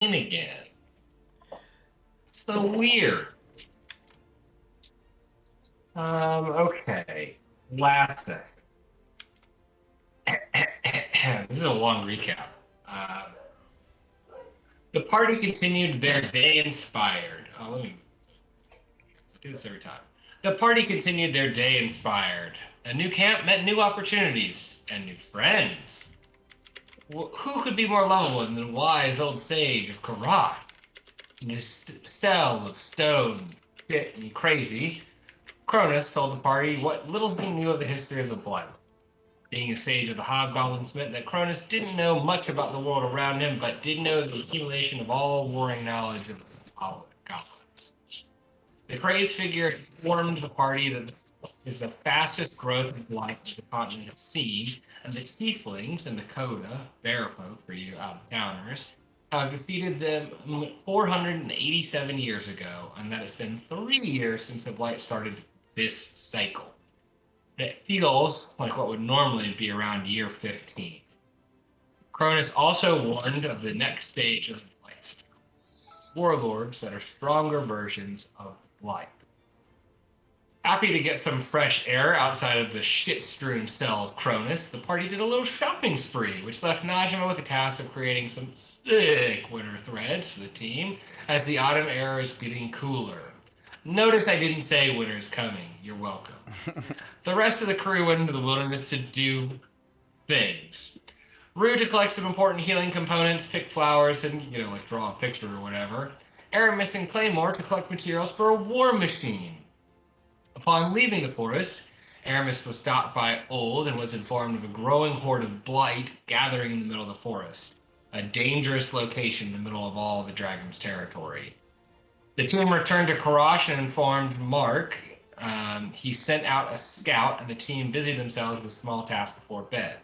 again. So weird. Okay. Last thing. This is a long recap. Um, the party continued their day inspired. Oh, let me do this every time. The party continued their day inspired. A new camp met new opportunities and new friends. Who could be more lovable than the wise old sage of Karat? In his cell of stone, shit, and crazy, Cronus told the party what little he knew of the history of the Blight. Being a sage of the hobgoblins meant that Cronus didn't know much about the world around him, but did know the accumulation of all warring knowledge of goblins. The crazed figure informed the party that is the fastest growth of life the continent has seen, and the tieflings and the Coda, bear folk for you out-of-towners, have defeated them 487 years ago, and that it's been 3 years since the Blight started this cycle. It feels like what would normally be around year 15. Cronus also warned of the next stage of the Blight cycle. Warlords that are stronger versions of Blight. Happy to get some fresh air outside of the shit-strewn cell of Cronus, the party did a little shopping spree, which left Najima with the task of creating some sick winter threads for the team as the autumn air is getting cooler. Notice I didn't say winter is coming. You're welcome. The rest of the crew went into the wilderness to do things. Rue to collect some important healing components, pick flowers, and, like draw a picture or whatever. Aramis and Claymore to collect materials for a war machine. Upon leaving the forest, Aramis was stopped by Old and was informed of a growing horde of blight gathering in the middle of the forest, a dangerous location in the middle of all the dragon's territory. The team returned to Karash and informed Mark. He sent out a scout, and the team busied themselves with small tasks before bed.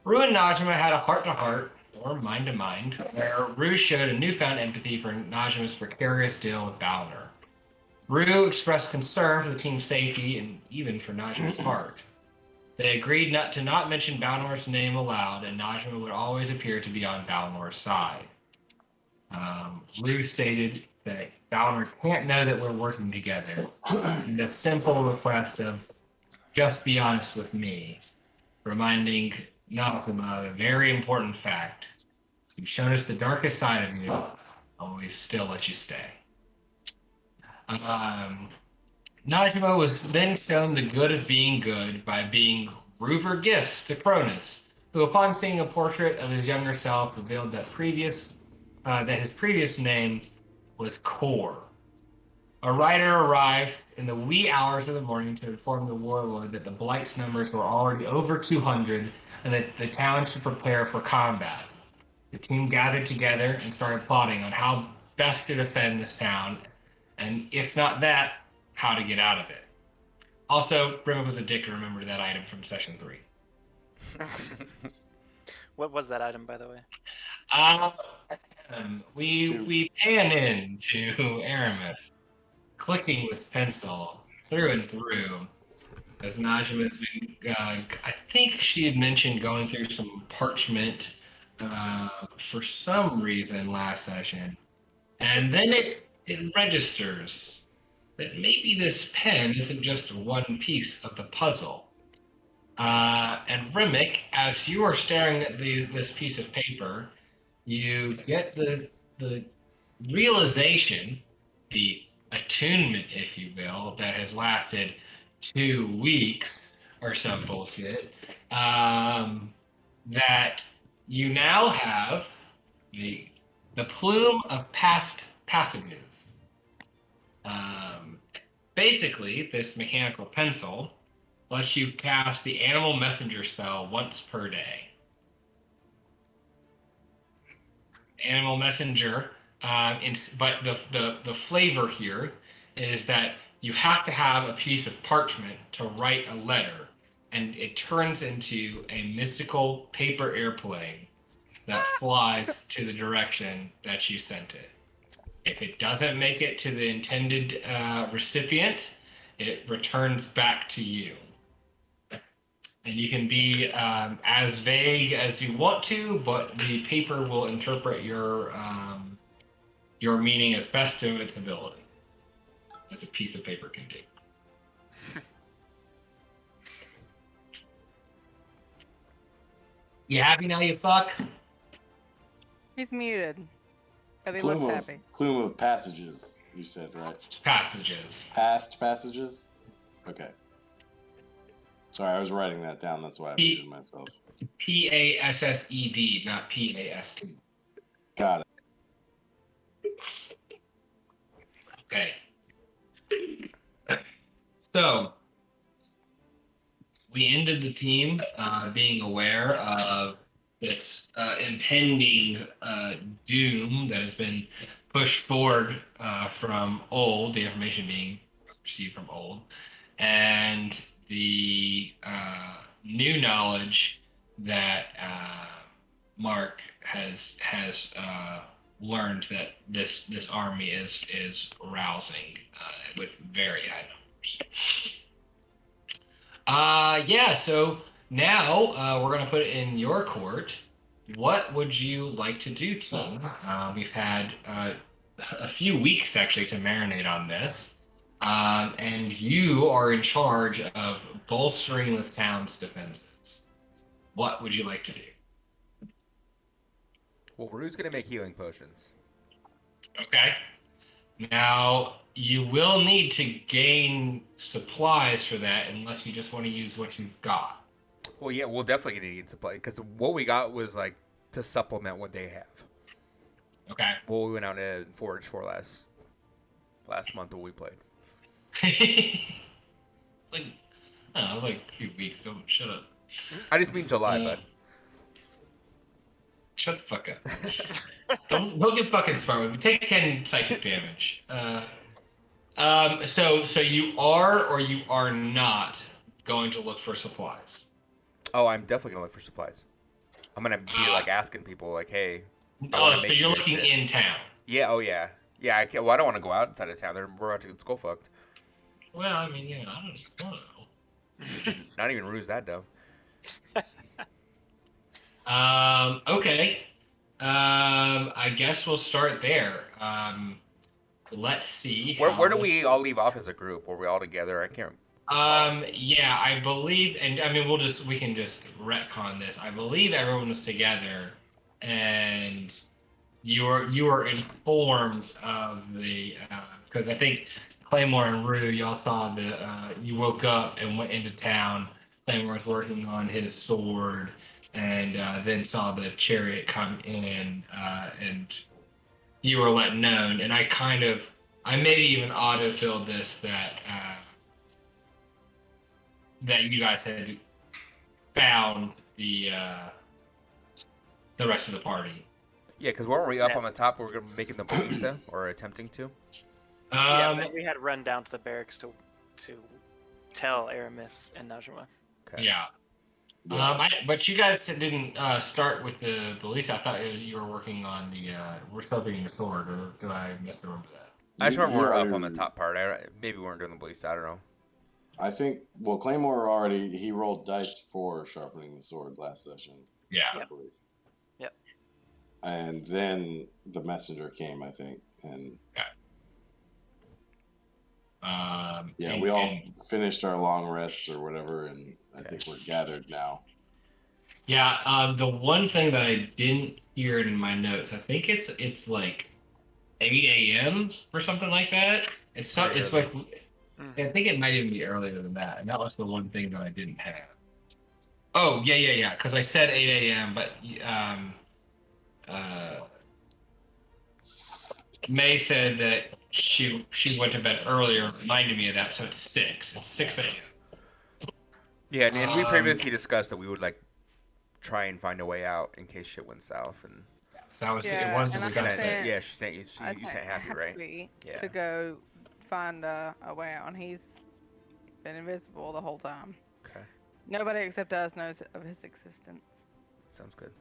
Rue and Najima had a heart-to-heart, or mind-to-mind, where Rue showed a newfound empathy for Najima's precarious deal with Balner. Rue expressed concern for the team's safety and even for Najima's heart. They agreed not to mention Balnor's name aloud, and Najima would always appear to be on Balnor's side. Rue stated that Balnor can't know that we're working together. And the simple request of just be honest with me, reminding Najima of a very important fact. You've shown us the darkest side of you, and we've still let you stay. Najima was then shown the good of being good by being Ruber gifts to Cronus, who, upon seeing a portrait of his younger self, revealed that his previous name was Kor. A rider arrived in the wee hours of the morning to inform the warlord that the Blight's numbers were already over 200 and that the town should prepare for combat. The team gathered together and started plotting on how best to defend this town, and if not that, how to get out of it. Also, Brimma was a dick and remembered that item from session 3. What was that item, by the way? We pan in to Aramis, clicking with pencil through and through. As Najima's been, I think she had mentioned going through some parchment for some reason last session. And then it registers that maybe this pen isn't just one piece of the puzzle. And Rimic, as you are staring at this piece of paper, you get the realization, the attunement, if you will, that has lasted 2 weeks or some bullshit, that you now have the plume of past passages. Basically, this mechanical pencil lets you cast the Animal Messenger spell once per day. Animal Messenger, but the flavor here is that you have to have a piece of parchment to write a letter, and it turns into a mystical paper airplane that flies to the direction that you sent it. If it doesn't make it to the intended recipient, it returns back to you. And you can be as vague as you want to, but the paper will interpret your meaning as best to its ability, as a piece of paper can do. You happy now, you fuck? He's muted, but he looks happy. Plume of passages, you said, right? Passages. Past passages? Okay. Sorry, I was writing that down. That's why I muted myself. P-A-S-S-E-D, not P-A-S-T. Got it. Okay. So, we ended the team being aware of this impending doom that has been pushed forward from old, the information being received from old, and the new knowledge that Mark has learned that this army is rousing with very high numbers. Yeah, so now we're going to put it in your court. What would you like to do, team? We've had a few weeks, actually, to marinate on this. And you are in charge of bolstering this town's defenses. What would you like to do? Well, Rue's going to make healing potions. Okay. Now, you will need to gain supplies for that unless you just want to use what you've got. Well, yeah, we'll definitely need supply because what we got was like to supplement what they have. Okay. Well, we went out and foraged for last month when we played. Like, I don't know, it was like a few weeks, so shut up. I just mean July, bud. Shut the fuck up. don't get fucking smart with me. Take 10 psychic damage. So you are or you are not going to look for supplies? Oh, I'm definitely gonna look for supplies. I'm gonna be like asking people, like, "Hey." Oh, so you're looking in town? Yeah. Oh, yeah. Yeah. Well, I don't want to go outside of town. We're about to get skull fucked. Well, I mean, yeah, I don't know. Not even Rue's that dumb. Okay. I guess we'll start there. Let's see. Where do we all leave off as a group? Were we all together? I can't. Yeah, I believe, and I mean, we can just retcon this. I believe everyone was together, and you were informed of the because I think Claymore and Rue, y'all saw you woke up and went into town. Claymore was working on his sword, and then saw the chariot come in, and you were let known. And I maybe even auto-filled this that you guys had found the rest of the party. Yeah, because weren't we up on the top? We're making the ballista or attempting to. Yeah, we had run down to the barracks to tell Aramis and Najma. Okay. Yeah. But you guys didn't start with the ballista. I thought you were working on we're still being the sword, or do I misremember that? I just remember we're up on the top part. Maybe we weren't doing the ballista. I don't know. I think, well, Claymore he rolled dice for sharpening the sword last session. Yeah. I believe. Yep. And then the messenger came, I think, and we all finished our long rests or whatever, and I think we're gathered now. Yeah. The one thing that I didn't hear in my notes, I think it's like 8 a.m. or something like that. It's like. I think it might even be earlier than that, and that was the one thing that I didn't have. Oh, yeah, because I said 8 a.m., but May said that she went to bed earlier, reminded me of that, so it's 6. It's 6 a.m. Yeah, and we previously discussed that we would like try and find a way out in case shit went south, and so it was discussed. Yeah, she sent you sent Happy, right? Yeah. To go find a way out, and he's been invisible the whole time. Okay. Nobody except us knows of his existence. Sounds good.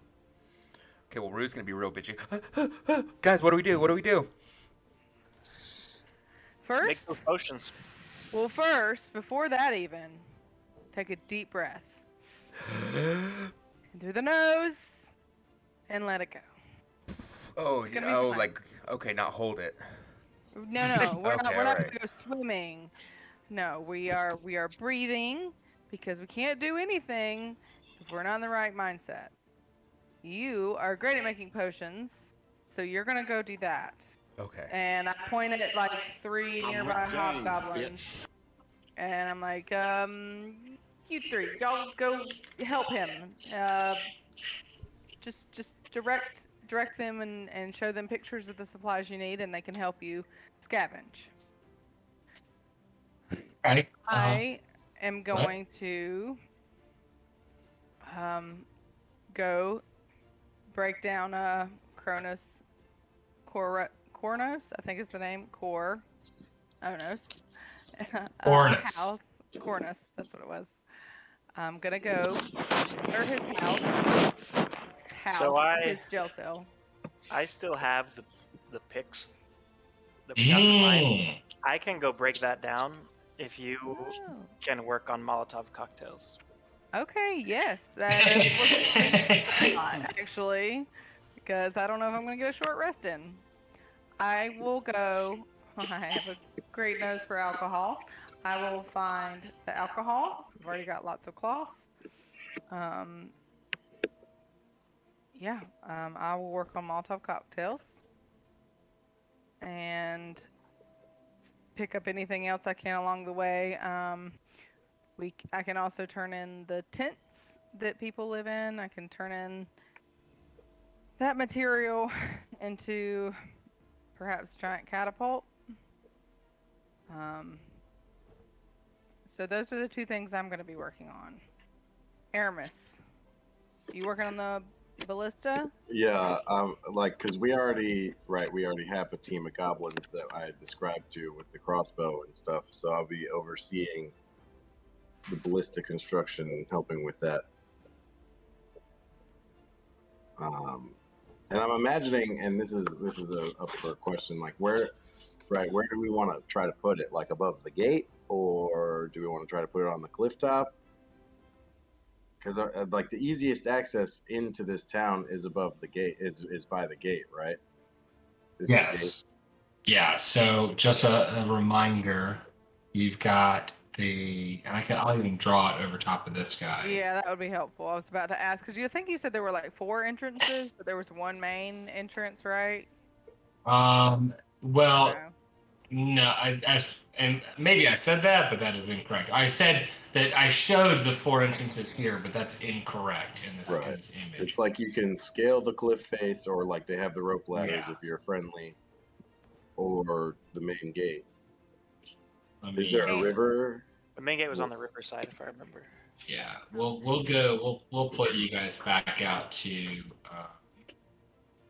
Okay, well, Rue's gonna be real bitchy. Guys, what do we do? What do we do? First, Make those potions. well, first, before that even, take a deep breath. through the nose, and let it go. Oh, It's gonna be fine. like okay, not hold it. No, we're not. Okay, We're not alright. gonna go swimming. No, we are breathing because we can't do anything if we're not in the right mindset. You are great at making potions, so you're gonna go do that. Okay. And I pointed at like 3 nearby hobgoblins, and I'm like, you 3, y'all go help him. Just direct them and show them pictures of the supplies you need, and they can help you scavenge. Okay. I am going to go break down Kornos, I think is the name. Kornos. Cornus. House. Kornos, that's what it was. I'm gonna go shatter his his jail cell. I still have the picks that we got in the mine. Mm. I can go break that down if you Oh. can work on Molotov cocktails. Okay, yes, that was a lot, actually, because I don't know if I'm gonna get a short rest in. I will go. I have a great nose for alcohol. I will find the alcohol. I've already got lots of cloth. Yeah, I will work on Molotov cocktails and pick up anything else I can along the way. I can also turn in the tents that people live in. I can turn in that material into perhaps giant catapult. So those are the 2 things I'm going to be working on. Aramis, you working on the ballista? Yeah, like, cause we already have a team of goblins that I described to with the crossbow and stuff. So I'll be overseeing the ballista construction and helping with that. And I'm imagining, and this is up for a question, like where do we want to try to put it? Like above the gate, or do we want to try to put it on the cliff top? Because like the easiest access into this town is above the gate, is by the gate, right? Yes. Yeah. So just a reminder, you've got and I'll even draw it over top of this guy. Yeah, that would be helpful. I was about to ask because you said there were like 4 entrances, but there was 1 main entrance, right? Well, no, and maybe I said that, but that is incorrect. I said that I showed the 4 entrances here, but that's incorrect in this image. It's like you can scale the cliff face, or like they have the rope ladders if you're friendly, or the main gate. Is there a river? The main gate was on the river side, if I remember. Yeah, we'll put you guys back out to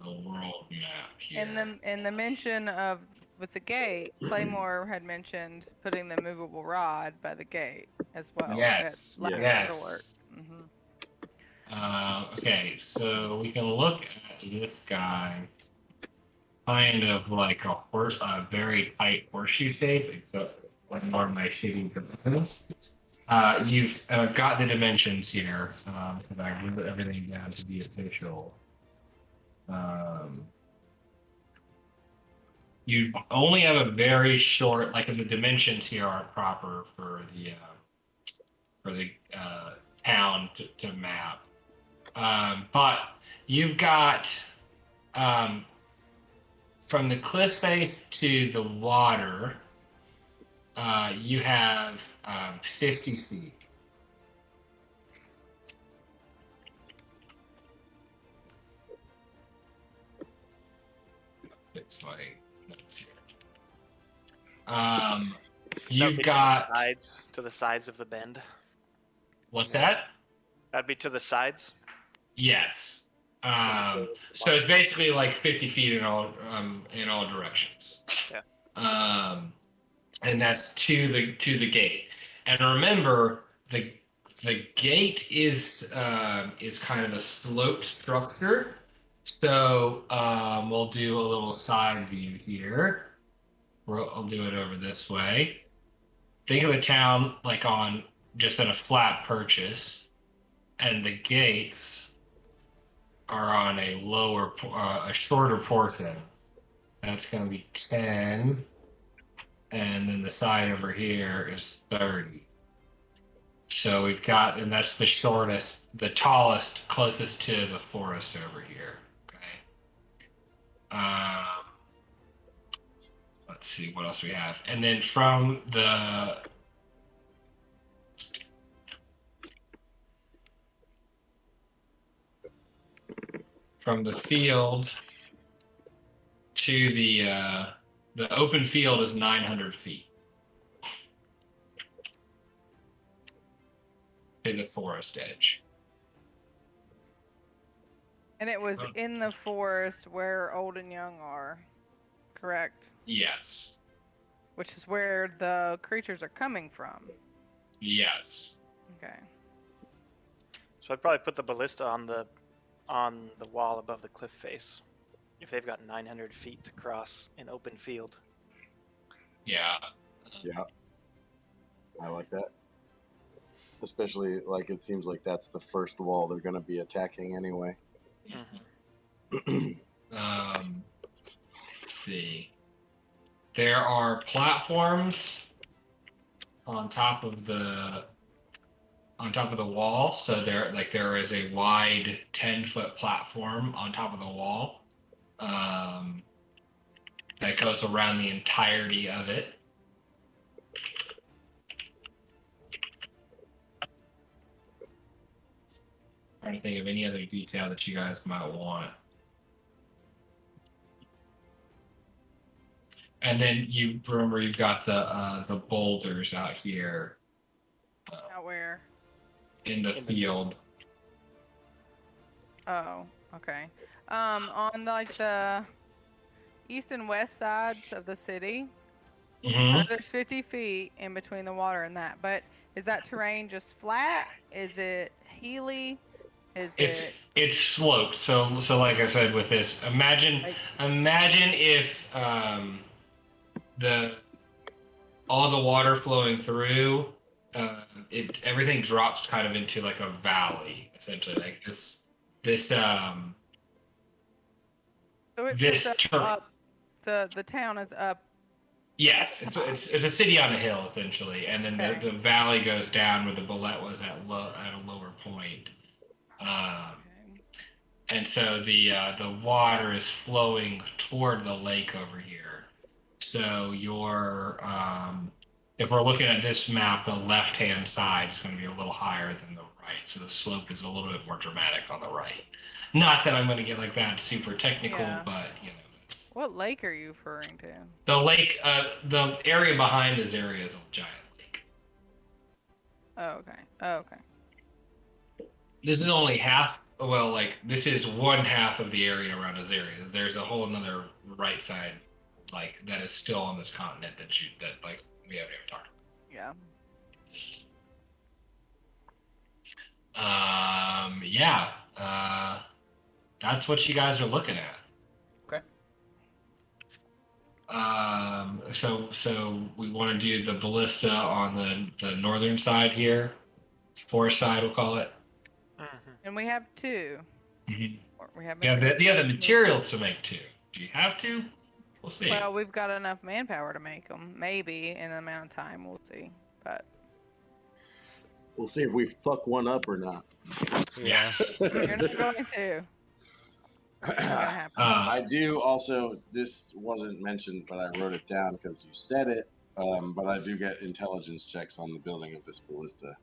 the world map here. In the mention of with the gate, Claymore had mentioned putting the movable rod by the gate as well. Yes. Yes. Mm-hmm. Okay, so we can look at this guy, kind of like a very tight horseshoe shape, except one more of my shading components. You've got the dimensions here, because I wrote everything down to be official. You only have a very short, like the dimensions here aren't proper for the town to map. But you've got from the cliff face to the water, you have 50 feet. Fix my notes here. You've got to the sides of the bend. What's that? That'd be to the sides. Yes. So it's basically like 50 feet in all directions. Yeah. And that's to the gate. And remember, the gate is kind of a sloped structure. So we'll do a little side view here. I'll do it over this way. Think of a town like on just at a flat purchase. and the gates are on a shorter portion. That's going to be 10, and then the side over here is 30. So we've got, and that's the shortest, the tallest, closest to the forest over here. Okay. Let's see what else we have, and then from the field to the open field is 900 feet to the forest edge. And it was in the forest where old and young are, correct? Yes. Which is where the creatures are coming from. Yes. Okay. So I'd probably put the ballista on the wall above the cliff face, if they've got 900 feet to cross in open field. Yeah. Yeah. I like that. Especially, like, it seems like that's the first wall they're going to be attacking anyway. Mm-hmm. Let's see. There are platforms on top of the wall. So there is a wide 10-foot platform on top of the wall that goes around the entirety of it. Trying to think of any other detail that you guys might want. And then you remember you've got the boulders out here. Out where? In the field. Oh, okay. On like the east and west sides of the city, I know there's 50 feet in between the water and that, but is that terrain just flat? Is it hilly? It's sloped. So like I said with this, imagine if all the water flowing through, everything drops kind of into like a valley, essentially. Like this so it's up. The town is up. Yes, it's a city on a hill essentially, and then the valley goes down where the Bullet was at a lower point. And so the water is flowing toward the lake over here. So if we're looking at this map, the left-hand side is going to be a little higher than the right. So the slope is a little bit more dramatic on the right. Not that I'm going to get like that super technical, but you know. What lake are you referring to? The lake, the area behind this area is a giant lake. Oh, okay. This is only half. Well, like this is one half of the area around this area. There's a whole another right side, like that is still on this continent that like we haven't even talked about. Yeah. That's what you guys are looking at. Okay. So we want to do the ballista on the northern side here, forest side we'll call it. And we have two. Mm-hmm. We have the materials to make two. Do you have to? We'll see. Well, we've got enough manpower to make them. Maybe in an amount of time, we'll see. But we'll see if we fuck one up or not. Yeah. You're not going to. I do also, this wasn't mentioned, but I wrote it down because you said it. But I do get intelligence checks on the building of this ballista.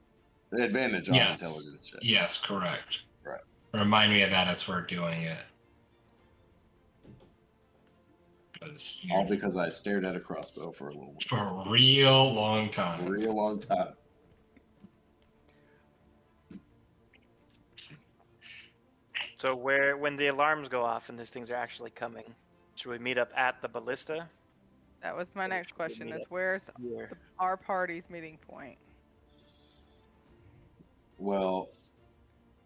The advantage on intelligence checks. Yes, correct. Right. Remind me of that as we're doing it. All because I stared at a crossbow for a little while. For a real long time. Real long time. So when the alarms go off and these things are actually coming, should we meet up at the ballista? That was my next question, is where's our party's meeting point? Well,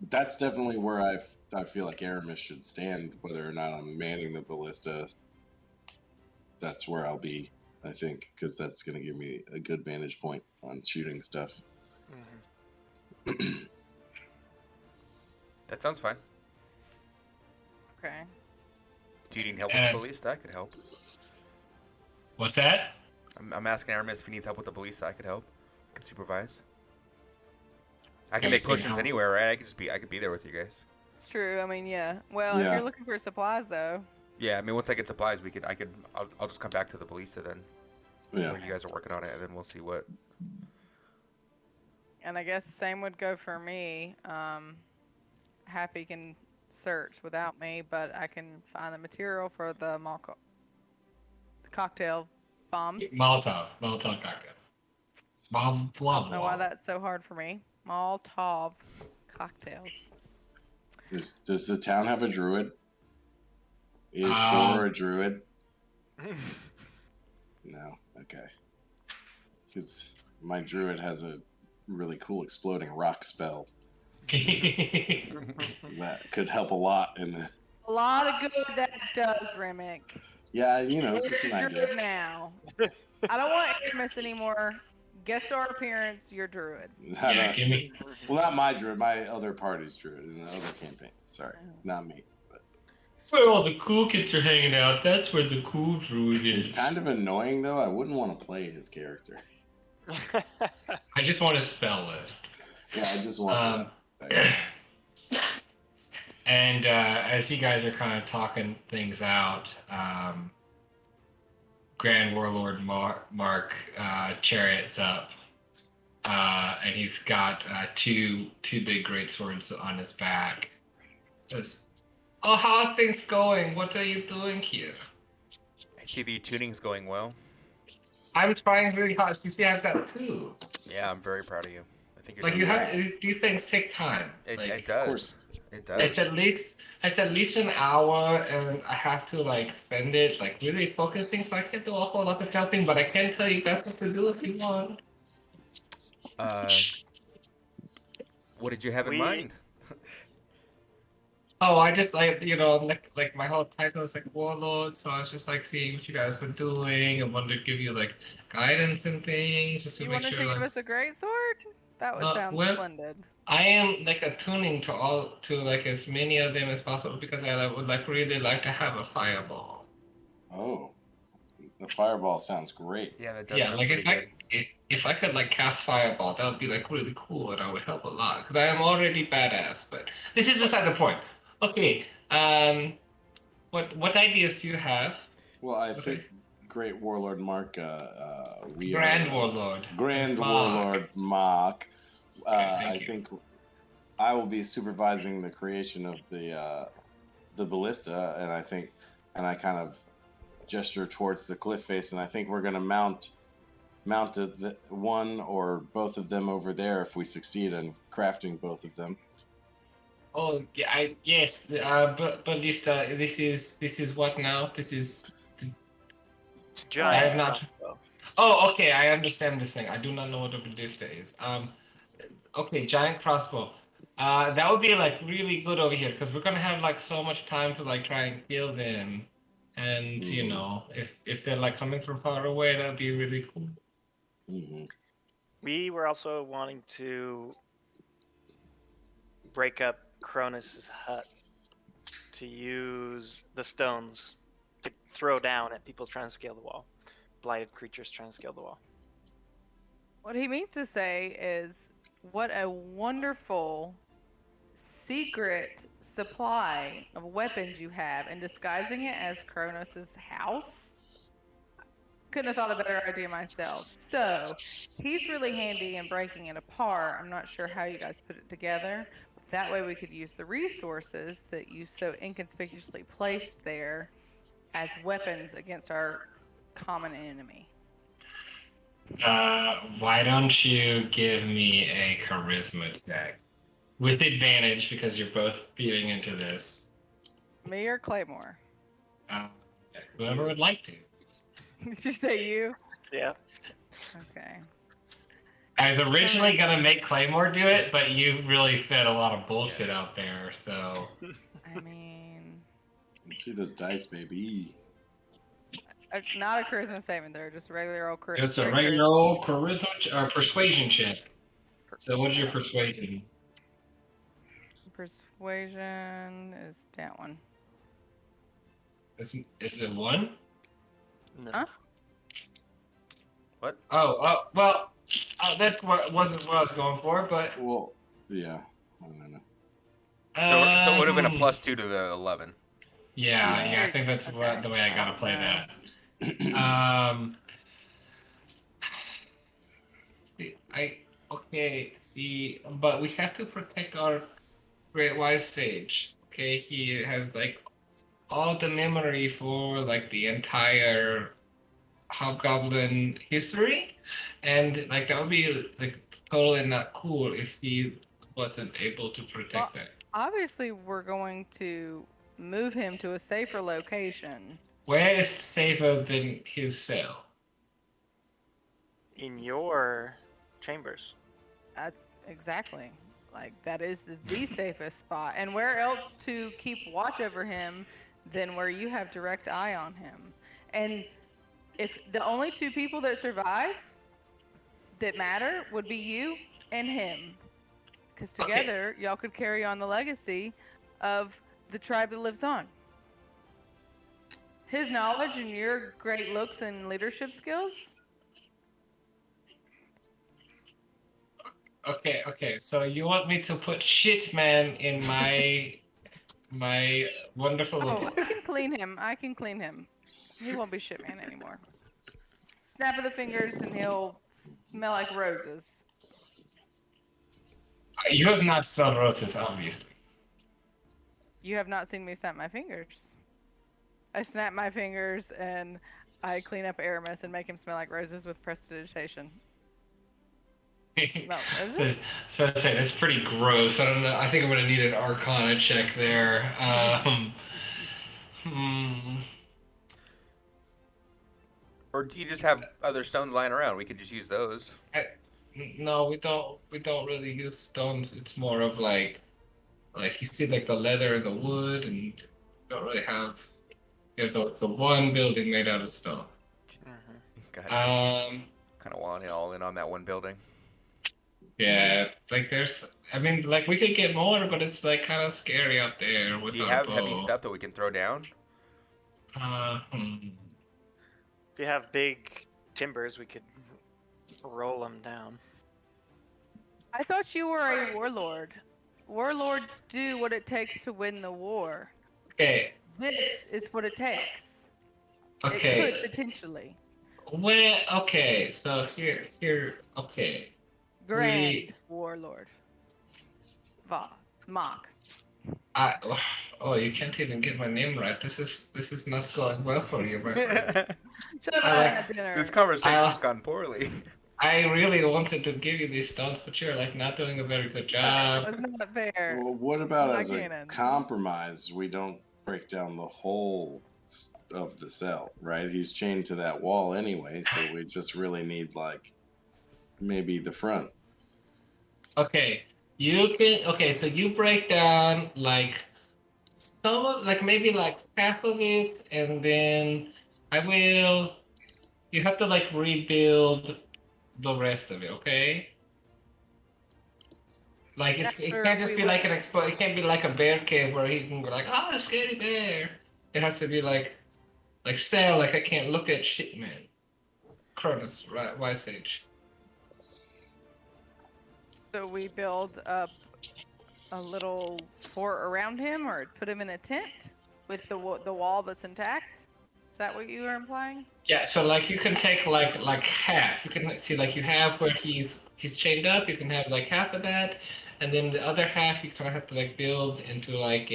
that's definitely where I feel like Aramis should stand, whether or not I'm manning the ballista. That's where I'll be, I think, because that's going to give me a good vantage point on shooting stuff. That sounds fine. Okay. Do you need help with the ballista? I could help. What's that? I'm asking Aramis if he needs help with the ballista. I could help. I could supervise. I can Can make you see potions how- anywhere, right? I could be there with you guys. It's true. I mean, yeah. Well, if Yeah. you're looking for supplies, though, Yeah, I mean, once I get supplies, I'll just come back to the ballista then. Yeah. Where you guys are working on it, and then we'll see what. and I guess same would go for me. Happy can search without me, but I can find the material for the cocktail bombs. Molotov cocktails. Blah blah I don't know why blah. that's so hard for me. Molotov cocktails. Does the town have a druid? Is Um, Core a druid? No. Okay. Because my druid has a really cool exploding rock spell that could help a lot in the. A lot of good that does, Remick. Yeah, it's just an You're idea. druid now. I don't want Aramis anymore. Guest star appearance, you're druid. Yeah, give me. Well, not my druid, my other party's druid in the other campaign. Sorry, not me. But Where all the cool kids are hanging out. That's where the cool druid he's is. kind of annoying, though. I wouldn't want to play his character. I just want a spell list. Yeah, I just want that. And as you guys are kind of talking things out, Grand Warlord Mark chariots up, and he's got two big great swords on his back. Says, "Oh, how are things going? What are you doing here?" I see the tuning's going well. I'm trying really hard. You see, I've got two. Yeah, I'm very proud of you. I think you're Like doing you great. have these things take time. It Like, does. It does. It's at least an hour, and I have to like spend it like really focusing, so I can't do a whole lot of helping. But I can tell you guys what to do if you want. What did you have in We- mind? Oh, I just like like my whole title is like Warlord, so I was just like seeing what you guys were doing. I wanted to give you like guidance and things, just to You make wanted sure. to Like, give us a great sword? That would sound well, splendid. I am like attuning to like as many of them as possible because I would like really like to have a fireball. Oh, the fireball sounds great. Yeah, that does Yeah, sound like pretty good. if I could like cast fireball, that would be like really cool and I would help a lot because I am already badass. But this is beside the point. Okay, what ideas do you have? Well, I Okay. think Great Warlord Mark, we Grand are, Warlord. Grand It's Mark. Warlord Mark. thank I you. think I will be supervising the creation of the ballista, and I kind of gesture towards the cliff face, and I think we're gonna mount one or both of them over there if we succeed in crafting both of them. Oh yeah, yes. Ballista. This is what now? This is. It's a I giant. have not. crossbow. Oh, okay. I understand this thing. I do not know what a ballista is. Okay, giant crossbow. That would be like really good over here because we're gonna have like so much time to like try and kill them, and Mhm. if they're like coming from far away, that'd be really cool. Hmm. We were also wanting to break up Cronus's hut to use the stones to throw down at people trying to scale the wall. Blighted creatures trying to scale the wall. What he means to say is, what a wonderful secret supply of weapons you have, and disguising it as Kronos' house. Couldn't have thought of a better idea myself. So, he's really handy in breaking it apart. I'm not sure how you guys put it together. That way we could use the resources that you so inconspicuously placed there as weapons against our common enemy. Why don't you give me a charisma check with advantage because you're both feeding into this. Me or Claymore? Whoever would like to. Did you say you? Yeah. Okay. I was originally gonna make Claymore do it, but you really fed a lot of bullshit out there, so. I mean, Let's see those dice, baby. not a charisma saving throw, just a regular old charisma. It's a regular old charisma or persuasion check. So what's your persuasion? Persuasion is that one. Is it 1? No. Huh? What? Well, that wasn't what I was going for, but Well, yeah. I don't know. So it would have been a hmm. +2 to the 11. Yeah, I think that's Okay. the way I gotta don't play know. that. See, but we have to protect our Great Wise Sage. Okay, he has like all the memory for like the entire Hobgoblin history, and like that would be like totally not cool if he wasn't able to protect that. Obviously, we're going to move him to a safer location. Where is safer than his cell? In your chambers. That's exactly. Like, that is the safest spot. And where else to keep watch over him than where you have direct eye on him? And if the only two people that survive that matter would be you and him. Because together, y'all could carry on the legacy of the tribe that lives on. His knowledge and your great looks and leadership skills. Okay. So you want me to put shit man in my wonderful. Oh, I can clean him. He won't be shit man anymore. Snap of the fingers and he'll smell like roses. You have not smelled roses, obviously. You have not seen me snap my fingers. I snap my fingers and I clean up Aramis and make him smell like roses with prestidigitation. Smell roses? So I say that's pretty gross. I don't know. I think I'm gonna need an Arcana check there. Or do you just have other stones lying around? We could just use those. No, we don't. We don't really use stones. It's more of like you see like the leather and the wood, and you don't really have. You have the one building made out of stone. Gotcha. Kind of want it all in on that one building. Yeah, like there's. I mean, like we could get more, but it's like kind of scary out there with Do you our have bow. heavy stuff that we can throw down? If you have big timbers, we could roll them down. I thought you were a warlord. Warlords do what it takes to win the war. Okay. This is what it takes. Okay. It could potentially. Well, okay. So here. Okay. Grand warlord. Mock. You can't even get my name right. This is not going well for you, my friend. Shut up at dinner. This conversation's gone poorly. I really wanted to give you these stones, but you're like not doing a very good job. That's not fair. Well, what about Not as a canon. compromise? We don't break down the whole of the cell, right? He's chained to that wall anyway, so we just really need like maybe the front. Okay, so you break down like some of like maybe like half of it, and then you have to like rebuild the rest of it, okay? Like it can't just be like it can't be like a bear cave where he can go like, oh, a scary bear. It has to be like Cell, like I can't look at shit, man. Cronus, right? Wise Sage. So we build up a little fort around him, or put him in a tent with the wall that's intact. Is that what you were implying? Yeah. So like you can take like half. You can see like you have where he's chained up. You can have like half of that, and then the other half you kind of have to like build into like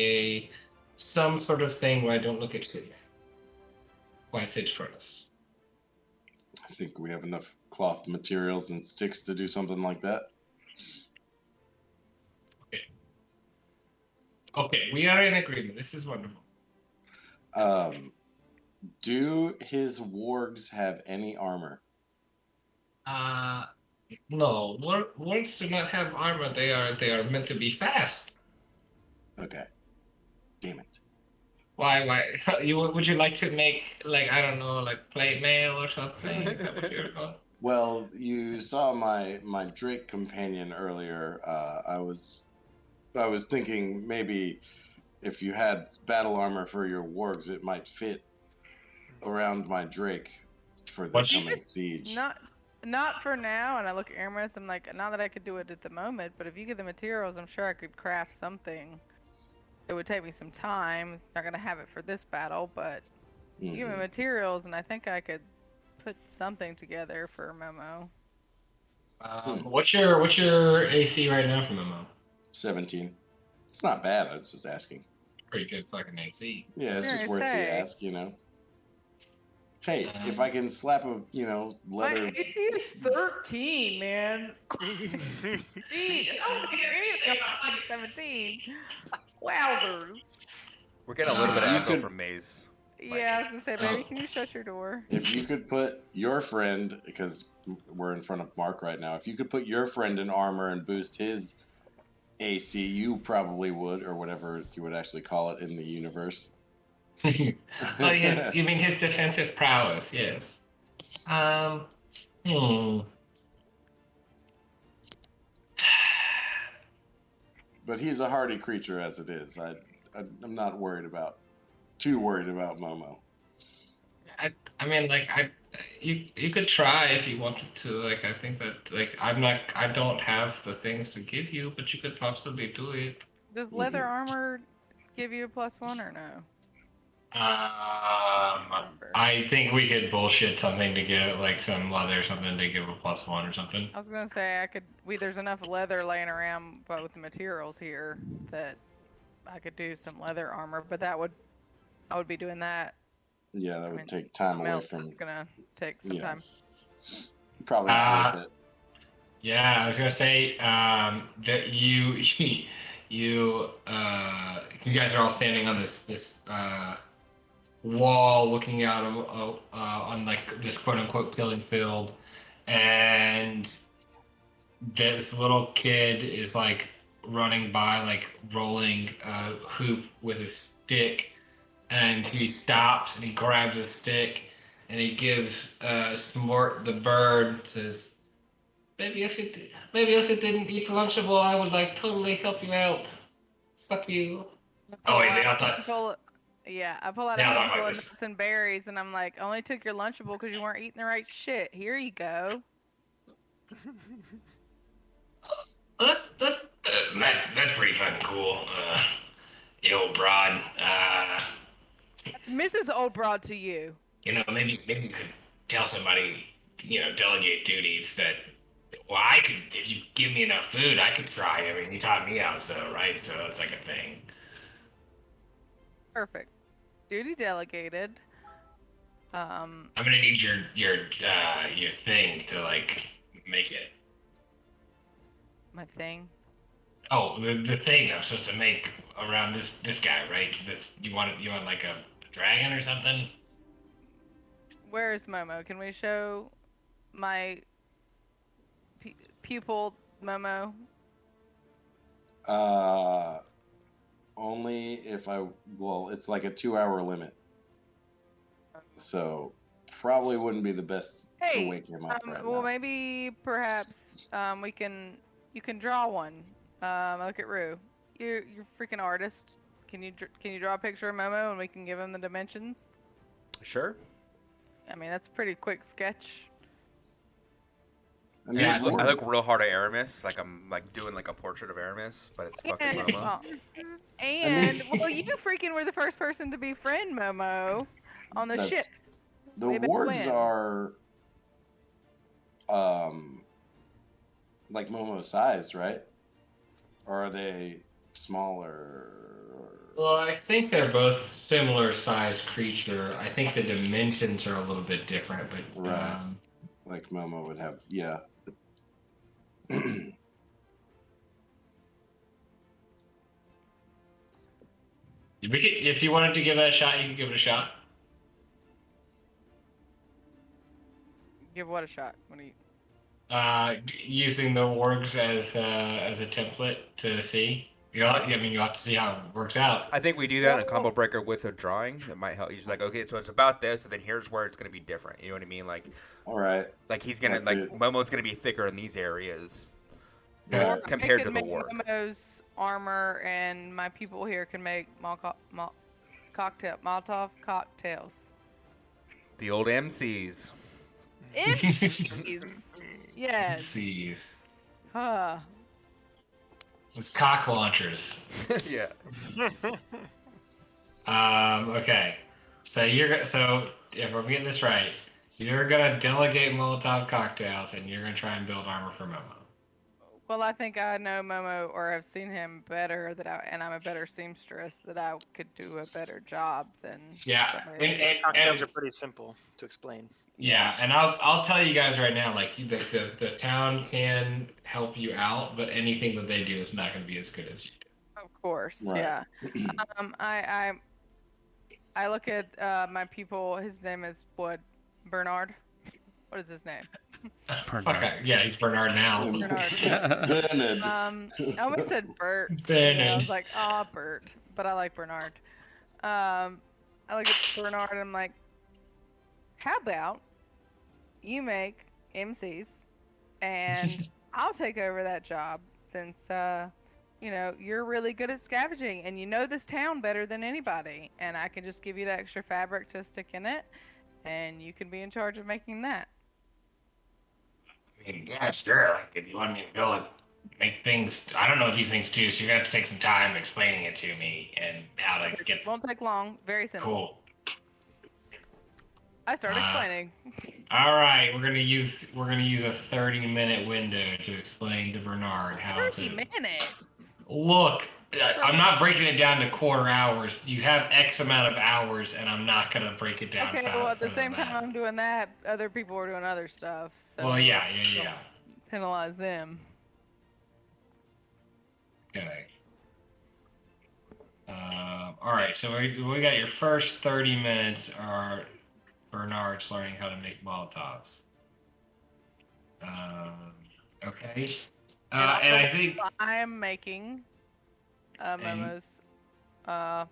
some sort of thing where I don't look at shit, man. Wise Sage Cronus. I think we have enough cloth materials and sticks to do something like that. Okay, we are in agreement. This is wonderful. Do his wargs have any armor? No. Wargs do not have armor. They are meant to be fast. Okay. Damn it. Why? Would you like to make like I don't know like plate mail or something? Is that what you're called? Well, you saw my Drake companion earlier. I was I was thinking maybe if you had battle armor for your wargs, it might fit around my Drake for the What's- coming siege. Not for now. And I look at Aramis, I'm like, not that I could do it at the moment, but if you get the materials, I'm sure I could craft something. It would take me some time. Not gonna have it for this battle, but you give me Mhm. materials, and I think I could put something together for Momo. What's your AC right now for Momo? 17. It's not bad. I was just asking. Pretty good fucking AC. Yeah, it's Yeah, just I worth the say. ask, Hey, if I can slap a, leather. My AC is 13, man. Gee, I don't hear anything about 17. Wowzers. We're getting a little bit of You echo could- from Maze. Yeah, I was gonna say, baby, Oh. can you shut your door? If you could put your friend, because we're in front of Mark right now, if you could put your friend in armor and boost his AC, you probably would, or whatever you would actually call it in the universe. Oh, yes. You mean his defensive prowess? Yes. Hmm. But he's a hardy creature as it is. I'm not too worried about Momo. I mean, like, you could try if you wanted to. Like, I think that, like, I don't have the things to give you, but you could possibly do it. Does leather armor give you a +1 or no? I think we could bullshit something to get, like, some leather or something to give a +1 or something. I was gonna say there's enough leather laying around, but with the materials here that I could do some leather armor, but I would be doing that. Yeah, that I would mean, take time something away else from. is gonna take some time. Probably not worth it. Yeah, I was gonna say that you guys are all standing on this wall, looking out on like this quote unquote killing field, and this little kid is like running by, like rolling a hoop with a stick, and he stops and he grabs a stick and he gives Smort the bird, says, maybe if it didn't eat Lunchable, I would like totally help you out. Fuck you. Oh wait, I thought. I pull out Yeah, a I'll talk handful about of this. nuts and berries, and I'm like, only took your Lunchable because you weren't eating the right shit. Here you go. That's pretty fucking cool. You old broad. That's Mrs. Old Broad to you. Maybe you could tell somebody, delegate duties that. Well, I could, if you give me enough food, I could try. I mean, you taught me how, right? So it's like a thing. Perfect. Duty delegated. I'm gonna need your thing to like make it. My thing. Oh, the thing I'm supposed to make around this guy, right? You want like a dragon or something? Where's Momo? Can we show my pupil Momo? Only if it's like a 2-hour limit. So probably wouldn't be the best to Hey, wake him up right well, now. maybe perhaps you can draw one. Look at Rue. You're a freaking artist. Can you draw a picture of Momo and we can give him the dimensions? Sure. I mean, that's a pretty quick sketch. And Yeah, these I wargs- look real hard at Aramis, like I'm like doing like a portrait of Aramis, but it's fucking And, Momo. and well, you freaking were the first person to befriend Momo on the That's- ship. The way back wargs when. are like Momo sized, right? Or are they smaller? Well, I think they're both similar sized creature. I think the dimensions are a little bit different, but Right. Like Momo would have, yeah. if you wanted to give that a shot, you could give it a shot. Give what a shot? What do you? Using the wargs as a template to see. You have to see how it works out. I think we do that in a combo breaker with a drawing. That might help. He's like, okay, so it's about this, and then here's where it's gonna be different. You know what I mean? Like All right. he's gonna Like Momo's gonna be thicker in these areas. Or compared I to can the make work. Momo's armor, and my people here can make Molotov cocktails. The old MCs. MCs. Yes. Oopsies. Huh. It's cock launchers. Yeah. Okay. So if I'm getting this right, you're gonna delegate Molotov cocktails, and you're gonna try and build armor for Momo. Well, I think I know Momo, or have seen him better, and I'm a better seamstress, that I could do a better job than Yeah, somebody. Cocktails are pretty simple to explain. Yeah, and I'll tell you guys right now, like the town can help you out, but anything that they do is not going to be as good as you do. Of course, Right. yeah. I look at my people. His name is what? Bernard. What is his name? Fuck, yeah, he's Bernard now. Bernard. Bernard. I almost said Bert. And Bernard. I was like, oh, Bert, but I like Bernard. I look at Bernard and I'm like, how about you make MCs and I'll take over that job since you're really good at scavenging and you know this town better than anybody, and I can just give you the extra fabric to stick in it and you can be in charge of making that. I mean, yeah, sure. Like, if you want me to build it, make things, I don't know what these things do, so you're gonna have to take some time explaining it to me and how to get. It won't take long. Very simple. Cool. I start explaining. All right, we're gonna use a 30-minute window to explain to Bernard how 30 to. minutes. Look, I'm not breaking it down to quarter hours. You have X amount of hours, and I'm not gonna break it down. Okay, well, at the same time I'm doing that, other people are doing other stuff. So Well, yeah. penalize them. Okay. All right, so we got your first 30 minutes are Bernard's learning how to make Molotovs. Okay. And I think I'm making Momo's leather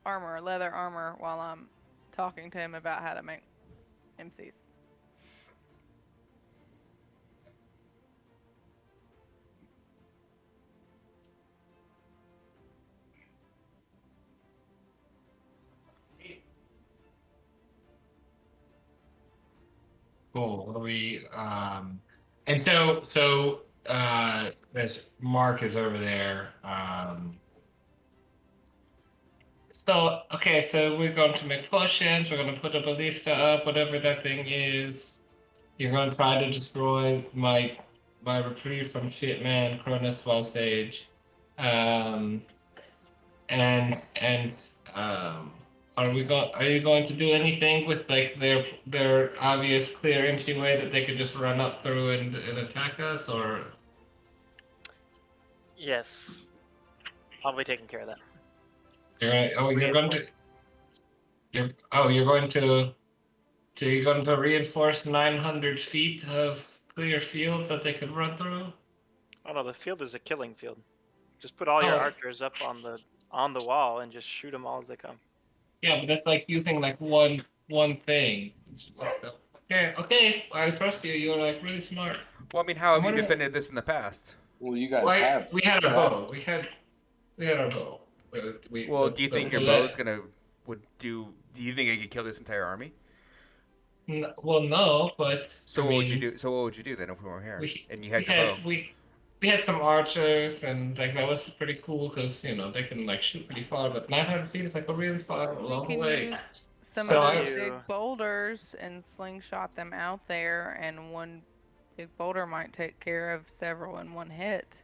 armor, while I'm talking to him about how to make MCs. cool. And so as Mark is over there. Okay, so we're going to make potions. We're going to put a ballista up, whatever that thing is. You're going to try to destroy my reprieve from Shitman, Cronus, Sage. Are you going to do anything with like their obvious clear entryway that they could just run up through and attack us, or? Yes. I'll be taking care of that. You're going to reinforce 900 feet of clear field that they could run through? Oh no, the field is a killing field. Just put all your Oh. archers up on the wall and just shoot them all as they come. Yeah, but that's like using like one thing. It's just like okay, I trust you. You're like really smart. Well, I mean, how have you What is- defended this in the past? Well, you guys Well, have. we had our bow. We had our bow. Well, do you think your bow's do you think it could kill this entire army? Well, no, but So I what would mean, you do? So what would you do then if we weren't here and you we had your bow? we had some archers, and like that was pretty cool because they can like shoot pretty far. But 900 feet is like a really far, We long can way. use some So of I- those big boulders and slingshot them out there, and one big boulder might take care of several in one hit.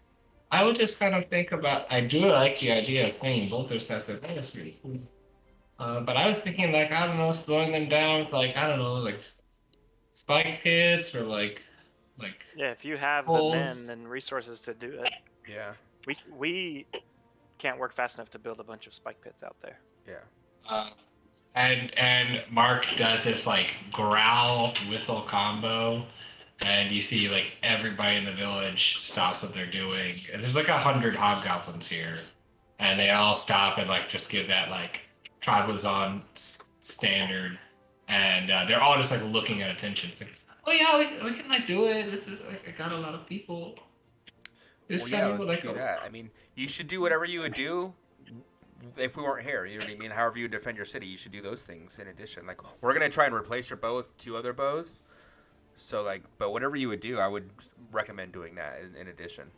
I would just kind of think about. I do like the idea of hanging boulders out there. That is really cool. But I was thinking like I don't know, slowing them down with like I don't know, like spike pits or like. Yeah, if you have Holes. the men and resources to do it, Yeah, we can't work fast enough to build a bunch of spike pits out there. yeah. And Mark does this like growl whistle combo, and you see like everybody in the village stops what they're doing. And there's like 100 hobgoblins here, and they all stop and like just give that like Tribalizon standard, and they're all just like looking at attention. It's like, oh yeah, we can like do it. This is like I got a lot of people. Just Well, tell yeah, people let's like, do that. I mean, you should do whatever you would do if we weren't here. You know what I mean? However you defend your city, you should do those things in addition. Like, we're gonna try and replace your bow with 2 other bows. So, like, but whatever you would do, I would recommend doing that in addition.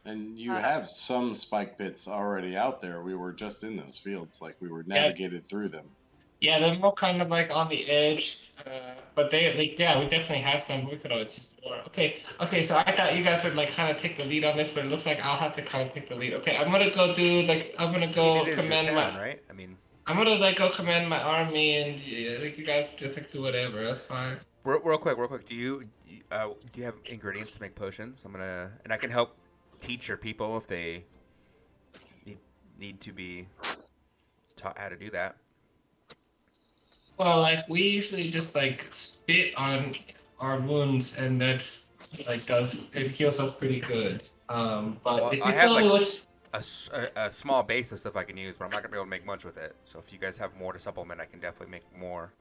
And you Uh, have some spike pits already out there. We were just in those fields, like we were Yeah. navigated through them. yeah, they're more kind of like on the edge, but yeah, we definitely have some. We could always use more. Okay. So I thought you guys would like kind of take the lead on this, but it looks like I'll have to kind of take the lead. Okay, I'm gonna go do like I'm gonna I mean, go it is your command town, my. right? I mean, I'm gonna like go command my army, and yeah, like you guys just like do whatever. That's fine. real quick. Do you have ingredients to make potions? And I can help teach your people if they need to be taught how to do that. Well, like we usually just like spit on our wounds, and that's like does it heals us pretty good. But Well, if I you have, tell me like, what. A small base of stuff I can use, but I'm not gonna be able to make much with it. So if you guys have more to supplement, I can definitely make more.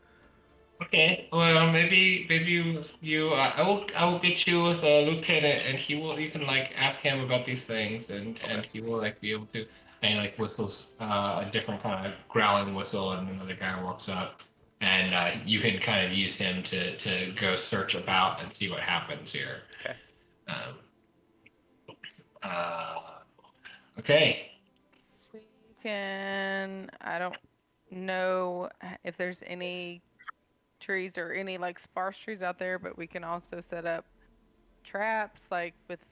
Okay, well maybe I will get you with a lieutenant, and you can like ask him about these things, and he will like be able to, and like whistles a different kind of growling whistle, and another guy walks up, and you can kind of use him to go search about and see what happens here. Okay. Um, uh, okay. We can. I don't know if there's any trees or any like sparse trees out there, but we can also set up traps like with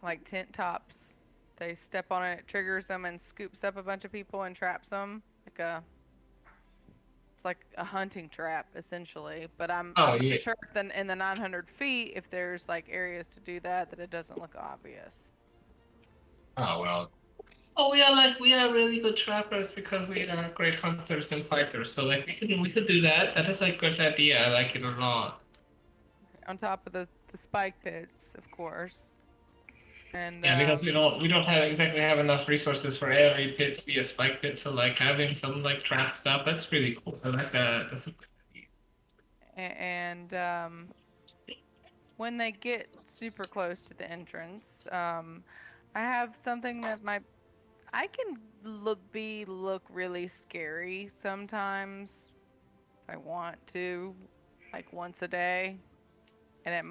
like tent tops. They step on it, it triggers them, and scoops up a bunch of people and traps them. It's like a hunting trap essentially. But I'm Yeah. sure that in the 900 feet, if there's like areas to do that, it doesn't look obvious. Oh well. Oh, we are really good trappers because we are great hunters and fighters. So like we could do that. That is a good idea. I like it a lot. On top of the spike pits, of course. And Yeah, because we don't exactly have enough resources for every pit to be a spike pit. So like having some like trap stuff, that's really cool. I like that. That's a good idea. and when they get super close to the entrance, I have something that I can look really scary sometimes if I want to, like once a day, and it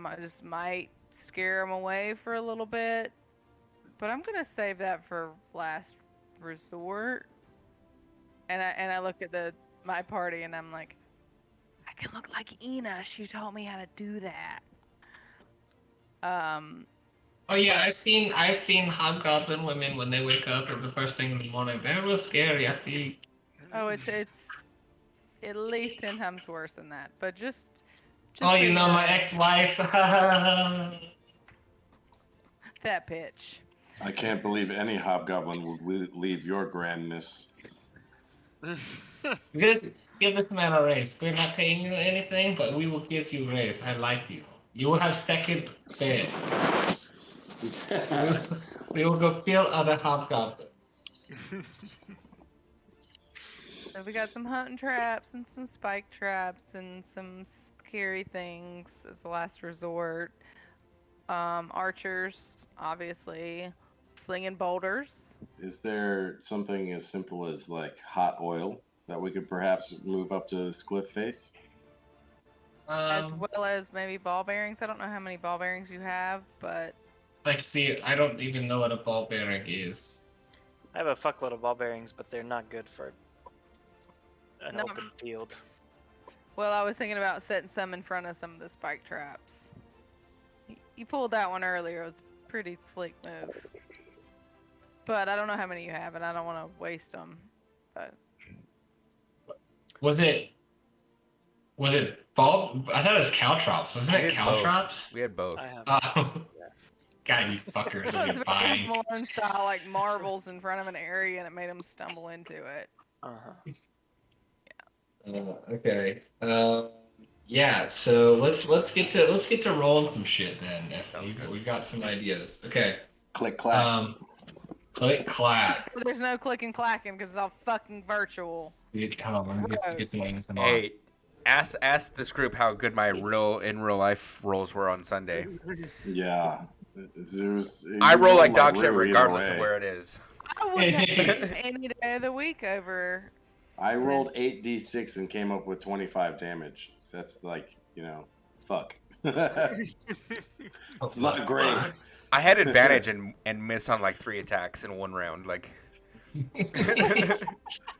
might scare them away for a little bit, but I'm gonna save that for last resort. And I look at my party and I'm like, I can look like Ina. She taught me how to do that. Oh yeah, I've seen hobgoblin women when they wake up the first thing in the morning. They're real scary. I see. Oh, it's at least 10 times worse than that. But just Oh, so you know know, my ex-wife. that pitch. I can't believe any hobgoblin would leave your grandness. Give this man a raise. We're not paying you anything, but we will give you a raise. I like you. You will have second bed. We will go kill other hobgoblins. So we got some hunting traps and some spike traps and some scary things as a last resort. Archers, obviously, slinging boulders. Is there something as simple as like hot oil that we could perhaps move up to this cliff face? As well as maybe ball bearings. I don't know how many ball bearings you have, but Like, see, I don't even know what a ball bearing is. I have a fuckload of ball bearings, but they're not good for an No. open field. well, I was thinking about setting some in front of some of the spike traps. You pulled that one earlier. It was a pretty slick move. But I don't know how many you have, and I don't want to waste them. But Was it ball? I thought it was caltrops. Wasn't it caltrops? We had both. I have. Oh, God, you fuckers it are was very buying. Home Alone style, like marbles in front of an area, and it made them stumble into it. Uh-huh. Okay. Yeah. So let's get to rolling some shit then. Sounds good. We've got some ideas. Okay. Click clack. Click clack. There's no clicking clacking because it's all fucking virtual. Hold on, let me get the names on. Hey, ask this group how good my in real life rolls were on Sunday. Yeah. I roll like dog shit Rue either regardless of way. where it is. I would take any day of the week over. I rolled 8d6 and came up with 25 damage. So that's like, fuck. It's not great. I had advantage and missed on like 3 attacks in one round. Like,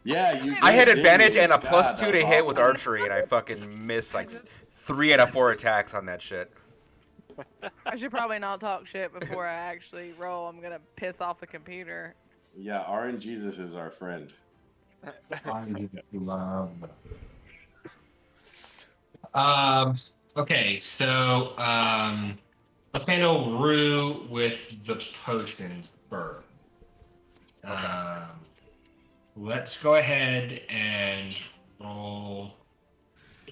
Yeah, you. I had did, advantage didn't and a you? +2 God, to that's hit with awful. archery, and I fucking missed like 3 out of 4 attacks on that shit. I should probably not talk shit before I actually roll. I'm gonna piss off the computer. Yeah, RNGesus is our friend. Okay, so let's handle Rue with the potions first. Let's go ahead and roll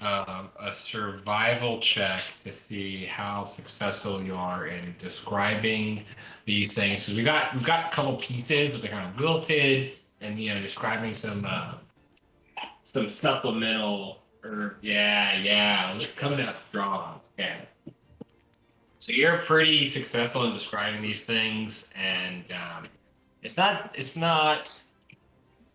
a survival check to see how successful you are in describing these things. Because we've got a couple pieces that are kind of wilted, and describing some supplemental herb. Yeah, coming out strong. Okay. So you're pretty successful in describing these things, and it's not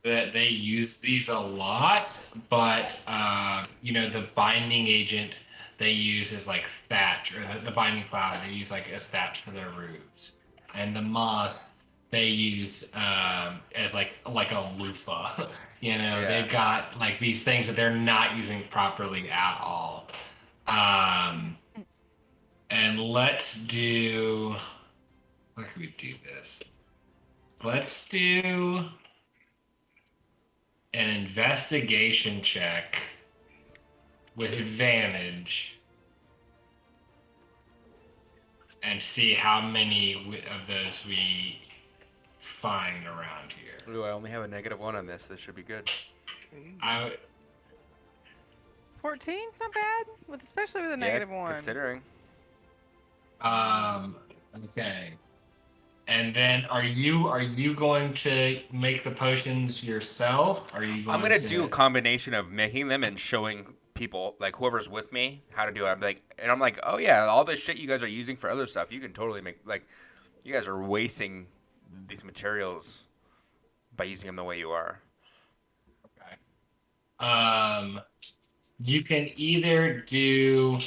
that they use these a lot, but the binding agent they use is like thatch, or the binding flower they use like as thatch for their roofs, and the moss they use as like a loofah. Yeah. They've got like these things that they're not using properly at all. And let's do. How can we do this? Let's do an investigation check with advantage and see how many of those we find around here. Ooh, I only have a -1 on this. This should be good. 14's not bad, especially with a Yeah, -1. considering. Okay. And then are you going to make the potions yourself? Are you going I'm gonna to do a combination of making them and showing people, like whoever's with me, how to do it. I'm like, oh yeah, all this shit you guys are using for other stuff, you can totally make. Like, you guys are wasting these materials by using them the way you are. Okay. You can either do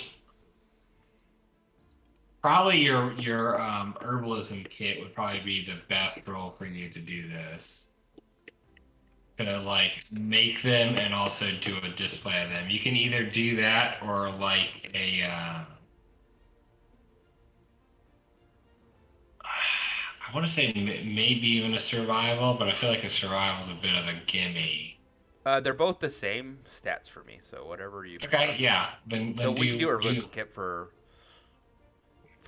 probably your herbalism kit would probably be the best role for you to do this. To like make them and also do a display of them. You can either do that or like a I want to say maybe even a survival, but I feel like a survival is a bit of a gimme. They're both the same stats for me, so whatever you. Okay, yeah. Then So we can do a herbalism kit for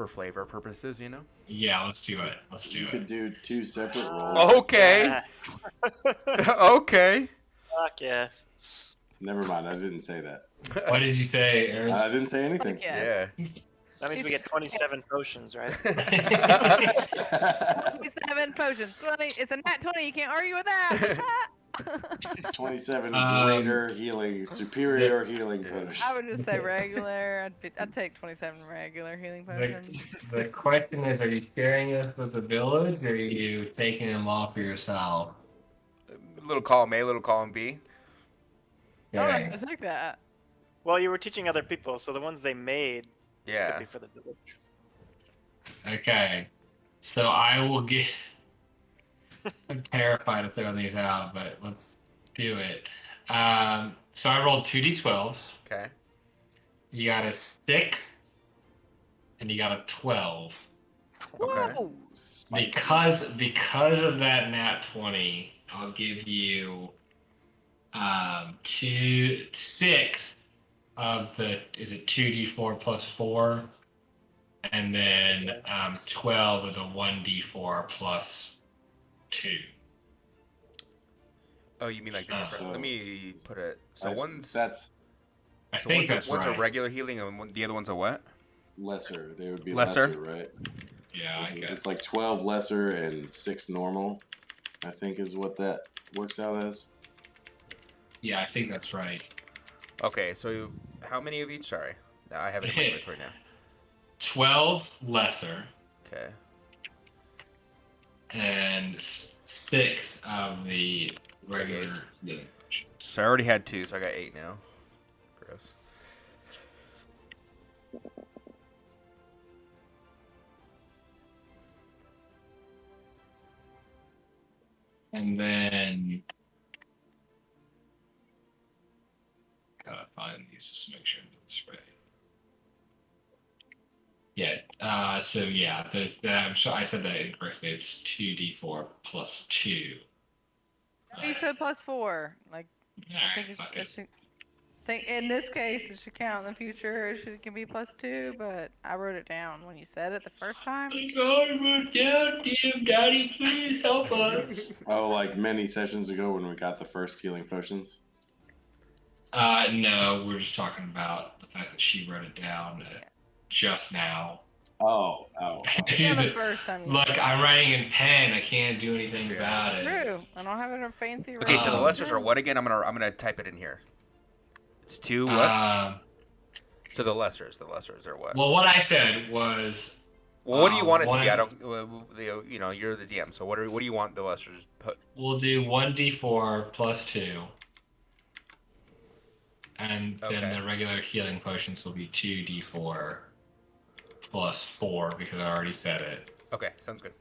flavor purposes, Yeah, let's do it. You could do 2 separate rolls. Okay. Okay. Fuck yes. Never mind, I didn't say that. What did you say, Aaron? I didn't say anything. Fuck yes. Yeah. That means we get 27 potions, right? 27 potions. 20. It's a nat 20. You can't argue with that. 27 greater healing, superior healing potions. I would just say regular. I'd take 27 regular healing potions. The question is, are you sharing this with the village, or are you taking them all for yourself? Little column A, little column B. Oh, Okay. I like that. Well, you were teaching other people, so the ones they made could Yeah. be for the village. Okay. So I will get. I'm terrified of throwing these out, but let's do it. So I rolled 2d12s. Okay. You got a 6, and you got a 12. Okay. Whoa. Because of that nat 20, I'll give you 6 of the, is it 2d4 plus 4? And then 12 of the 1d4 plus 2. Oh, you mean like the different? So- Let me put it. So one's That's I so think one's, that's one's right. a regular healing and the other one's a what? lesser. They would be Lesser? lesser, right? Yeah, I guess. It's like 12 lesser and 6 normal, I think is what that works out as. Yeah, I think that's right. Okay, so how many of each? Sorry, I have it in my inventory now. 12 lesser, Okay. and 6 of the regular Yes. healing potions. So I already had 2, so I got 8 now. Gross. And then gotta find these just to make sure that's right. Yeah. So yeah, I'm sure I said that incorrectly. It's 2d4 plus 2. Oh, you said +4. Like, I think Alright, it should. Think in this case, it should count in the future. It can be +2, but I wrote it down when you said it the first time. God, down, damn daddy, please help us. Oh, like many sessions ago when we got the first healing potions. No, we're just talking about the fact that she wrote it down just now. Oh. Yeah, the first time. Look, I'm writing in pen. I can't do anything about it. True. I don't have it in a fancy. Okay, so the Oh. lessers are what again? I'm gonna type it in here. It's 2 what? So the lessers are what? Well, what I said was. Well, what do you want it to be? one- I don't. You know, you're the DM. So what do you want the lessers put? We'll do 1d4 plus 2. And then Okay. the regular healing potions will be 2d4 plus 4 because I already said it. Okay, sounds good.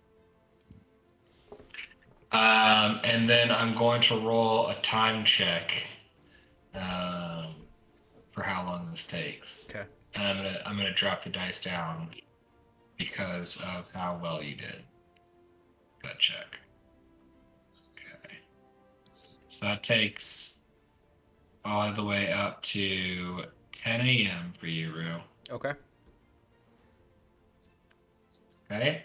And then I'm going to roll a time check for how long this takes. Okay. And I'm gonna drop the dice down because of how well you did that check. Okay. So that takes all the way up to 10 a.m. for you, Rue. Okay. Okay.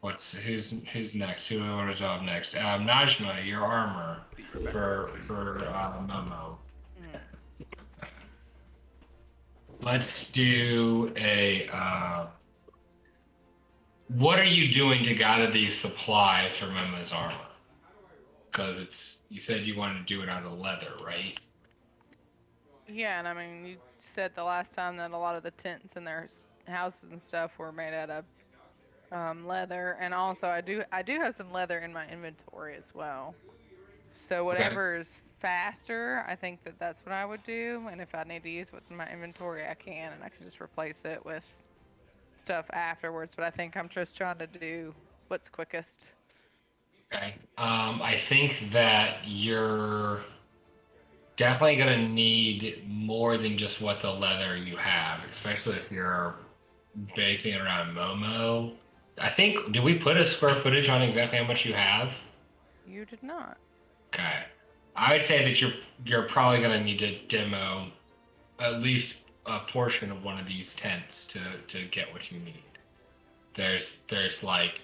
Who's next? Who do I want to job next? Najma, your armor for Momo. Let's do a. What are you doing to gather these supplies for Momo's armor? Because you said you wanted to do it out of leather, right? Yeah, and I mean, you said the last time that a lot of the tents in their houses and stuff were made out of leather, and also I do have some leather in my inventory as well. So whatever is faster, I think that's what I would do. And if I need to use what's in my inventory, I can, and I can just replace it with stuff afterwards. But I think I'm just trying to do what's quickest. Okay. I think that you're definitely gonna need more than just what the leather you have, especially if you're basing it around Momo. I think, did we put a square footage on exactly how much you have? You did not. Okay. I would say that you're probably gonna need to demo at least a portion of one of these tents to get what you need. There's like,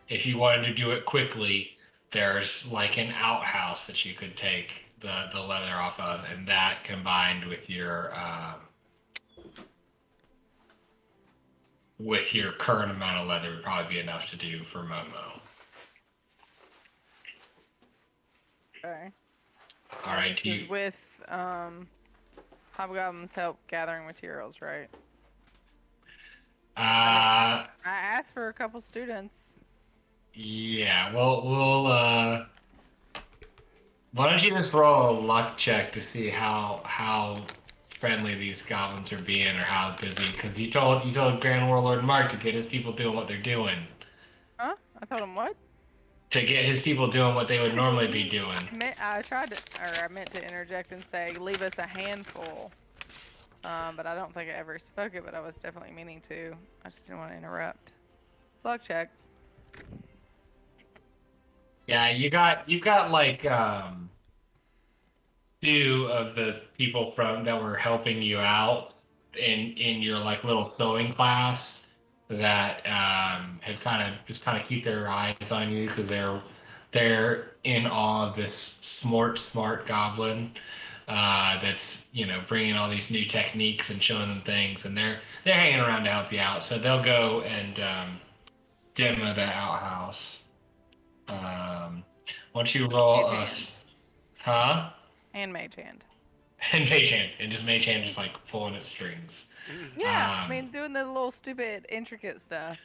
if you wanted to do it quickly, there's like an outhouse that you could take the leather off of, and that combined with your current amount of leather would probably be enough to do for Momo. Okay. All right, This is with Hobgoblin's help gathering materials, right? I asked for a couple students. Yeah, we'll why don't you just roll a luck check to see how friendly these goblins are being or how busy? Because you told Grand Warlord Mark to get his people doing what they're doing. Huh? I told him what? To get his people doing what they would normally be doing. I meant to interject and say, leave us a handful. But I don't think I ever spoke it, but I was definitely meaning to. I just didn't want to interrupt. Luck check. Yeah, you got like 2 of the people that were helping you out in your like little sewing class that have kind of keep their eyes on you because they're in awe of this smart goblin that's bringing all these new techniques and showing them things, and they're hanging around to help you out. So they'll go and demo that outhouse. Once you roll us, huh? And Mage Hand. And Mage Hand, and just Mage Hand just like pulling at strings. Yeah, I mean, doing the little stupid, intricate stuff.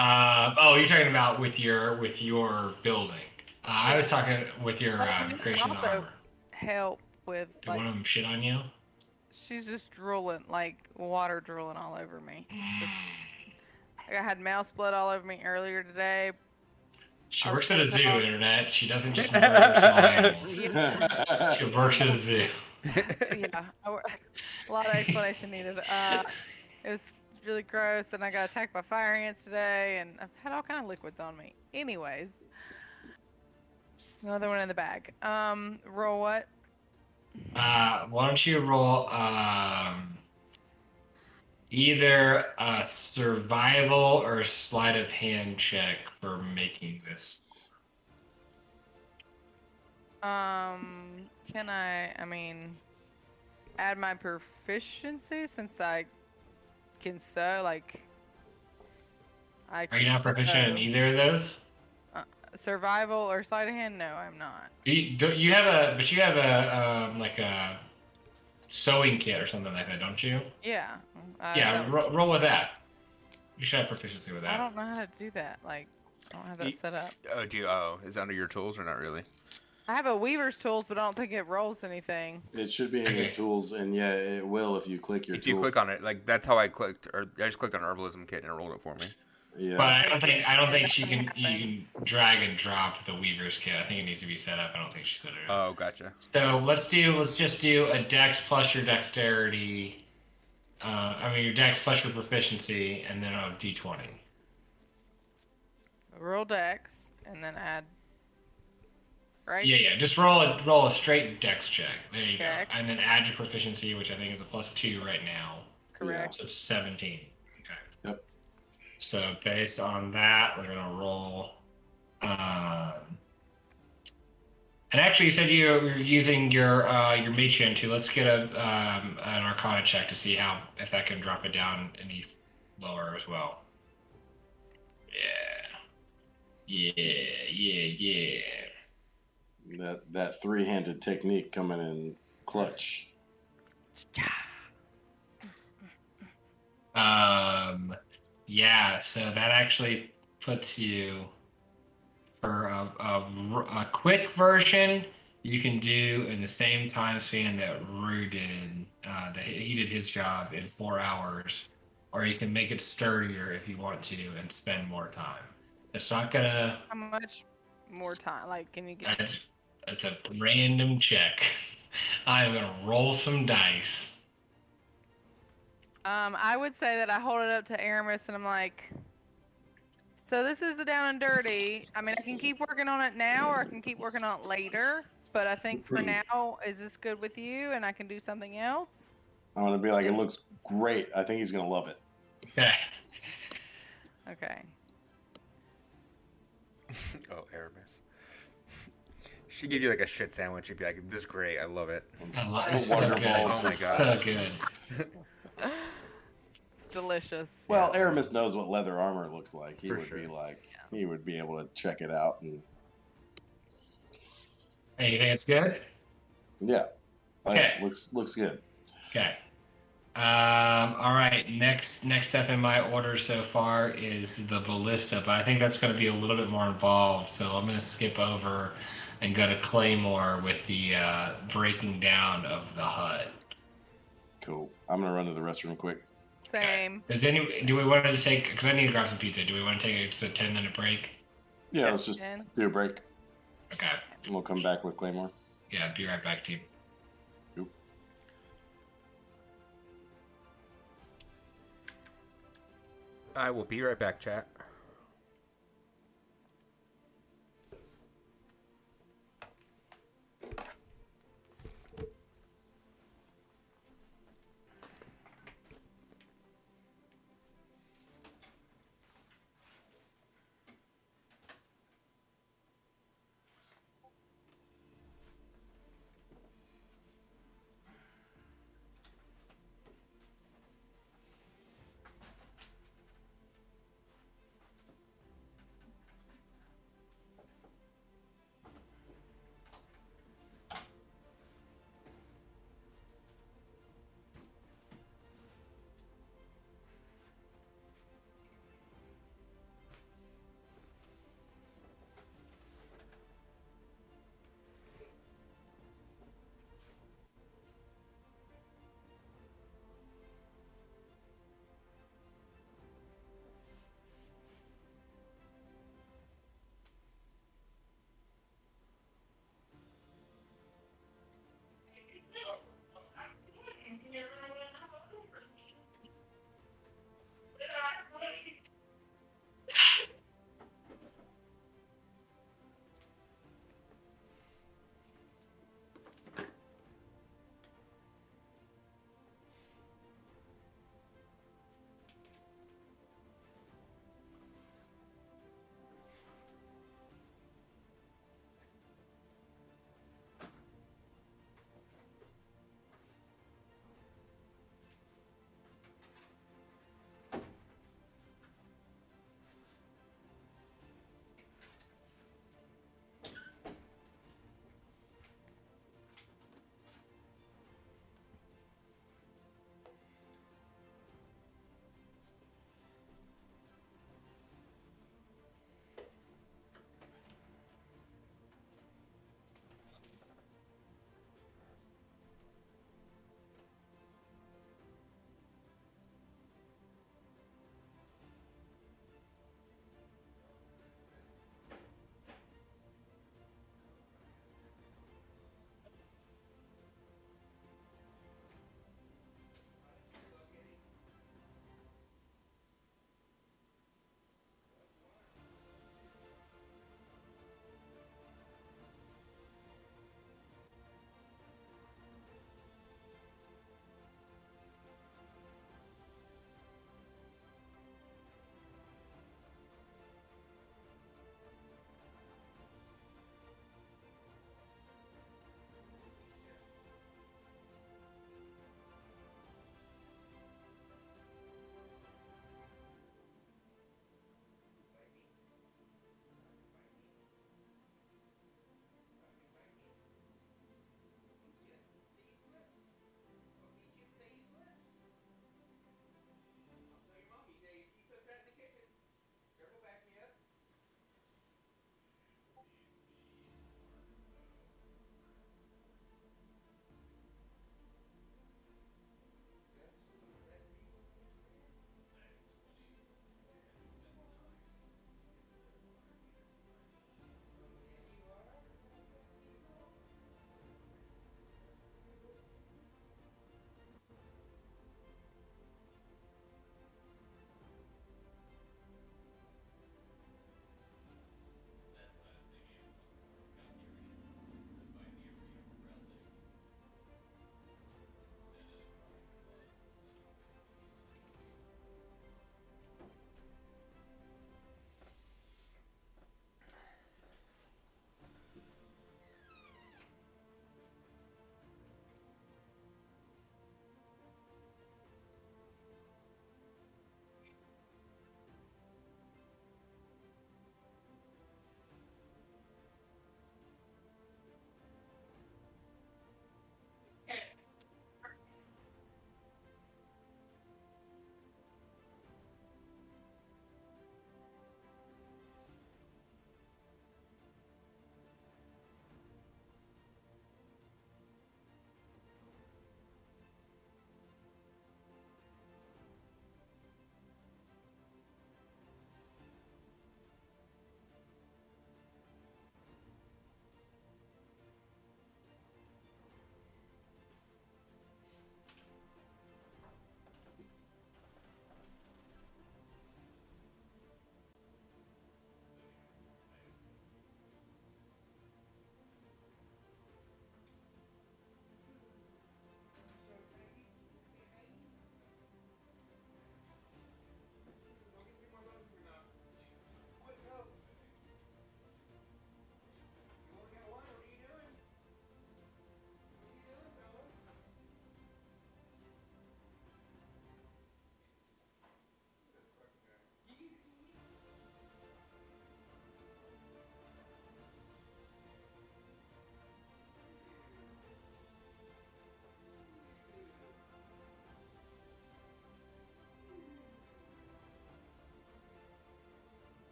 Oh, you're talking about with your building. I was talking with your Well, you can creation of also armor. help with Did one of them shit on you? she's just drooling, like water drooling all over me. It's just like I had mouse blood all over me earlier today. She Our works at a zoo, dog- Internet. She doesn't just murder small animals. She works at a zoo. Yeah, a lot of explanation needed. It was really gross, and I got attacked by fire ants today, and I've had all kind of liquids on me. Anyways, just another one in the bag. Roll what? Why don't you roll either a survival or sleight of hand check for making this? Can I mean, add my proficiency since I can sew? Like, I Are can you not proficient in sew. either of those? Survival or sleight of hand? No, I'm not. You have like a sewing kit or something like that, don't you? Yeah. Yeah, that was- roll with that. You should have proficiency with I that. don't know how to do that. Like, I don't have that set up. Is it under your tools or not really? I have a weaver's tools, but I don't think it rolls anything. It should be in your tools, and yeah, it will if you click your If you tool. click on it, like that's how I clicked, or I just clicked on herbalism kit and it rolled it for me. Yeah. But I don't think you Nothing can happens. drag and drop the Weaver's kit. I think it needs to be set up. I don't think she set it up. Oh, gotcha. So let's just do a dex plus your dexterity. Your dex plus your proficiency, and then a d20. Roll dex, and then add. Right? Yeah. Just roll a straight dex check. There you Dex. go. And then add your proficiency, which I think is a +2 right now. Correct. So it's 17. Okay. Yep. So based on that, we're gonna roll. And actually, you said you're using your Matreon too. Let's get an Arcana check to see if that can drop it down any lower as well. Yeah. That three-handed technique coming in clutch. Yeah. So that actually puts you for a quick version. You can do in the same time span that Rue did. That he did his job in 4 hours, or you can make it sturdier if you want to and spend more time. It's not gonna. How much more time? Like, can you get? It's a random check. I am gonna roll some dice. I would say that I hold it up to Aramis, and I'm like, so this is the down and dirty. I mean, I can keep working on it now, or I can keep working on it later. But I think for now, is this good with you? And I can do something else. I'm gonna be like, it looks great. I think he's gonna love it. Okay. Okay. Oh, Aramis. She'd give you like a shit sandwich. You'd be like, "This is great. I love it." It's so Wonderful. good. Oh my It's God. so good. It's delicious. Well, Aramis knows what leather armor looks like. He For would sure. be like, he would be able to check it out, and Hey, you think it's good? yeah, Okay. looks good. Okay. All right. Next step in my order so far is the ballista, but I think that's going to be a little bit more involved. So I'm going to skip over and go to Claymore with the breaking down of the hut. Cool. I'm gonna run to the restroom quick. Same. Do we want to take? Because I need to grab some pizza. Do we want to take just a 10-minute break? Yeah, let's just 10. do a break. Okay. And we'll come back with Claymore. Yeah. Be right back, team. I will be right back, chat.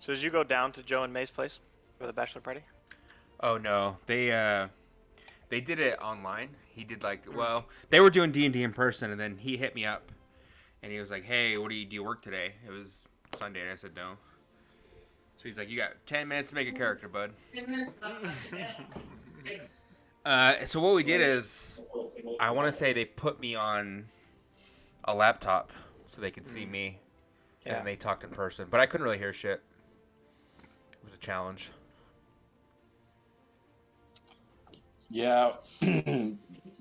So did you go down to Joe and May's place for the bachelor party? Oh no, they did it online. He did they were doing D&D in person, and then he hit me up, and he was like, "Hey, do you work today?" It was Sunday, and I said no. So he's like, "You got 10 minutes to make a character, bud." So what we did is, I want to say they put me on a laptop so they could see me, and they talked in person, but I couldn't really hear shit. It was a challenge. Yeah,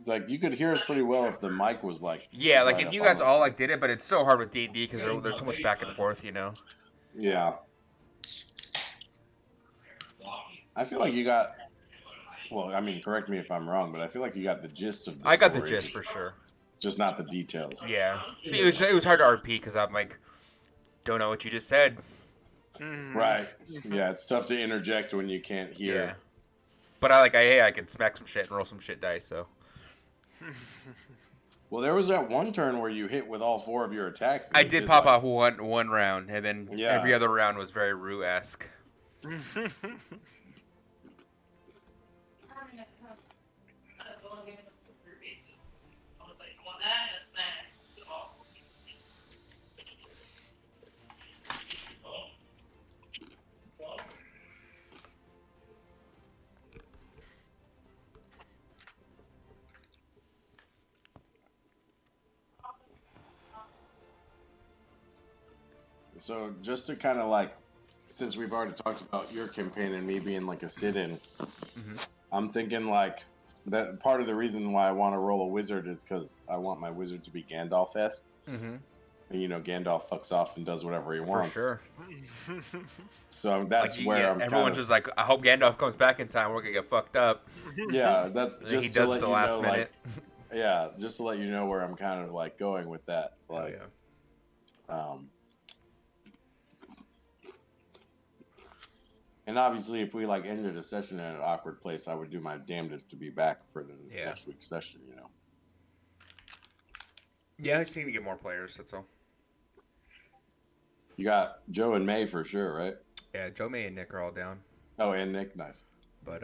like you could hear us pretty well if the mic was like. Yeah, like right if up you on guys us. all like did it, but it's so hard with D&D because there's so much back and forth, you know. Yeah. I feel like you got. Well, I mean, correct me if I'm wrong, but I feel like you got the gist of the I got the story, gist for sure. just not the details. Yeah. See, it was hard to RP because I'm like, don't know what you just said. Right. Yeah, it's tough to interject when you can't hear. Yeah. But I can smack some shit and roll some shit dice. So. Well, there was that one turn where you hit with all 4 of your attacks. I did pop off one round, and then Yeah. every other round was very Rue-esque. So just to kind of like, since we've already talked about your campaign and me being like a sit-in, I'm thinking like that part of the reason why I want to roll a wizard is because I want my wizard to be Gandalf-esque. Mm-hmm. And you know, Gandalf fucks off and does whatever he For wants. sure. So that's Like, where I'm everyone's just like, I hope Gandalf comes back in time. We're gonna get fucked up. Yeah, that's And just he to does let it the you last know, minute. Like, yeah, just to let you know where I'm kind of like going with that. Like, and obviously, if we like ended a session at an awkward place, I would do my damnedest to be back for the next week's session. You know. Yeah, I just need to get more players. That's all. You got Joe and May for sure, right? Yeah, Joe, May, and Nick are all down. Oh, and Nick, nice. But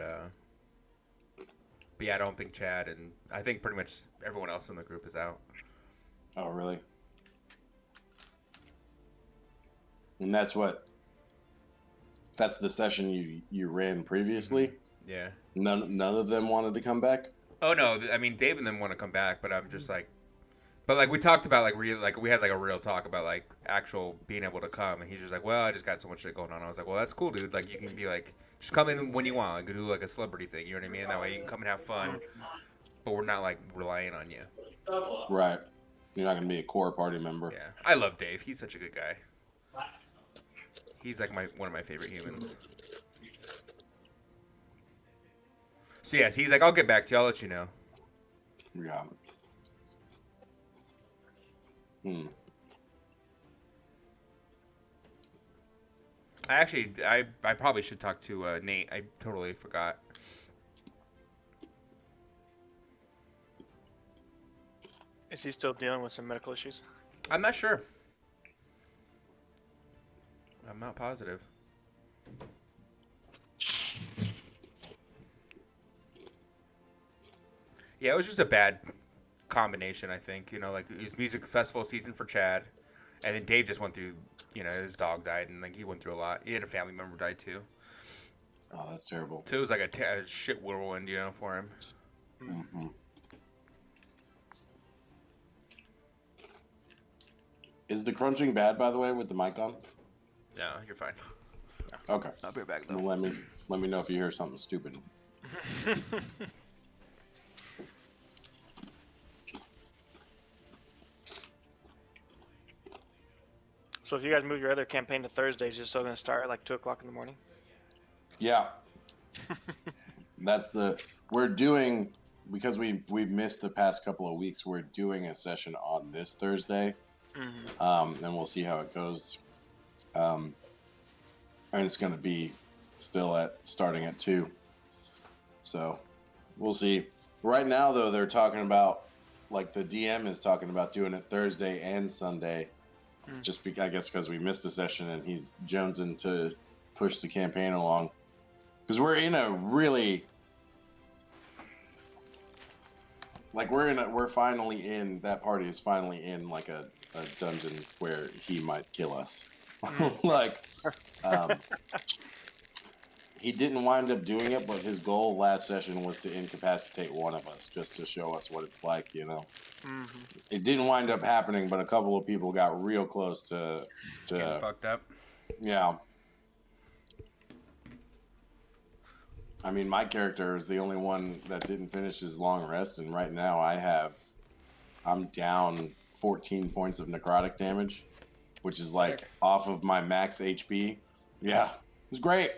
yeah, I don't think Chad, and I think pretty much everyone else in the group is out. Oh, really? And that's the session you ran previously? Yeah. None of them wanted to come back? Oh no, I mean Dave and them want to come back, but I'm just like, but like we talked about we had like a real talk about like actual being able to come, and he's just like, well, I just got so much shit going on. I was like, well, that's cool, dude. Like you can be like, just come in when you want, like do like a celebrity thing, you know what I mean? And that way you can come and have fun, but we're not like relying on you. Right. You're not gonna be a core party member. Yeah, I love Dave. He's such a good guy. He's like one of my favorite humans. So yes, he's like, I'll get back to you. I'll let you know. Yeah. I probably should talk to Nate. I totally forgot. Is he still dealing with some medical issues? I'm not sure. I'm not positive. Yeah, it was just a bad combination, I think. You know, like it was music festival season for Chad, and then Dave just went through. You know, his dog died, and like he went through a lot. He had a family member die too. Oh, that's terrible. So it was like a shit whirlwind, you know, for him. Mm-hmm. Is the crunching bad, by the way, with the mic on? No, you're fine. Okay. I'll be right back though. Well, let me know if you hear something stupid. So if you guys move your other campaign to Thursdays, you're still going to start at like 2 o'clock in the morning? Yeah. We're doing, because we missed the past couple of weeks, we're doing a session on this Thursday. Mm-hmm. And we'll see how it goes. And it's going to be still starting at 2. So we'll see. Right now, though, they're talking about, like the DM is talking about doing it Thursday and Sunday. Just I guess because we missed a session and he's jonesing to push the campaign along. Because we're in a really we're finally in, that party is finally in like a dungeon where he might kill us. Like, he didn't wind up doing it, but his goal last session was to incapacitate one of us, just to show us what it's like, you know. Mm-hmm. It didn't wind up happening, but a couple of people got real close to Getting fucked up. yeah. I mean, my character is the only one that didn't finish his long rest, and right now I'm down 14 points of necrotic damage, which is like off of my max HP. Yeah, it was great.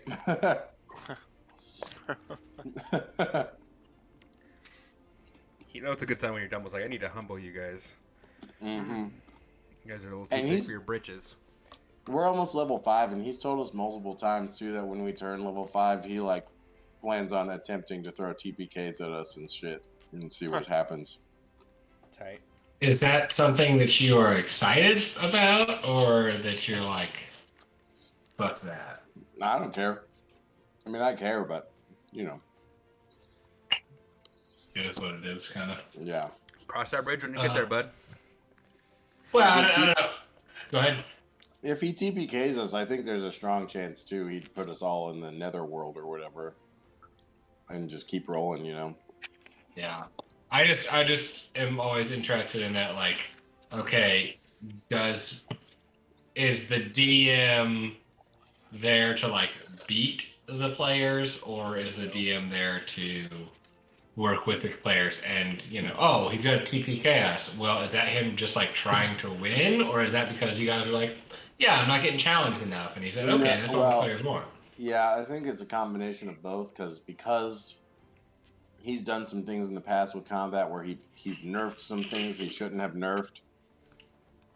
You know, it's a good sign when you're done. Was like, I need to humble you guys. Mm-hmm. You guys are a little too And big for your britches. We're almost level 5, and he's told us multiple times too that when we turn level 5, he like plans on attempting to throw TPKs at us and shit and see what happens. Tight. Is that something that you are excited about, or that you're like, fuck that? I don't care. I mean, I care, but you know. It is what it is, kind of. Yeah. Cross that bridge when you get there, bud. Well, I don't know. Go ahead. If he TPKs us, I think there's a strong chance too he'd put us all in the netherworld or whatever, and just keep rolling, you know. Yeah. I just am always interested in that. Like, okay, is the DM there to like beat the players, or is the DM there to work with the players? And you know, oh, he's gonna TPK us. Well, is that him just like trying to win, or is that because you guys are like, yeah, I'm not getting challenged enough, and he said, okay, that's what the players want. Yeah, I think it's a combination of both, because he's done some things in the past with combat where he's nerfed some things he shouldn't have nerfed,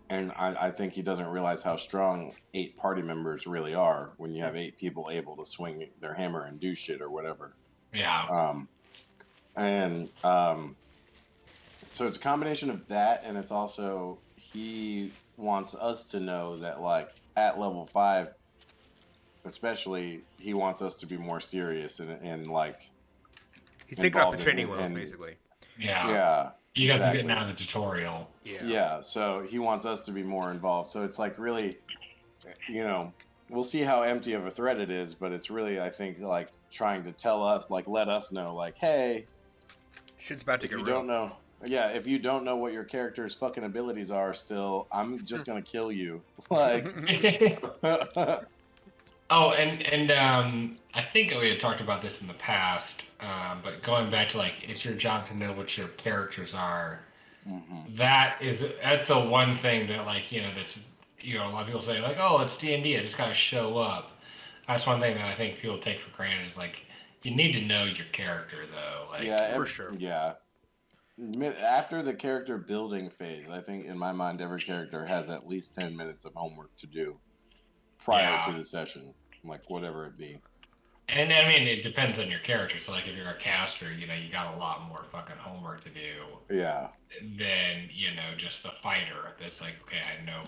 and I think he doesn't realize how strong 8 party members really are when you have 8 people able to swing their hammer and do shit or whatever. Yeah. So it's a combination of that, and it's also he wants us to know that, like, at level 5, especially, he wants us to be more serious and like. He's taking off the involved training wheels, basically. Yeah. Yeah. You guys exactly. are getting out of the tutorial. Yeah. So he wants us to be more involved. So it's like really, you know, we'll see how empty of a threat it is, but it's really, I think, like trying to tell us, like, let us know, like, hey, shit's about to if get you real. don't know, if you don't know what your character's fucking abilities are, still, I'm just gonna kill you. Like. Oh, and I think we had talked about this in the past, but going back to like, it's your job to know what your characters are. Mm-hmm. That's the one thing that, like, you know, this, you know, a lot of people say like, oh, it's D&D, I just gotta show up. That's one thing that I think people take for granted is like, you need to know your character though. Like, Yeah, for sure. Yeah. After the character building phase, I think in my mind every character has at least 10 minutes of homework to do prior to the session, like whatever it be. And I mean, it depends on your character. So, like, if you're a caster, you know, you got a lot more fucking homework to do. Yeah. Than, you know, just the fighter. That's like, okay, I know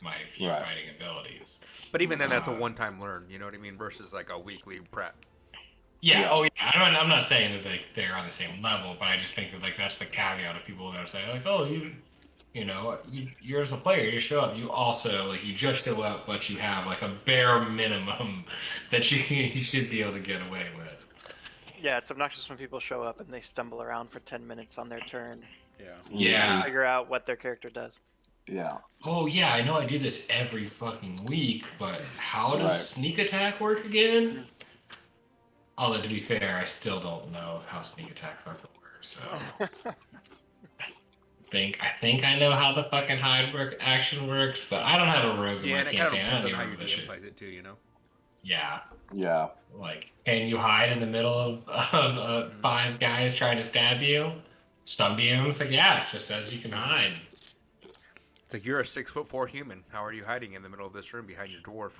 my few fighting abilities. But even then, that's a one-time learn. You know what I mean? Versus like a weekly prep. Yeah. Oh, yeah. I'm not saying that they're on the same level, but I just think that, like, that's the caveat of people that say like, oh, you know, you're as a player, you show up. You also, like, you just show up, but you have, like, a bare minimum that you should be able to get away with. Yeah, it's obnoxious when people show up and they stumble around for 10 minutes on their turn. Yeah. Yeah. Figure out what their character does. Yeah. Oh, yeah, I know I do this every fucking week, but how does sneak attack work again? Although, to be fair, I still don't know how sneak attack fucking works, so... I think I know how the fucking hide action works, but I don't have a rogue in my and it campaign. kind of depends on how your DM plays it too, you know? Yeah. Yeah. Like, can you hide in the middle of 5 guys trying to stab you? Stun you? It's like, yeah, it just says you can hide. It's like, you're a 6'4" human. How are you hiding in the middle of this room behind your dwarf?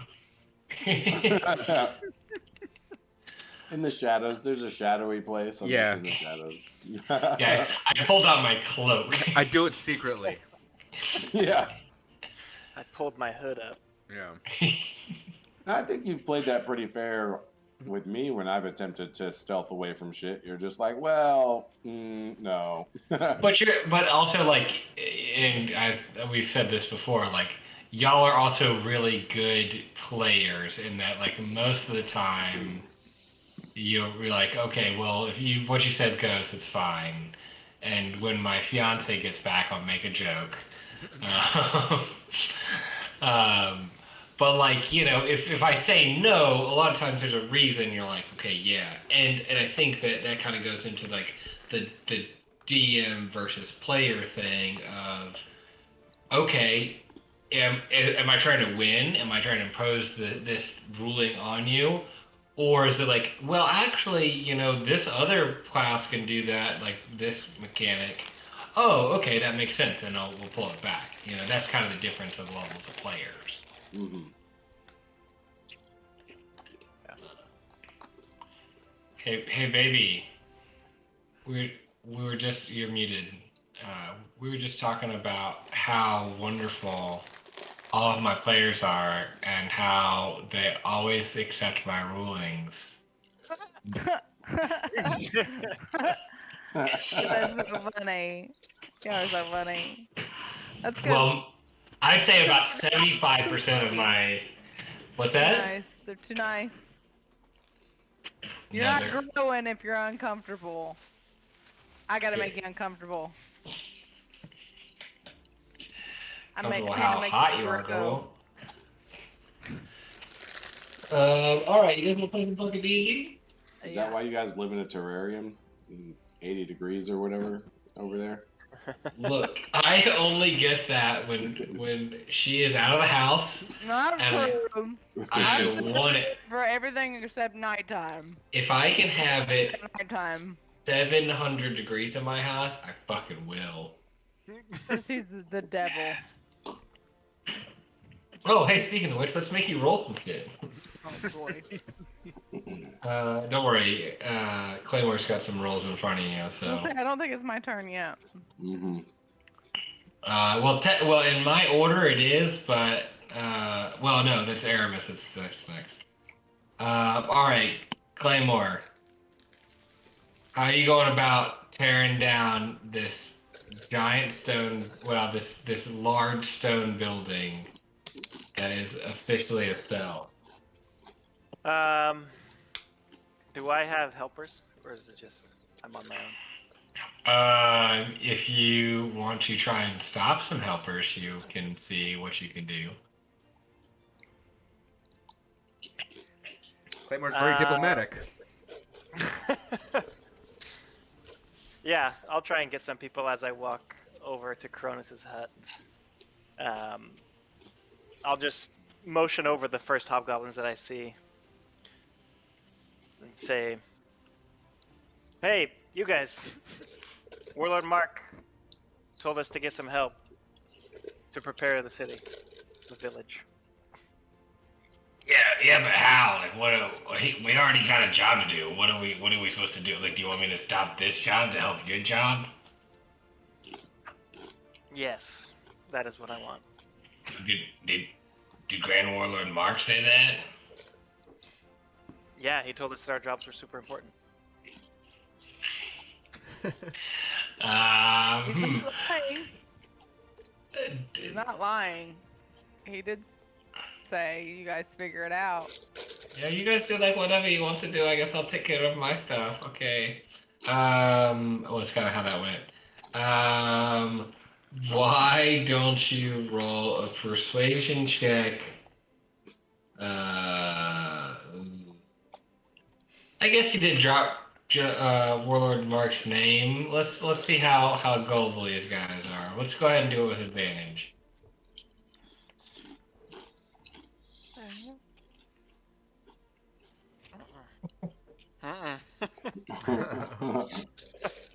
In the shadows, there's a shadowy place. I'm just in the shadows. Yeah, I pulled out my cloak. I do it secretly. Yeah. I pulled my hood up. Yeah. I think you've played that pretty fair with me when I've attempted to stealth away from shit. You're just like, well, no. But also like, and we've said this before, like y'all are also really good players in that like most of the time you'll be like, okay, well if what you said goes, it's fine. And when my fiance gets back, I'll make a joke. Um, um, but like if I say no, a lot of times there's a reason. You're like, okay, yeah, and I think that kind of goes into like the DM versus player thing of okay, am I trying to win? Am I trying to impose this ruling on you? Or is it like, well, actually, this other class can do that, like this mechanic. Oh, okay, that makes sense, and we'll pull it back. That's kind of the difference of levels of players. Mm-hmm. Hey, baby. We were just you're muted. We were just talking about how wonderful all of my players are and how they always accept my rulings. That's so funny. You're so funny. That's good. Well, I'd say about 75% of my. What's Too that? nice. They're too nice. You're No, not they're- growing if you're uncomfortable. I gotta make you uncomfortable. Comfortable I need how to make hot you are, girl. All right, you guys want to play some fucking D&D? Is that why you guys live in a terrarium? In 80 degrees or whatever over there? Look, I only get that when she is out of the house. Not And true. I want it. For everything except nighttime. If I can have it Nighttime. 700 degrees in my house, I fucking will. Because he's the devil. Yes. Oh, hey, speaking of which, let's make you roll some shit. Oh boy. Don't worry, Claymore's got some rolls in front of you, so. I'll say, I don't think it's my turn yet. Mm-hmm. Well, in my order it is, but well, no, that's Aramis. That's next. All right, Claymore. How are you going about tearing down this giant stone? Well, this large stone building that is officially a cell. Do I have helpers, or is it just I'm on my own? If you want to try and stop some helpers, you can see what you can do. Claymore's very diplomatic. Yeah, I'll try and get some people as I walk over to Cronus's hut. I'll just motion over the first hobgoblins that I see and say, "Hey, you guys, Warlord Mark told us to get some help to prepare the city, the village." Yeah, but how? Like, we already got a job to do. What are we supposed to do? Like, do you want me to stop this job to help your job? Yes, that is what I want. Did Grand Warlord Mark say that? Yeah, he told us that our jobs were super important. He's not lying. He's not lying. He did say, you guys figure it out. Yeah, you guys do like whatever you want to do. I guess I'll take care of my stuff. Okay. Well, that's kind of how that went. Why don't you roll a persuasion check? I guess you did drop Warlord Mark's name. Let's see how gullible these guys are. Let's go ahead and do it with advantage.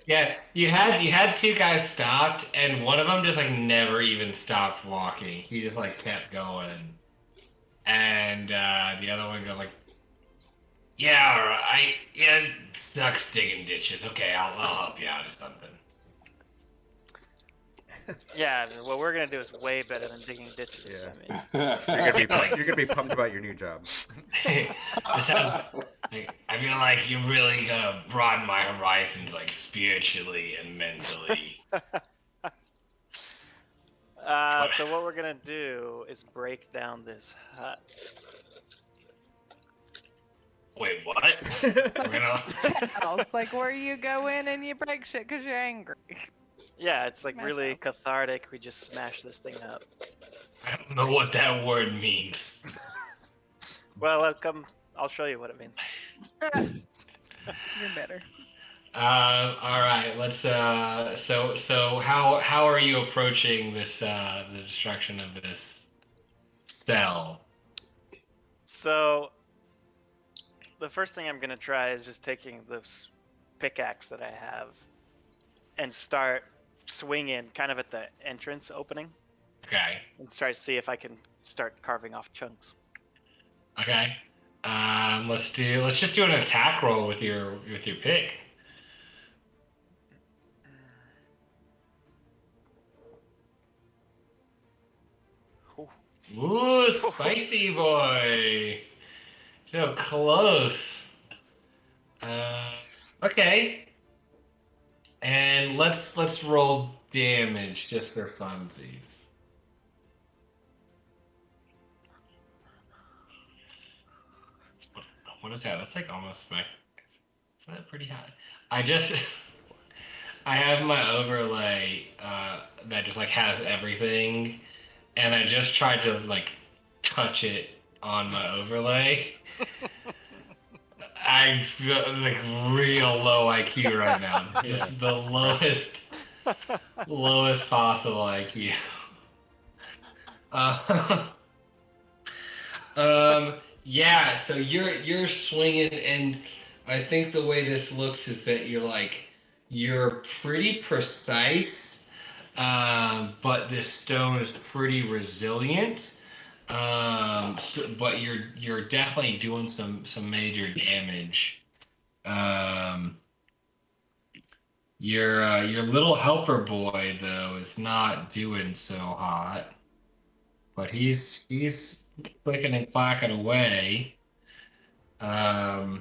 Yeah, you had two guys stopped, and one of them just like never even stopped walking. He just like kept going, and the other one goes like, "Yeah, all right. Yeah, it sucks digging ditches. Okay, I'll help you out or something." Yeah, what we're gonna do is way better than digging ditches. Yeah. I mean, You're gonna be pumped about your new job. This sounds like, I feel like you're really gonna broaden my horizons, like spiritually and mentally. so what we're gonna do is break down this hut. Wait, what? We're gonna. House, like where you go in and you break shit because you're angry. Yeah, it's like Smash really house. cathartic. We just smash this thing up. I don't know what that word means. Well, come. I'll show you what it means. You're better. All right. Let's. So how are you approaching this the destruction of this cell? So, the first thing I'm gonna try is just taking this pickaxe that I have and start swinging kind of at the entrance opening Okay. and try to see if I can start carving off chunks. Okay. Let's just do an attack roll with your pick. Ooh. Ooh, spicy boy. So close. Okay. And let's roll damage just for funsies. What is that? That's like almost my. Is that pretty high? I have my overlay that just like has everything, and I just tried to like touch it on my overlay. I feel like real low IQ right now. Just the lowest possible IQ. Uh, yeah. So you're swinging, and I think the way this looks is that you're pretty precise, but this stone is pretty resilient. But you're definitely doing some major damage. Your little helper boy though is not doing so hot, but he's clicking and clacking away. So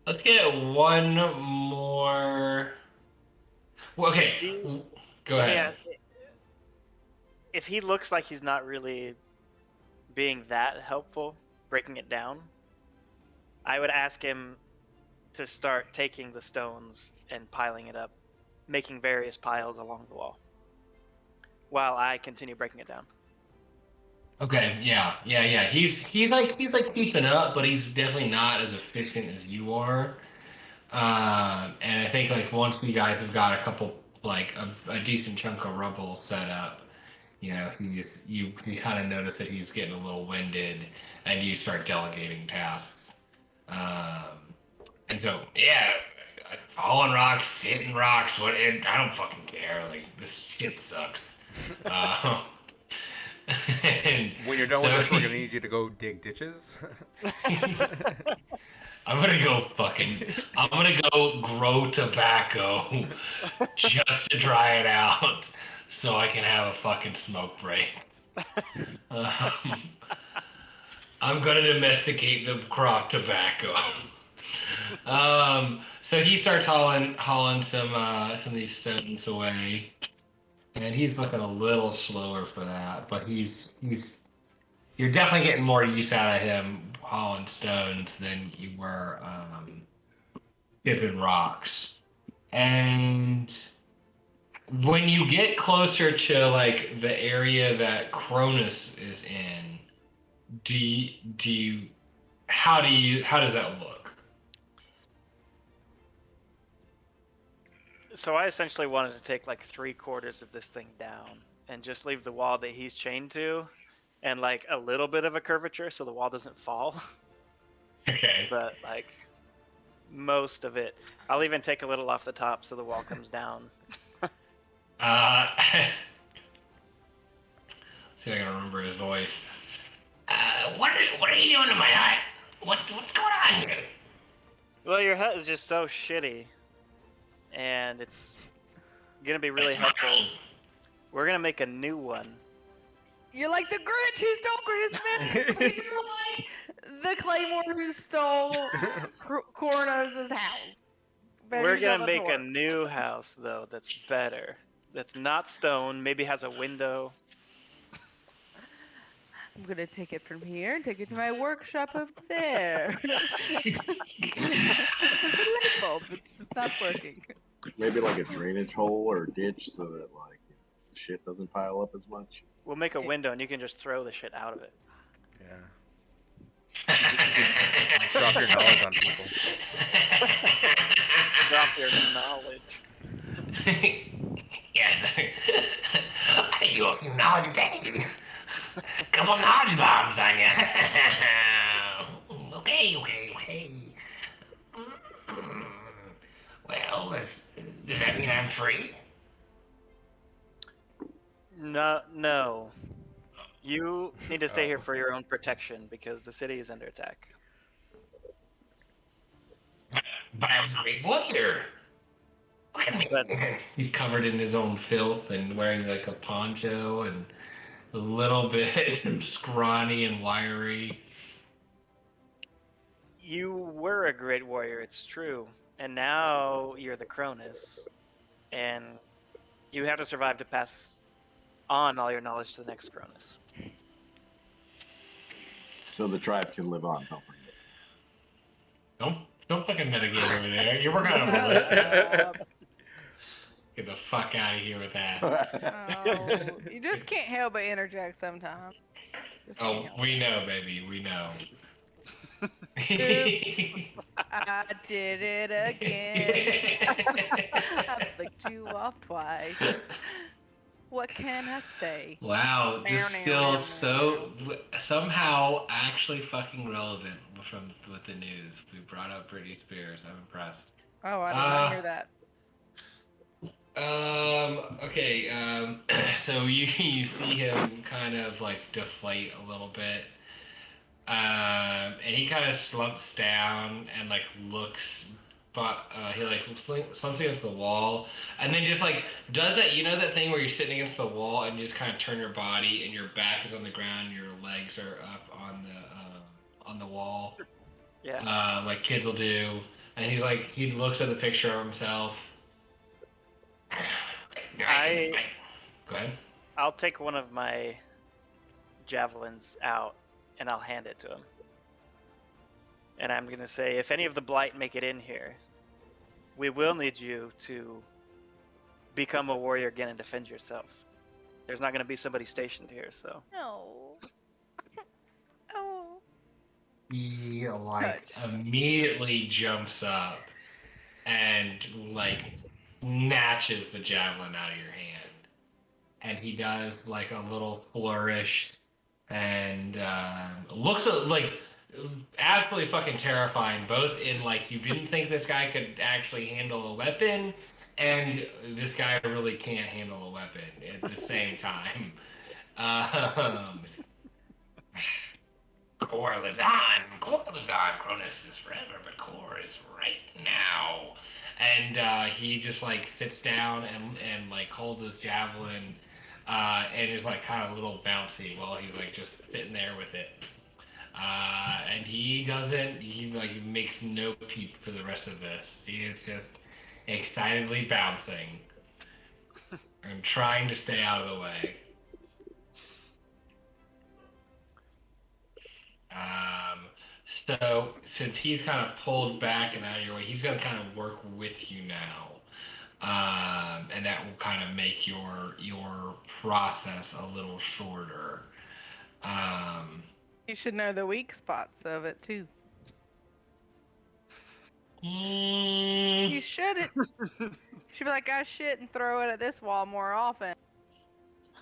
let's get one more. Well, okay, go ahead. Yeah, if he looks like he's not really being that helpful, breaking it down, I would ask him to start taking the stones and piling it up, making various piles along the wall, while I continue breaking it down. Okay, yeah. He's like keeping up, but he's definitely not as efficient as you are. And I think like once you guys have got a couple like a decent chunk of rubble set up, you kind of notice that he's getting a little winded, and you start delegating tasks. And so yeah, falling rocks, hitting rocks, I don't fucking care. Like this shit sucks. And When you're done with so this, we're gonna need you to go dig ditches. I'm gonna go grow tobacco just to dry it out so I can have a fucking smoke break. I'm gonna domesticate the crop tobacco. So he starts hauling some of these stones away, and he's looking a little slower for that, but you're definitely getting more use out of him hauling stones than you were tipping rocks. And when you get closer to like the area that Cronus is in, how does that look? So I essentially wanted to take like 3/4 of this thing down and just leave the wall that he's chained to and like a little bit of a curvature so the wall doesn't fall. Okay. But like most of it, I'll even take a little off the top so the wall comes down. See if I can remember his voice. What are you doing to my hut? What's going on here? Well, your hut is just so shitty, and it's gonna be really It's helpful. mine. We're gonna make a new one. You're like the Grinch who stole Christmas. You're like the Claymore who stole Cornos' house. Better We're shut gonna the make door. a new house though that's better. That's not stone. Maybe has a window. I'm gonna take it from here and take it to my workshop over there. There's a light bulb. It's just not working. Maybe like a drainage hole or ditch so that like shit doesn't pile up as much. We'll make a window and you can just throw the shit out of it. Yeah. Drop your knowledge on people. Drop your knowledge. Yes. I do a few knowledge days. Couple knowledge bombs on ya. Okay. Well, does that mean I'm free? No. You need to stay here for your own protection because the city is under attack. But I was a great warrior. Look at me. But- He's covered in his own filth and wearing like a poncho and a little bit scrawny and wiry. You were a great warrior, it's true. And now you're the Cronus. And you have to survive to pass on all your knowledge to the next Cronus. So the tribe can live on, don't forget. Don't fucking mitigate over there. You're working on a ballistic. Get the fuck out of here with that. Oh, you just can't help but interject sometimes. Just can't Oh, help. we know, baby. We know. I did it again. I flicked you off twice. What can I say? Wow, just still somehow actually fucking relevant with the news. We brought up Britney Spears. I'm impressed. Oh, I did not hear that. Okay, so you see him kind of like deflate a little bit. And he kind of slumps down and like looks, but he like slumps against the wall, and then just like does that. You know that thing where you're sitting against the wall and you just kind of turn your body and your back is on the ground, and your legs are up on the wall. Yeah. Like kids will do. And he's like, he looks at the picture of himself. Go ahead. I'll take one of my javelins out and I'll hand it to him. And I'm going to say, if any of the Blight make it in here, we will need you to become a warrior again and defend yourself. There's not going to be somebody stationed here, so. No. Oh. He like Touched. immediately jumps up and like snatches the javelin out of your hand, and he does like a little flourish and looks like absolutely fucking terrifying, both in like you didn't think this guy could actually handle a weapon, and this guy really can't handle a weapon at the same time. Core lives on. Cronus is forever, but Core is right now. And he just like sits down and like holds his javelin and is like kind of a little bouncy while he's like just sitting there with it. And he like makes no peep for the rest of this. He is just excitedly bouncing and trying to stay out of the way. So since he's kind of pulled back and out of your way, he's going to kind of work with you now, and that will kind of make your process a little shorter. You should know the weak spots of it too. You shouldn't. You should be like, I shit and throw it at this wall more often.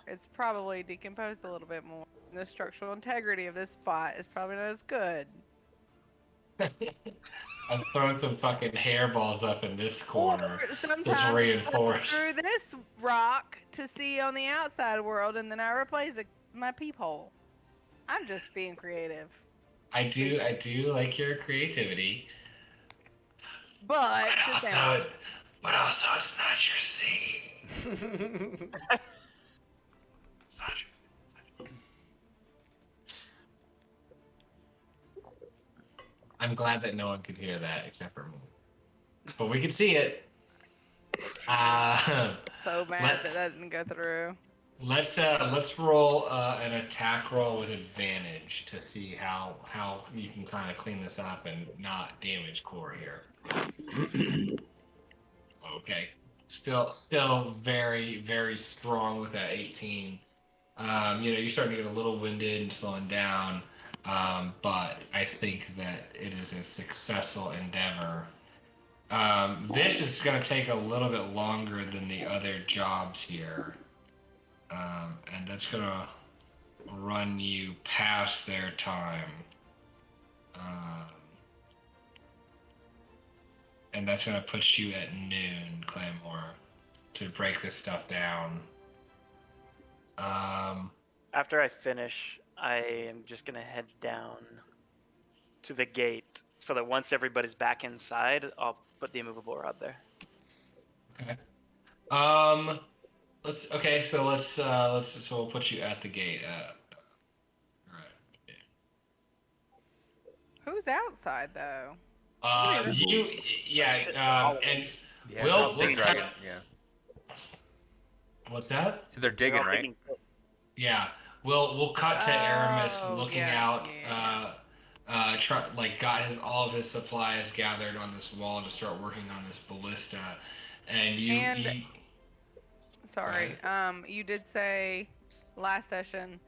It's probably decomposed a little bit more. The structural integrity of this spot is probably not as good. I'm throwing some fucking hairballs up in this corner. Or sometimes It's I reinforced. go through this rock to see on the outside world, and then I replace it with my peephole. I'm just being creative. I do like your creativity. But Shazam. But also, it's not your scene. It's not your scene. I'm glad that no one could hear that except for me. But we could see it. So mad that didn't go through. Let's roll an attack roll with advantage to see how you can kind of clean this up and not damage core here. Okay, still very very strong with that 18. You're starting to get a little winded and slowing down, but I think that it is a successful endeavor. This is going to take a little bit longer than the other jobs here. And that's going to run you past their time. And that's going to put you at noon, Claymore, to break this stuff down. After I finish, I am just going to head down to the gate so that once everybody's back inside, I'll put the immovable rod there. Okay. So we'll put you at the gate. All right. Who's outside though? And Yeah, we'll big dragon. Yeah. What's that? So they're digging, They're all right? digging. Yeah, we'll cut to Aramis looking out. Got all of his supplies gathered on this wall to start working on this ballista, and sorry, you did say last session,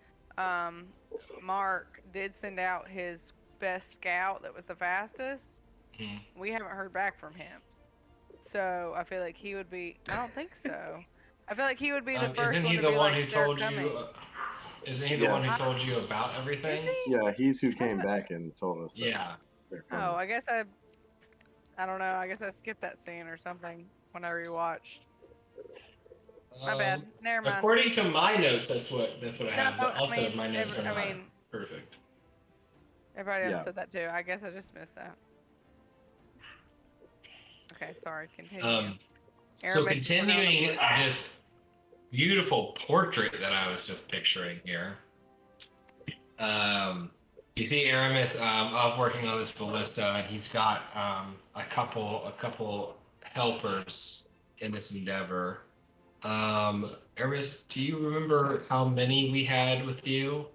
Mark did send out his best scout that was the fastest. Mm-hmm. We haven't heard back from him, so I feel like he would be. I don't think so. I feel like he would be the first isn't one he to the be one like, who "They're told coming." you? Isn't he the one who told you about everything? Is he? Yeah, he's who came back and told us. That Yeah. they're coming. Oh, I guess I don't know. I guess I skipped that scene or something when I rewatched. My bad. Never mind. According to my notes, that's what I have. But I also, mean, my notes are not I mean, perfect. everybody else Yeah. said that too. I guess I just missed that. Okay, sorry. Continue. So Aramis is going on continuing the- this beautiful portrait that I was just picturing here. You see Aramis up working on this ballista, and he's got a couple helpers in this endeavor. Aramis, do you remember how many we had with you?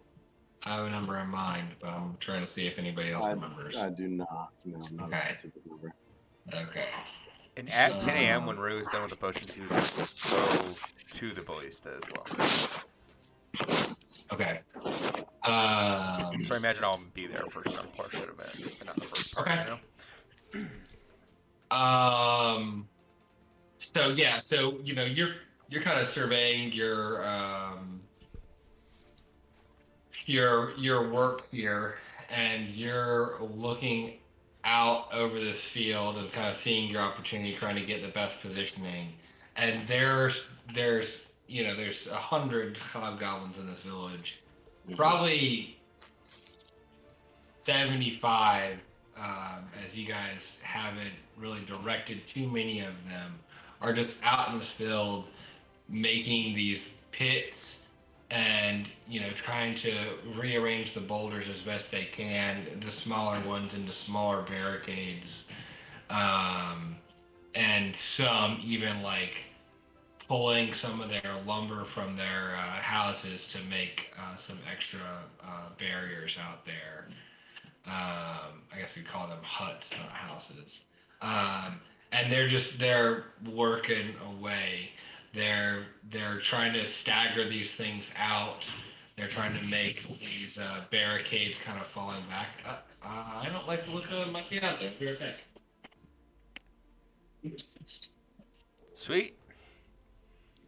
I have a number in mind, but I'm trying to see if anybody else remembers. I do not. No, not Okay. a specific number. Okay. And at 10 a.m. when Rue was done with the potions, he was going to go to the ballista as well. Okay. So I imagine I'll be there for some portion of it, but not the first part, Okay. you know? So you're kind of surveying your work here, and you're looking out over this field and kind of seeing your opportunity, trying to get the best positioning. And there's 100 hobgoblins in this village. Probably 75, as you guys haven't really directed too many of them, are just out in this field making these pits and trying to rearrange the boulders as best they can, the smaller ones into smaller barricades, and some even pulling some of their lumber from their houses to make some extra barriers out there. I guess you'd call them huts, not houses. And they're working away. They're trying to stagger these things out. They're trying to make these barricades kind of falling back. I don't like the look of my fiance. You're okay. Sweet.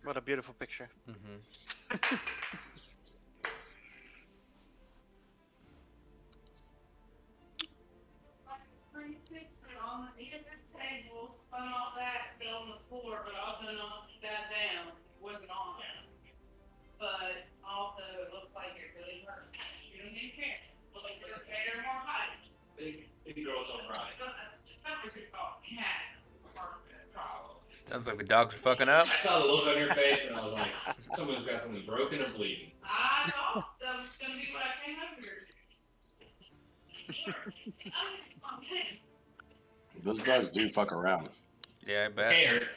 What a beautiful picture. Mm-hmm. On the end of this table, spun all that, fell on the floor, but also not that down. It wasn't on. But also, it looks like it really hurt. You don't need care. Looks like they're more height. Big girls on right. cat carpet, probably. Sounds like the dogs are fucking up. I saw the look on your face, and I was like, someone's got something broken or bleeding. I know that's gonna be what I came over here to. Okay. Those dogs do fuck around. Yeah, I bet. Hey, Eric.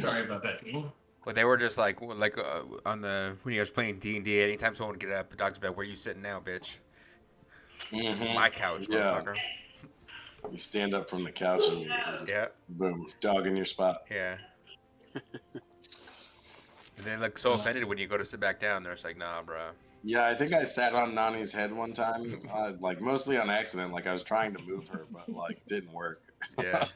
Sorry about that. But they were just like on the when you guys playing D&D. Anytime someone would get up, the dog's be like, "Where you sitting now, bitch? This is my couch, Yeah. motherfucker." You stand up from the couch and you just Yeah, boom, dog in your spot. yeah. And they look so offended when you go to sit back down. They're just like, "Nah, bro." Yeah, I think I sat on Nani's head one time, like mostly on accident. Like I was trying to move her, but like didn't work. Yeah.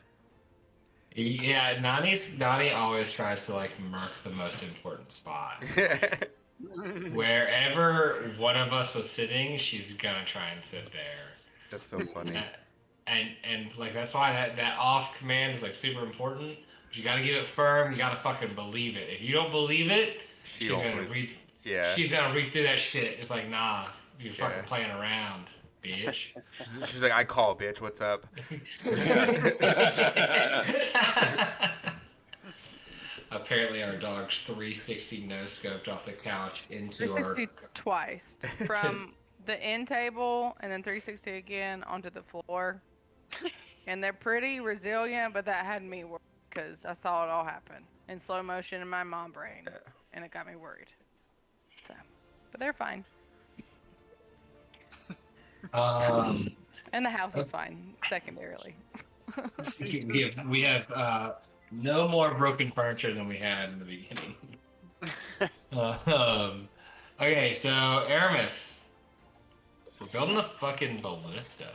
Yeah, Nani always tries to like mark the most important spot. Wherever one of us was sitting, she's gonna try and sit there. That's so funny. And like that's why that off command is like super important. But you gotta give it firm. You gotta fucking believe it. If you don't believe it, she's gonna read. Yeah. She's gonna read through that shit. It's like, nah, you're fucking playing around, bitch. She's like, "I call, bitch. What's up?" Apparently, our dog's 360 no scoped off the couch into 360 twice from the end table and then 360 again onto the floor. And they're pretty resilient, but that had me worried because I saw it all happen in slow motion in my mom brain, and it got me worried. So, but they're fine, and the house is fine. Secondarily, we have no more broken furniture than we had in the beginning. Okay, so Aramis, we're building a fucking ballista.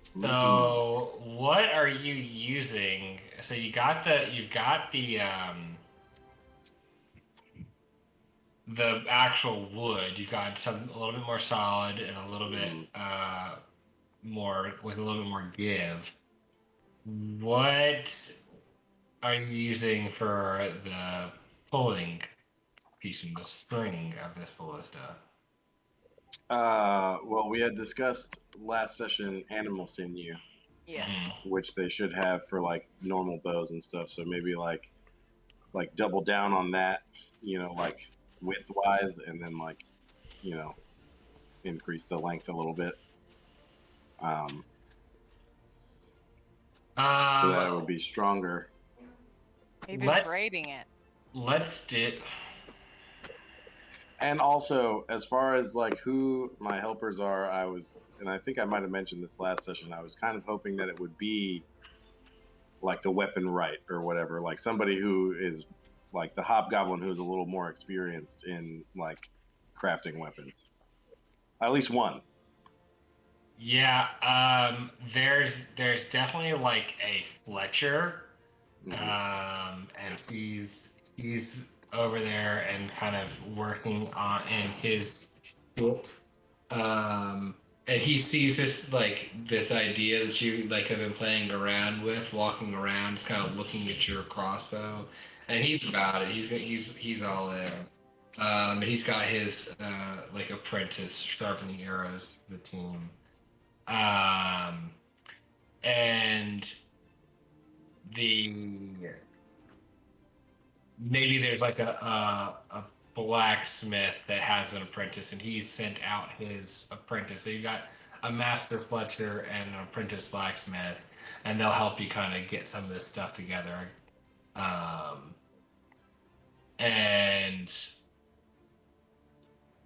So what are you using? So you've got the actual wood. You've got some a little bit more solid and a little bit more with a little bit more give. What are you using for the pulling piece of the string of this ballista? Well, we had discussed last session animal sinew, yes. which they should have for like normal bows and stuff. So maybe like double down on that, like width wise, and then like, increase the length a little bit. So that it would be stronger. Even braiding it. Let's do. And also, as far as like who my helpers are, and I think I might have mentioned this last session, I was kind of hoping that it would be like the weapon right or whatever, like somebody who is like the hobgoblin who's a little more experienced in like crafting weapons. At least one. Yeah, there's definitely like a Fletcher, and he's over there and kind of working on in his shit. And he sees this idea that you like have been playing around with, walking around, just kind of looking at your crossbow, and he's about it. He's all in. And he's got his like apprentice sharpening arrows for the team. And maybe there's like a blacksmith that has an apprentice, and he's sent out his apprentice. So you got a master Fletcher and an apprentice blacksmith, and they'll help you kind of get some of this stuff together. And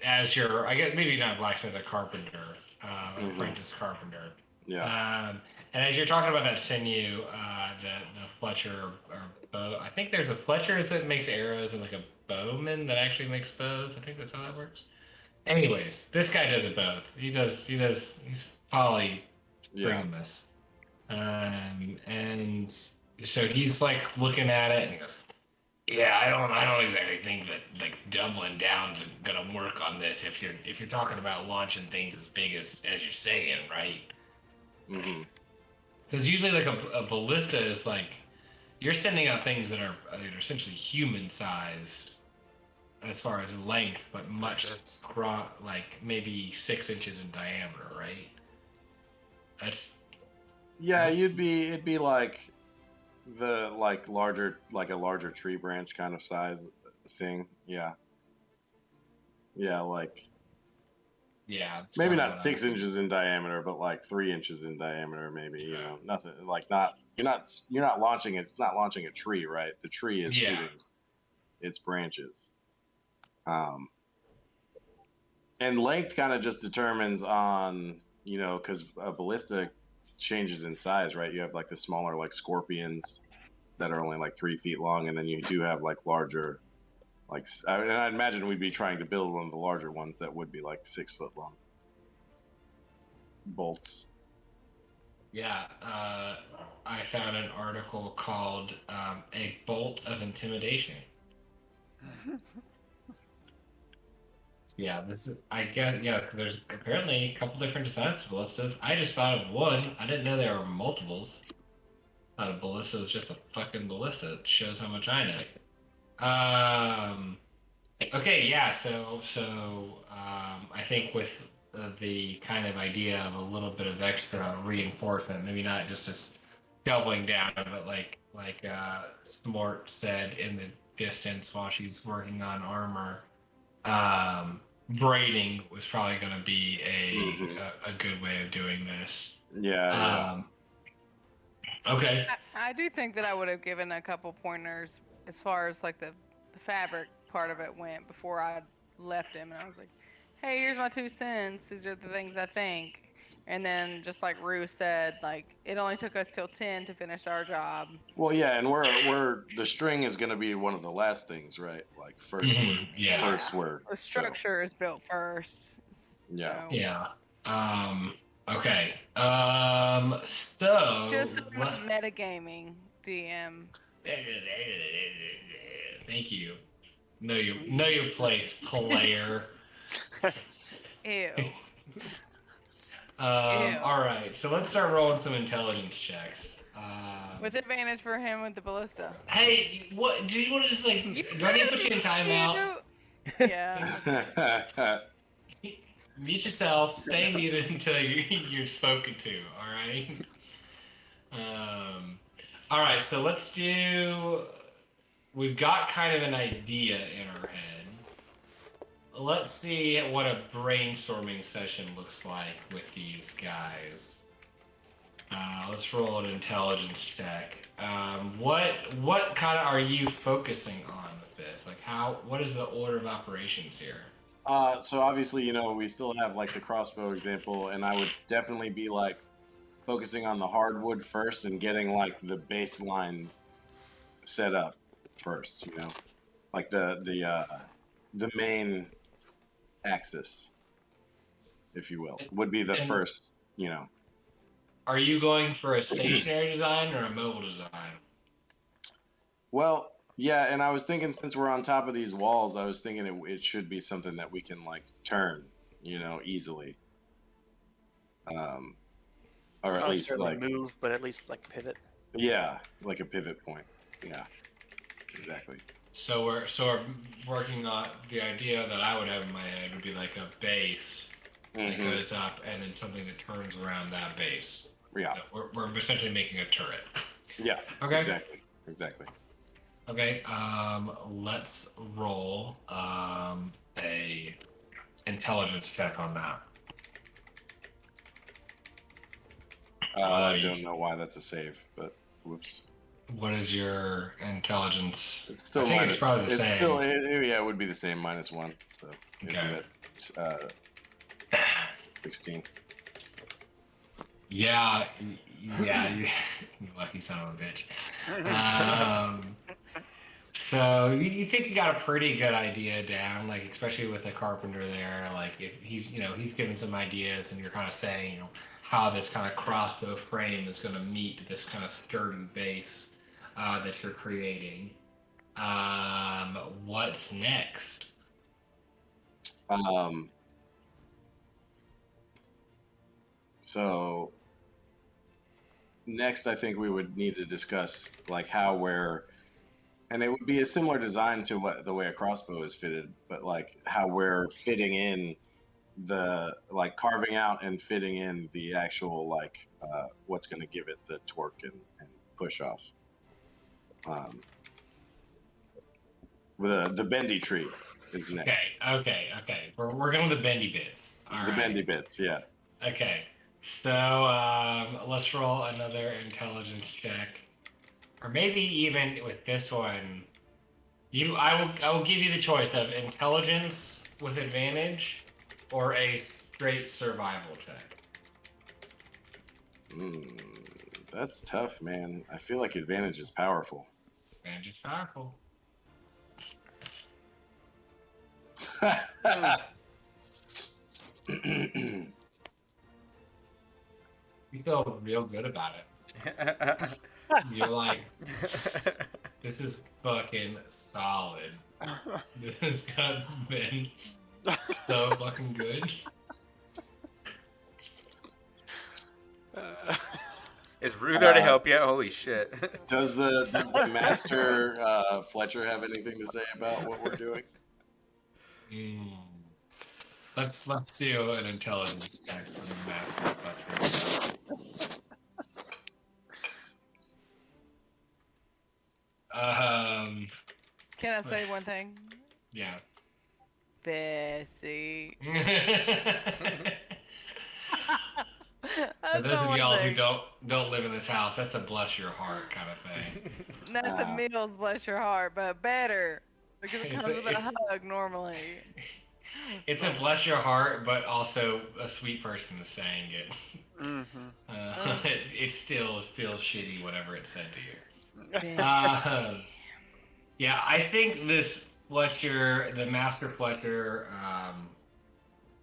as I guess maybe not a blacksmith, a carpenter, apprentice carpenter. Yeah. And as you're talking about that sinew, the Fletcher or bow, I think there's a Fletcher that makes arrows and like a bowman that actually makes bows. I think that's how that works. Anyways, this guy does it both. He's probably bringing this. And so he's like looking at it and he goes, yeah, I don't exactly think that like doubling down's gonna work on this if you're talking about launching things as big as you're saying, right? Mm-hmm. Because usually like a ballista is like you're sending out things that are essentially human sized as far as length, but much like maybe 6 inches in diameter, right? Yeah, That's- it'd be like the larger, like a larger tree branch kind of size thing. Yeah. Yeah, like Yeah, it's maybe kinda not what 6 inches in diameter, but like 3 inches in diameter, maybe. You Yeah. know, nothing like not you're not launching it. It's not launching a tree, right? The tree is Yeah. shooting its branches. Um, and length kind of just determines on because a ballista changes in size, right? You have like the smaller like scorpions that are only like 3 feet long, and then you do have like larger and I imagine we'd be trying to build one of the larger ones that would be like 6 foot long bolts. Yeah, I found an article called "A Bolt of Intimidation." Yeah, this is. I guess yeah. 'Cause there's apparently a couple different designs of ballistas. I just thought of one. I didn't know there were multiples. I thought a ballista was just a fucking ballista. It shows how much I know. Okay, yeah. I think with the kind of idea of a little bit of extra reinforcement, maybe not just doubling down, but Smart said in the distance while she's working on armor, braiding was probably going to be a good way of doing this. Yeah. Okay. I do think that I would have given a couple pointers as far as like the fabric part of it went before I left him, and I was like, "Hey, here's my 2 cents. These are the things I think." And then, just like Rue said, like it only took us till 10 to finish our job. Well, yeah, and we're the string is going to be one of the last things, right? Like first, Yeah. first word. The structure is built first. Yeah. So. Yeah. Okay. So Just metagaming, DM. Thank you. Know your place, player. Ew. All right. So let's start rolling some intelligence checks. With advantage for him with the ballista. Hey, what? Do you want to just like? Do I need to put you in timeout? Yeah. Mute yourself. Stay muted until you're spoken to. All right. All right. So let's do. We've got kind of an idea in our head. Let's see what a brainstorming session looks like with these guys. Let's roll an intelligence check. What kind of are you focusing on with this? Like what is the order of operations here? So obviously, we still have like the crossbow example, and I would definitely be like focusing on the hardwood first and getting like the baseline set up first, like the main axis, if you will, would be the first, Are you going for a stationary design or a mobile design? Well, yeah, and I was thinking since we're on top of these walls, I was thinking it should be something that we can like turn, easily. Or at least like move, but at least like pivot. Yeah, like a pivot point. Yeah, exactly. So we're working on the idea that I would have in my head would be like a base that goes up and then something that turns around that base. Yeah. We're essentially making a turret. Yeah. Okay. Exactly. Okay. Let's roll a intelligence check on that. I don't know why that's a save, but whoops. What is your intelligence? It's still I think minus, it's probably the same. It would be the same, -1. So Okay. That's 16. Yeah, you lucky son of a bitch. So you think you got a pretty good idea down, like especially with a carpenter there. Like if he's giving some ideas, and you're kind of saying, how this kind of crossbow frame is going to meet this kind of sturdy base that you're creating. What's next? So next, I think we would need to discuss like how and it would be a similar design to the way a crossbow is fitted, but like how we're fitting in the like carving out and fitting in the actual like what's going to give it the torque and push off. The bendy tree is next. Okay. We're going with the bendy bits. All The right. bendy bits, yeah. Okay. So let's roll another intelligence check, or maybe even with this one, I will give you the choice of intelligence with advantage, or a straight survival check. That's tough, man. I feel like advantage is powerful. Advantage is powerful. You feel real good about it. You're like, this is fucking solid. This has been so fucking good. Is Rue there to help you? Holy shit. Does the master Fletcher have anything to say about what we're doing? Let's do an intelligence check for the master Fletcher. Can I say one thing? Yeah. Bessie. For those of y'all who don't live in this house, that's a bless your heart kind of thing. That's a meals, bless your heart, but better. Because it It's comes a- with a it's- hug normally. It's a bless your heart, but also a sweet person is saying it. It still feels shitty whatever it said to you. Yeah, I think this Fletcher, the Master Fletcher,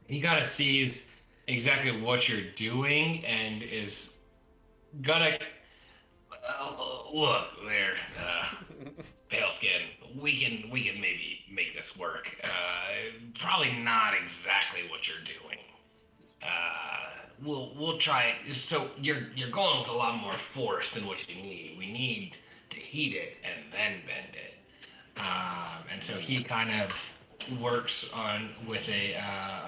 he kind of sees exactly what you're doing and is gonna look there, pale skin. We can maybe make this work. Probably not exactly what you're doing. We'll try it. So you're going with a lot more force than what you need. We need to heat it and then bend it. And so he kind of works with a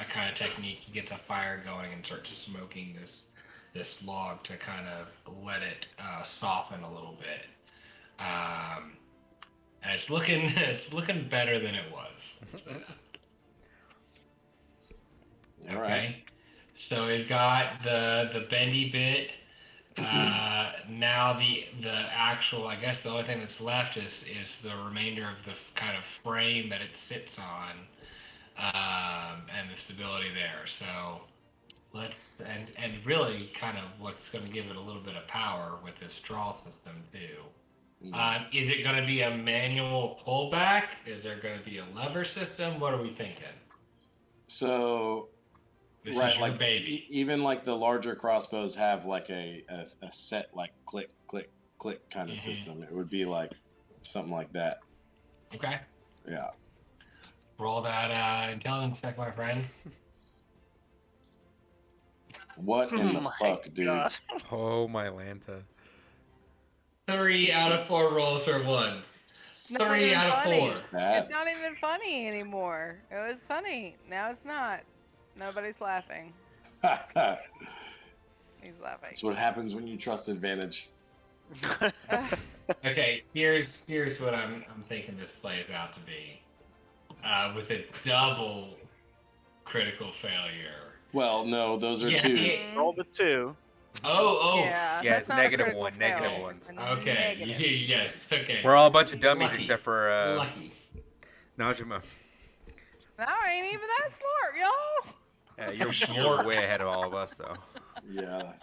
kind of technique. He gets a fire going and starts smoking this log to kind of let it soften a little bit. And it's looking better than it was. All Okay. right. So we've got the bendy bit. Now the actual, I guess the only thing that's left is the remainder of the kind of frame that it sits on, and the stability there. So let's and really kind of what's going to give it a little bit of power with this draw system too. Is it going to be a manual pullback? Is there going to be a lever system? What are we thinking? So, This right, is your like baby. even like the larger crossbows have like a set like click click click kind of system. It would be like something like that. Okay. Yeah. Roll that intelligence check, my friend. What in the My fuck, dude? God. Oh my Lanta. 3 out of 4 rolls are ones. Not 3 even out of funny. 4. Bad. It's not even funny anymore. It was funny. Now it's not. Nobody's laughing. That's He's laughing. what happens when you trust advantage. Okay, here's what I'm thinking this plays out to be. With a double critical failure. Well, no, those are Yeah, twos. yeah. Roll the 2. Oh. Yeah, Yeah, that's it's not a negative critical one, negative fail. ones. It's a Okay. negative. Yes. Okay. We're all a bunch of dummies Lucky. except for Lucky. Najima. No, I ain't even that smart, y'all. Yeah, you're Smart. way ahead of all of us though. Yeah.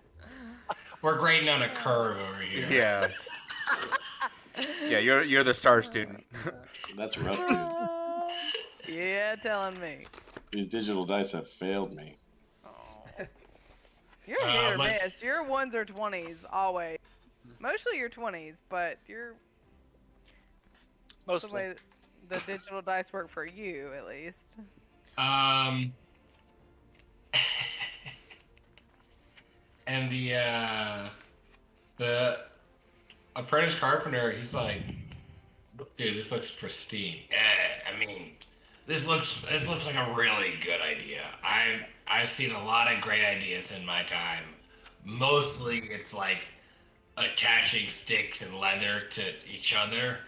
We're grading on a curve over here. Yeah. Yeah, you're the star student. That's rough, dude. Yeah, telling me. These digital dice have failed me. Oh. You're hit or let's- miss. Your 1s or 20s, always. Mostly your 20s, but you're the Mostly. way the digital dice work for you, at least. And the apprentice carpenter, he's like, dude, this looks pristine. I mean, This looks like a really good idea. I've seen a lot of great ideas in my time. Mostly it's like attaching sticks and leather to each other,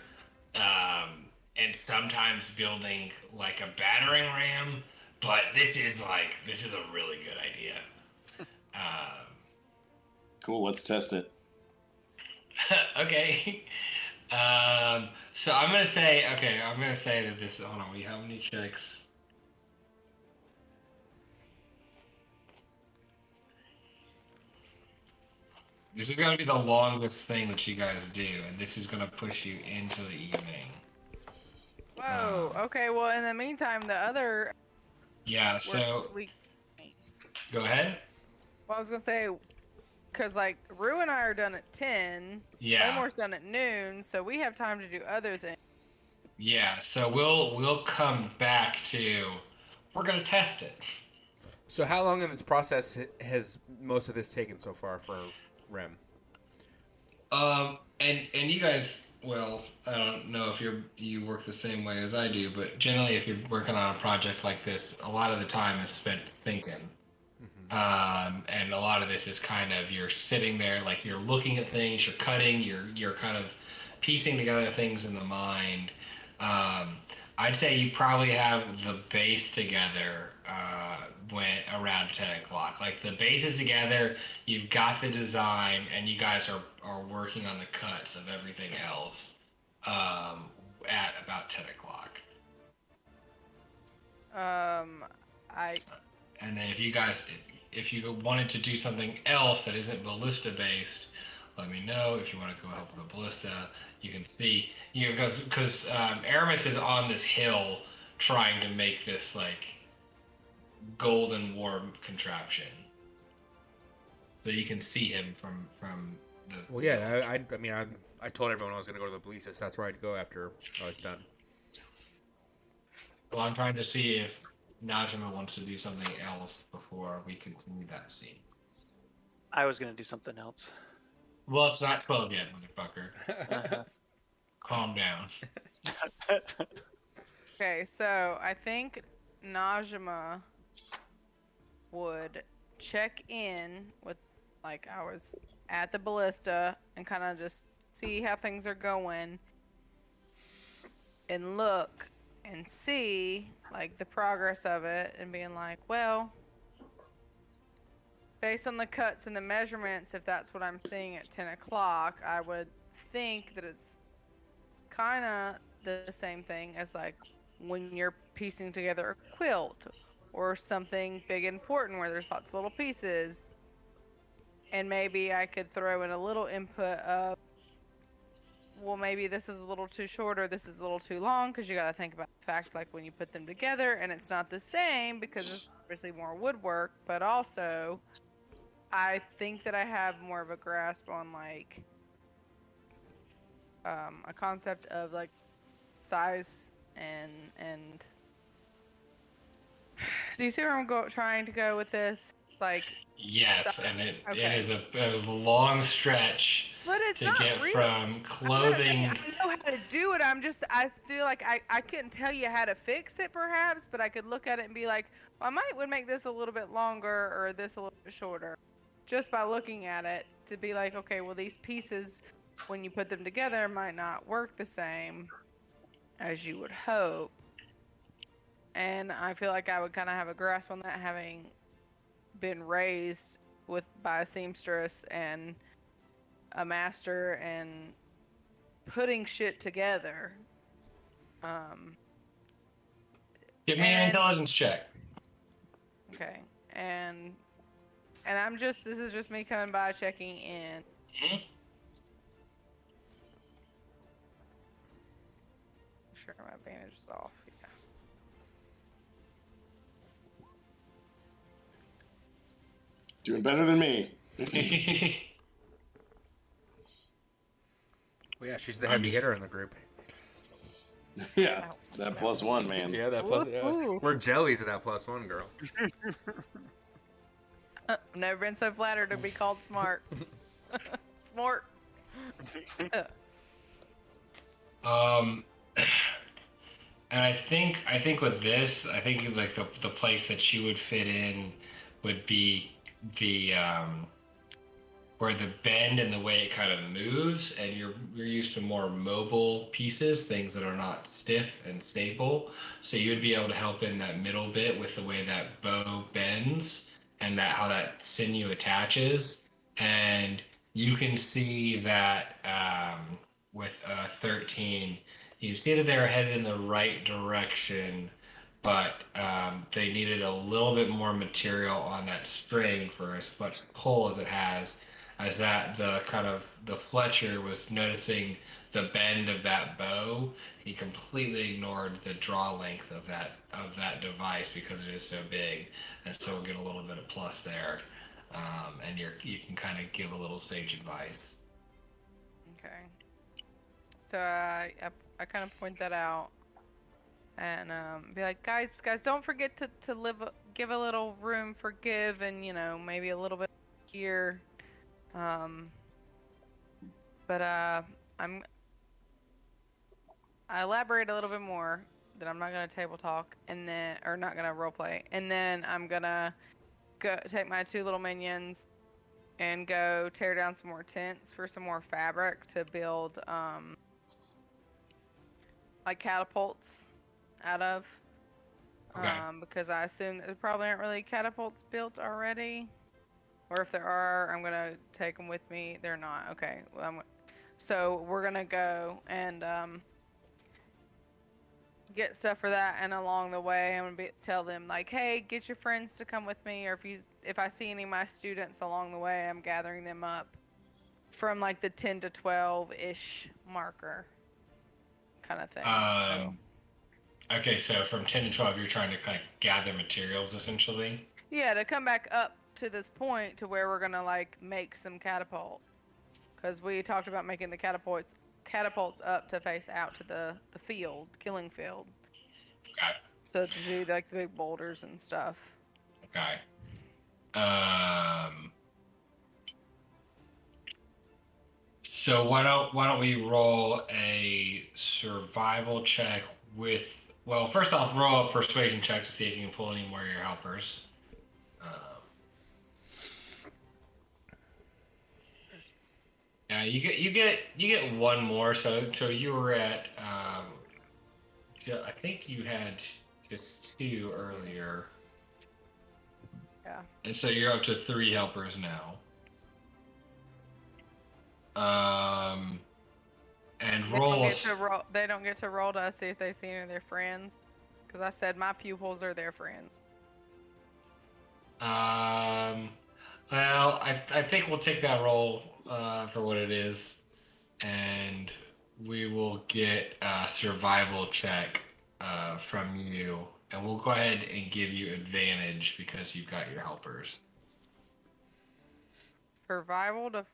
and sometimes building like a battering ram. But this is a really good idea. Cool. Let's test it. Okay. So I'm gonna say that this. Hold on. We how many checks? This is gonna be the longest thing that you guys do, and this is gonna push you into the evening. Whoa. Okay. Well, in the meantime, the other. Yeah. So go ahead. Well, I was gonna say, cause like Rue and I are done at 10. Yeah. Claymore's done at noon, so we have time to do other things. Yeah. So we'll come back to. We're gonna test it. So how long in this process has most of this taken so far for Rem? And you guys, well, I don't know if you work the same way as I do, but generally, if you're working on a project like this, a lot of the time is spent thinking. And a lot of this is kind of you're sitting there, like you're looking at things, you're cutting, you're kind of piecing together things in the mind. I'd say you probably have the base together when around 10 o'clock. Like the base is together, you've got the design, and you guys are working on the cuts of everything else at about 10 o'clock. And then if you wanted to do something else that isn't ballista based, let me know. If you want to go help with the ballista, you can see, because Aramis is on this hill trying to make this like golden warm contraption, so you can see him from the. Well, yeah. I told everyone I was gonna go to the ballistas. So that's where I'd go after I was done. Well, I'm trying to see if Najima wants to do something else before we continue that scene. I was gonna do something else. Well, it's not 12 yet, motherfucker. Calm down. Okay, so I think Najima would check in with, like, I was at the ballista and kind of just see how things are going and look and see, like, the progress of it and being like, well, based on the cuts and the measurements, if that's what I'm seeing at 10 o'clock, I would think that it's kind of the same thing as, like, when you're piecing together a quilt or something big and important where there's lots of little pieces. And maybe I could throw in a little input of, well, maybe this is a little too short or this is a little too long, because you got to think about the fact, like, when you put them together and it's not the same because it's obviously more woodwork, but also I think that I have more of a grasp on, like, a concept of, like, size and do you see where I'm trying to go with this? Like, yes, and it is a long stretch but it's to not get real. from clothing. I know how to do it. I feel like I couldn't tell you how to fix it perhaps, but I could look at it and be like, well, would make this a little bit longer or this a little bit shorter, just by looking at it, to be like, okay, well, these pieces, when you put them together, might not work the same as you would hope. And I feel like I would kind of have a grasp on that, having been raised by a seamstress and a master and putting shit together. Give me an intelligence check. Okay, and this is just me coming by checking in. Mhm. Sure, my advantage is off. Yeah. Doing better than me. Well, yeah, she's the heavy hitter in the group. Yeah, that +1, man. Yeah, that plus. Ooh. We're jellies of that +1, girl. I've never been so flattered to be called smart. Smart. And I think with this, I think like the place that she would fit in would be the where the bend and the way it kind of moves, and you're used to more mobile pieces, things that are not stiff and stable. So you'd be able to help in that middle bit with the way that bow bends and that how that sinew attaches. And you can see that with 13, you see that they're headed in the right direction, but they needed a little bit more material on that string for as much pull as it has, as that the kind of the Fletcher was noticing the bend of that bow. He completely ignored the draw length of that device because it is so big, and so we'll get a little bit of plus there, and you can kind of give a little sage advice. Okay. So I kind of point that out and be like, guys, don't forget to give a little room for give, and maybe a little bit here. But I elaborate a little bit more that I'm not gonna table talk or not gonna role play, and then I'm gonna go take my two little minions and go tear down some more tents for some more fabric to build like catapults out of. Okay. Because I assume that there probably aren't really catapults built already. Or if there are, I'm gonna take them with me. They're not. Okay. Well, so we're gonna go and get stuff for that, and along the way, I'm gonna tell them like, hey, get your friends to come with me, or if I see any of my students along the way, I'm gathering them up from like the 10 to 12 ish marker, kind of thing. Okay, so from 10 to 12, you're trying to kind of gather materials essentially. Yeah, to come back up to this point to where we're gonna like make some catapults, because we talked about making the catapults up to face out to the killing field. Okay. So to do like the big boulders and stuff. Okay. So why don't we roll a survival check with, well, first off, roll a persuasion check to see if you can pull any more of your helpers. Yeah, you get one more. So you were at I think you had just 2 earlier. Yeah. And so you're up to 3 helpers now. And They don't get to roll to see if they see any of their friends, because I said my pupils are their friends. Well, I think we'll take that roll for what it is, and we will get a survival check from you, and we'll go ahead and give you advantage because you've got your helpers. Survival to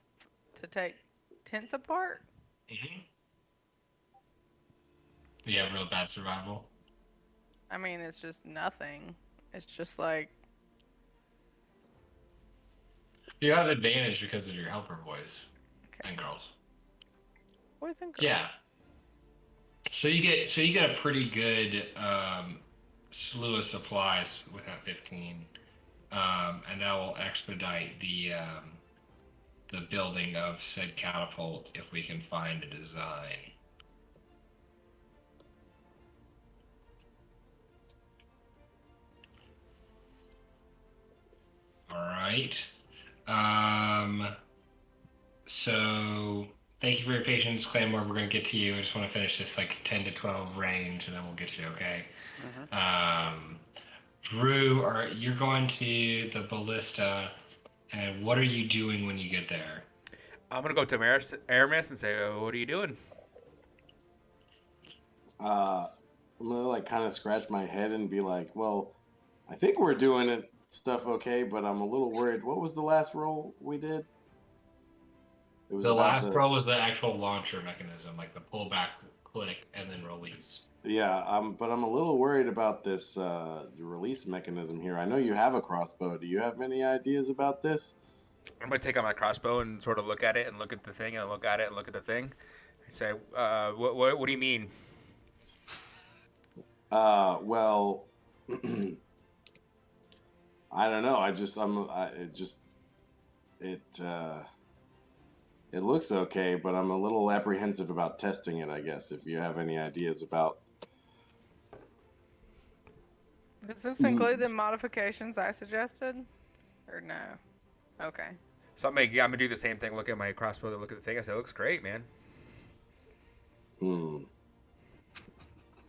take tents apart? Mm-hmm. Do you have real bad survival? I mean, it's just nothing. It's just like... You have advantage because of your helper boys and girls. Boys and girls. Yeah. So you get a pretty good slew of supplies with that 15, and that will expedite the building of said catapult if we can find a design. All right. So thank you for your patience, Claymore. We're going to get to you. I just want to finish this like 10 to 12 range, and then we'll get you, okay? Drew, you're going to the ballista, and what are you doing when you get there? I'm going to go to Aramis and say, oh, what are you doing? I'm going to like kind of scratch my head and be like, well, I think we're doing it stuff okay, but I'm a little worried. What was the last roll we did? It was the last roll was the actual launcher mechanism, like the pullback, click, and then release. Yeah, but I'm a little worried about this the release mechanism here. I know you have a crossbow. Do you have any ideas about this? I'm going to take out my crossbow and sort of look at it and look at the thing and look at it and look at the thing. I say, what do you mean? Well, I don't know. It looks okay, but I'm a little apprehensive about testing it, I guess, if you have any ideas about. Does this include the modifications I suggested? Or no? Okay. So I'm gonna do the same thing. Look at my crossbow. Then look at the thing. I say, it looks great, man.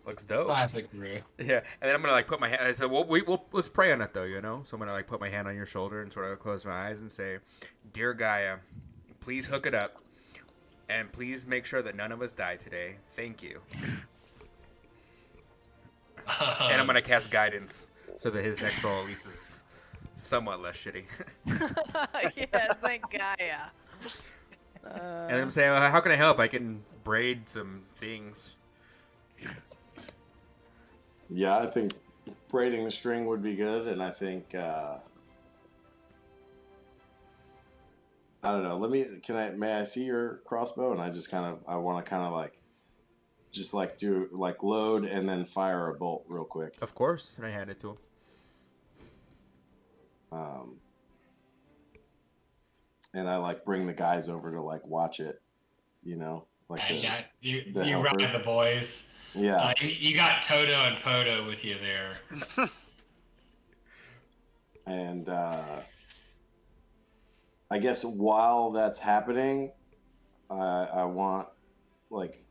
Looks dope. Classic Rue. Yeah, and then I'm gonna like put my hand. I said, well, let's pray on it though, you know. So I'm gonna like put my hand on your shoulder and sort of close my eyes and say, "Dear Gaia, please hook it up, and please make sure that none of us die today. Thank you." And I'm gonna cast guidance so that his next roll at least is somewhat less shitty. Yes, thank Gaia. And then I'm saying, how can I help? I can braid some things. Yeah, I think braiding the string would be good, and I think I don't know. May I see your crossbow? And I want to like do like load and then fire a bolt real quick. Of course, and I hand it to him. And I like bring the guys over to like watch it, you know, like you helpers. ride the boys. Yeah. You got Toto and Poto with you there. And I guess while that's happening, I want like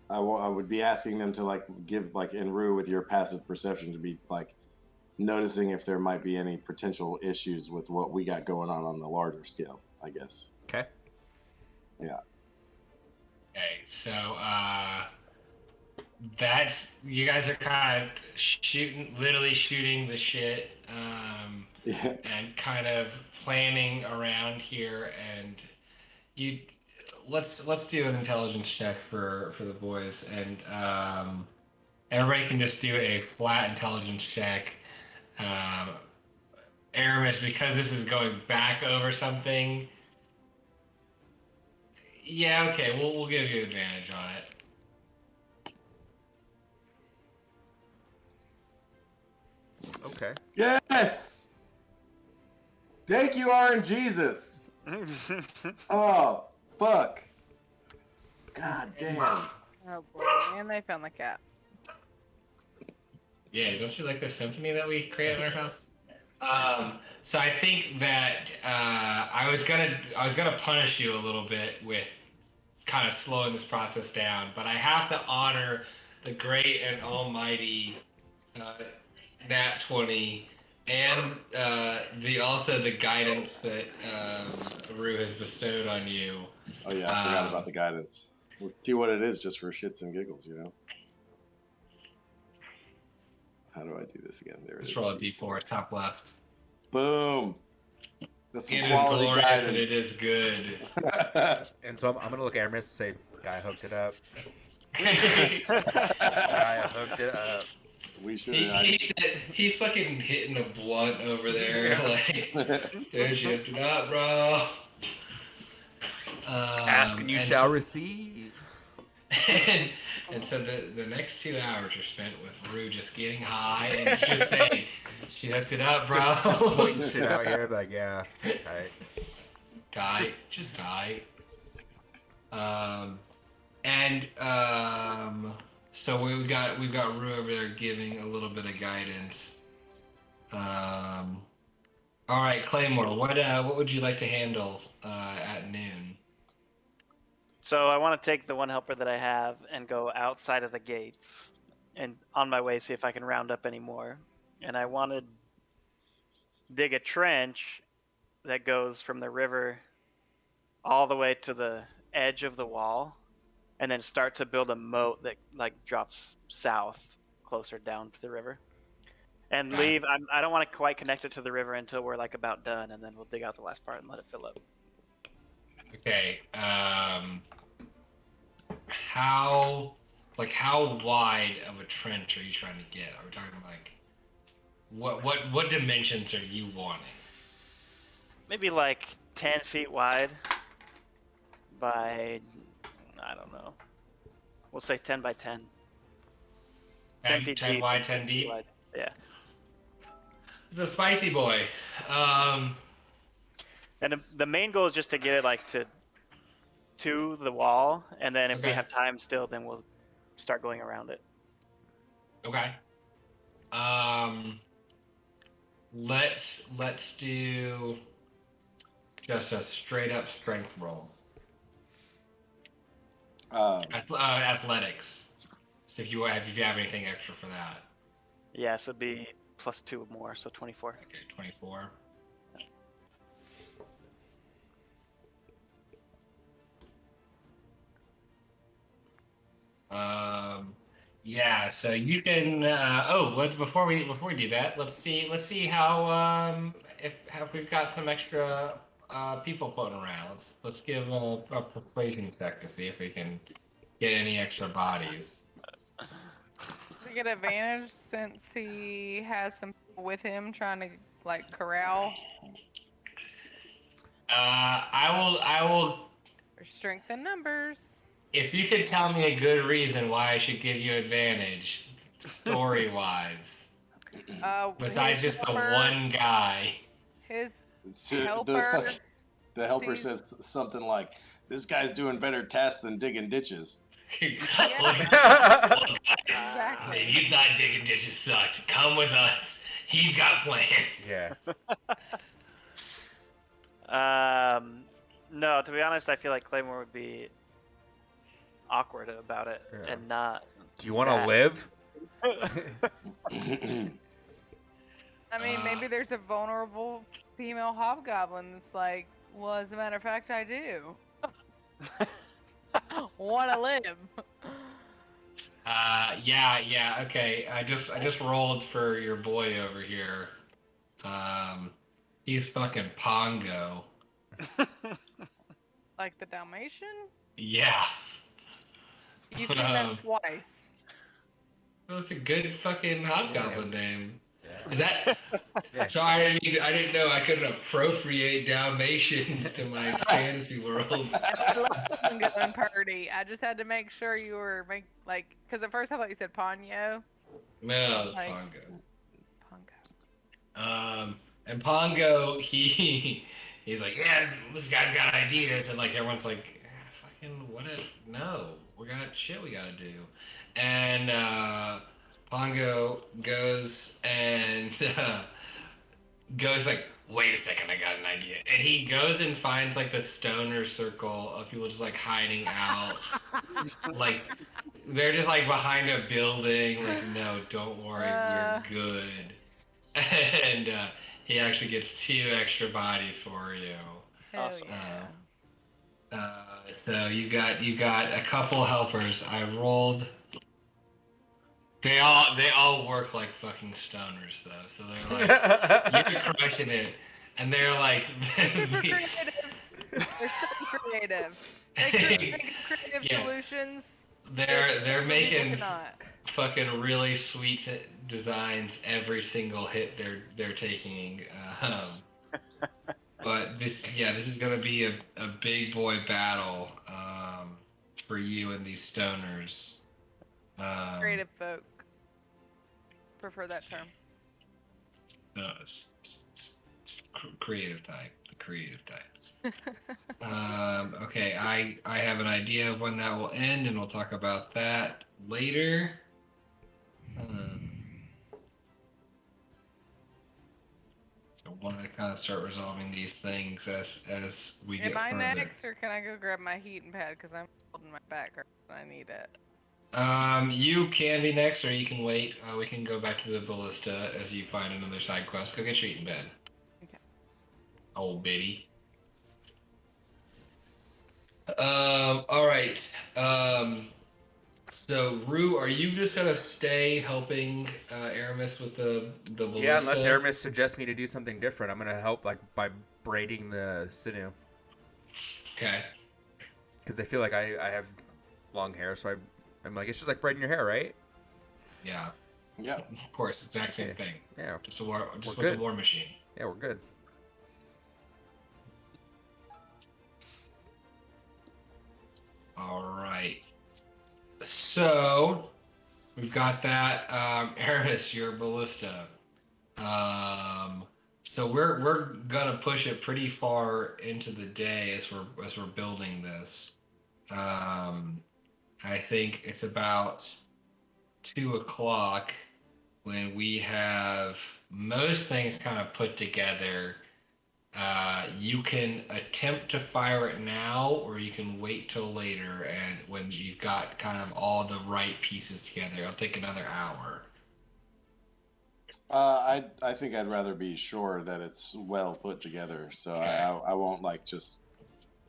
I would be asking them to like give like Enru with your passive perception to be like noticing if there might be any potential issues with what we got going on the larger scale, I guess. Okay. Yeah. Okay, so that's you guys are kind of literally shooting the shit, Yeah. and kind of planning around here, and let's do an intelligence check for the boys, and everybody can just do a flat intelligence check. Aramis, because this is going back over something. Yeah, okay, we'll give you advantage on it. Okay. Yes. Thank you, RNGesus. Oh, fuck. God damn. Oh boy, and they found the cat. Yeah, don't you like the symphony that we created in our house? So I think that I was gonna punish you a little bit with kind of slowing this process down, but I have to honor the great and almighty Nat 20 and the guidance that Rue has bestowed on you. Oh yeah, I forgot about the guidance. Let's see what it is just for shits and giggles, you know? How do I do this again? There it is. Just roll a d4, top left. Boom. That's some It is quality glorious guidance. and it is good. And so I'm gonna look at Aramis and say, "Guy hooked it up. He Guy hooked it up." We should. he's fucking hitting a blunt over there, like, dude, shift it up, bro. Ask and you shall receive. And so the next 2 hours are spent with Rue just getting high and just saying, she hooked it up, bro. Just pointing shit out here, like, yeah, tight. Tight, just tight. So we've got Rue over there giving a little bit of guidance. All right, Claymore, what would you like to handle at noon? So I want to take the one helper that I have and go outside of the gates, and on my way see if I can round up any more. And I want to dig a trench that goes from the river all the way to the edge of the wall, and then start to build a moat that like drops south closer down to the river. And leave. I don't want to quite connect it to the river until we're like about done, and then we'll dig out the last part and let it fill up. Okay. How wide of a trench are you trying to get? Are we talking like what dimensions are you wanting? Maybe like 10 feet wide by, I don't know, We'll say 10 by 10. 10 wide, 10 deep. wide. Yeah. It's a spicy boy. And the main goal is just to get it like to the wall, and then if we Okay. have time still, then we'll start going around it. Okay. Let's do just a straight up strength roll. Athletics. So if you have anything extra for that. Yeah, so it'd be +2 more, so 24. Okay, 24. Yeah. So you can. Before we do that, let's see how if we've got some extra people floating around. Let's give a persuasion check to see if we can get any extra bodies. We get advantage since he has some people with him trying to like corral I will. or strength in numbers. If you could tell me a good reason why I should give you advantage, story-wise, besides his just the helper- one guy. His So helper. the helper sees- says something like, "This guy's doing better tasks than digging ditches." Exactly. You thought digging ditches sucked. Come with us. He's got plans. Yeah. No, to be honest, I feel like Claymore would be awkward about it Yeah. and not. Do you want to Yeah. live? I mean, maybe there's a vulnerable female hobgoblin that's like, well, as a matter of fact, I do. Want to live. Yeah, okay. I just rolled for your boy over here. He's fucking Pongo. Like the Dalmatian? Yeah. You've seen that twice. That's a good fucking hobgoblin name. Yeah. Is that? Yeah. Sorry, I didn't know I could appropriate Dalmatians to my fantasy world. I love Pongo and Purdy. I just had to make sure you were because at first I thought you said Ponyo. No, it's Like- Pongo. Pongo. And Pongo, he's like, yeah, this guy's got ideas, and like everyone's like, fucking no, we got shit we gotta do, and Pongo goes and goes like, wait a second, I got an idea, and he goes and finds like the stoner circle of people just like hiding out, like they're just like behind a building, like no, don't worry, we're good, and he actually gets 2 extra bodies for you. Hell Awesome. yeah. So you got a couple helpers. I rolled. They all work like fucking stoners though. So they're like you're crushing it, and they're like They're super creative. They're so creative. They create creative Yeah. solutions. they're Some people making cannot. fucking really sweet designs every single hit they're taking. But this is gonna be a big boy battle for you and these stoners. Creative folk. Prefer that term. Creative types. Okay, I have an idea of when that will end, and we'll talk about that later. So I want to kind of start resolving these things as we get Am I further. next, or can I go grab my heating pad because I'm holding my back hurts and I need it? You can be next, or you can wait. We can go back to the ballista as you find another side quest. Go get your eating bed. Okay. Old biddy. All right. So Rue, are you just gonna stay helping Aramis with the ballista? Yeah, unless Aramis suggests me to do something different, I'm gonna help like by braiding the sinew. Okay. Because I feel like I have long hair, so I'm like, it's just like braiding your hair, right? Yeah. Yeah. Of course, exact same thing. Yeah. Just with We're the good. war machine. Yeah, we're good. All right. So we've got that. Aramis, your ballista. So we're gonna push it pretty far into the day as we're building this. I think it's about 2 o'clock when we have most things kind of put together. You can attempt to fire it now, or you can wait till later, and when you've got kind of all the right pieces together. It'll take another hour. I think I'd rather be sure that it's well put together. So Okay. I won't like just,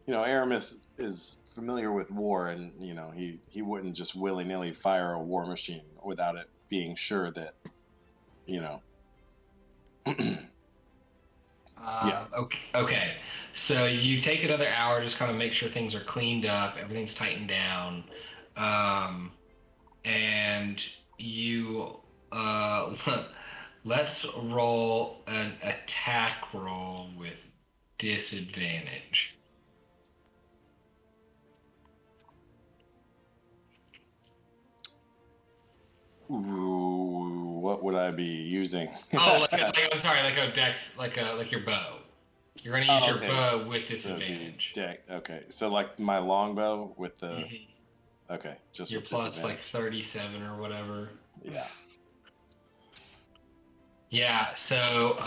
Aramis is familiar with war, and he wouldn't just willy nilly fire a war machine without it being sure that, Yeah. Okay. So you take another hour, just kind of make sure things are cleaned up, everything's tightened down, and you let's roll an attack roll with disadvantage. Ooh, what would I be using? Oh, I'm sorry, like a dex, like your bow. You're gonna use your okay. bow with So it'd be disadvantage. okay, so like my longbow with the Mhm. okay, just You're with plus like disadvantage. 37 or whatever. Yeah. Yeah. So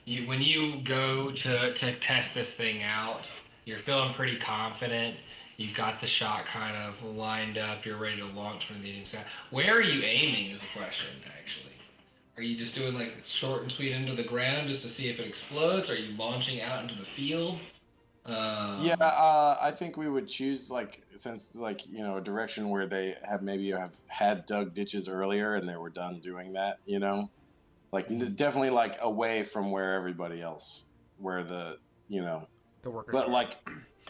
when you go to test this thing out, you're feeling pretty confident. You've got the shot kind of lined up. You're ready to launch from the inside. Where are you aiming is the question, actually. Are you just doing like short and sweet into the ground just to see if it explodes? Are you launching out into the field? Yeah, I think we would choose since a direction where they have had dug ditches earlier and they were done doing that, definitely like away from where everybody else, where The workers but are. like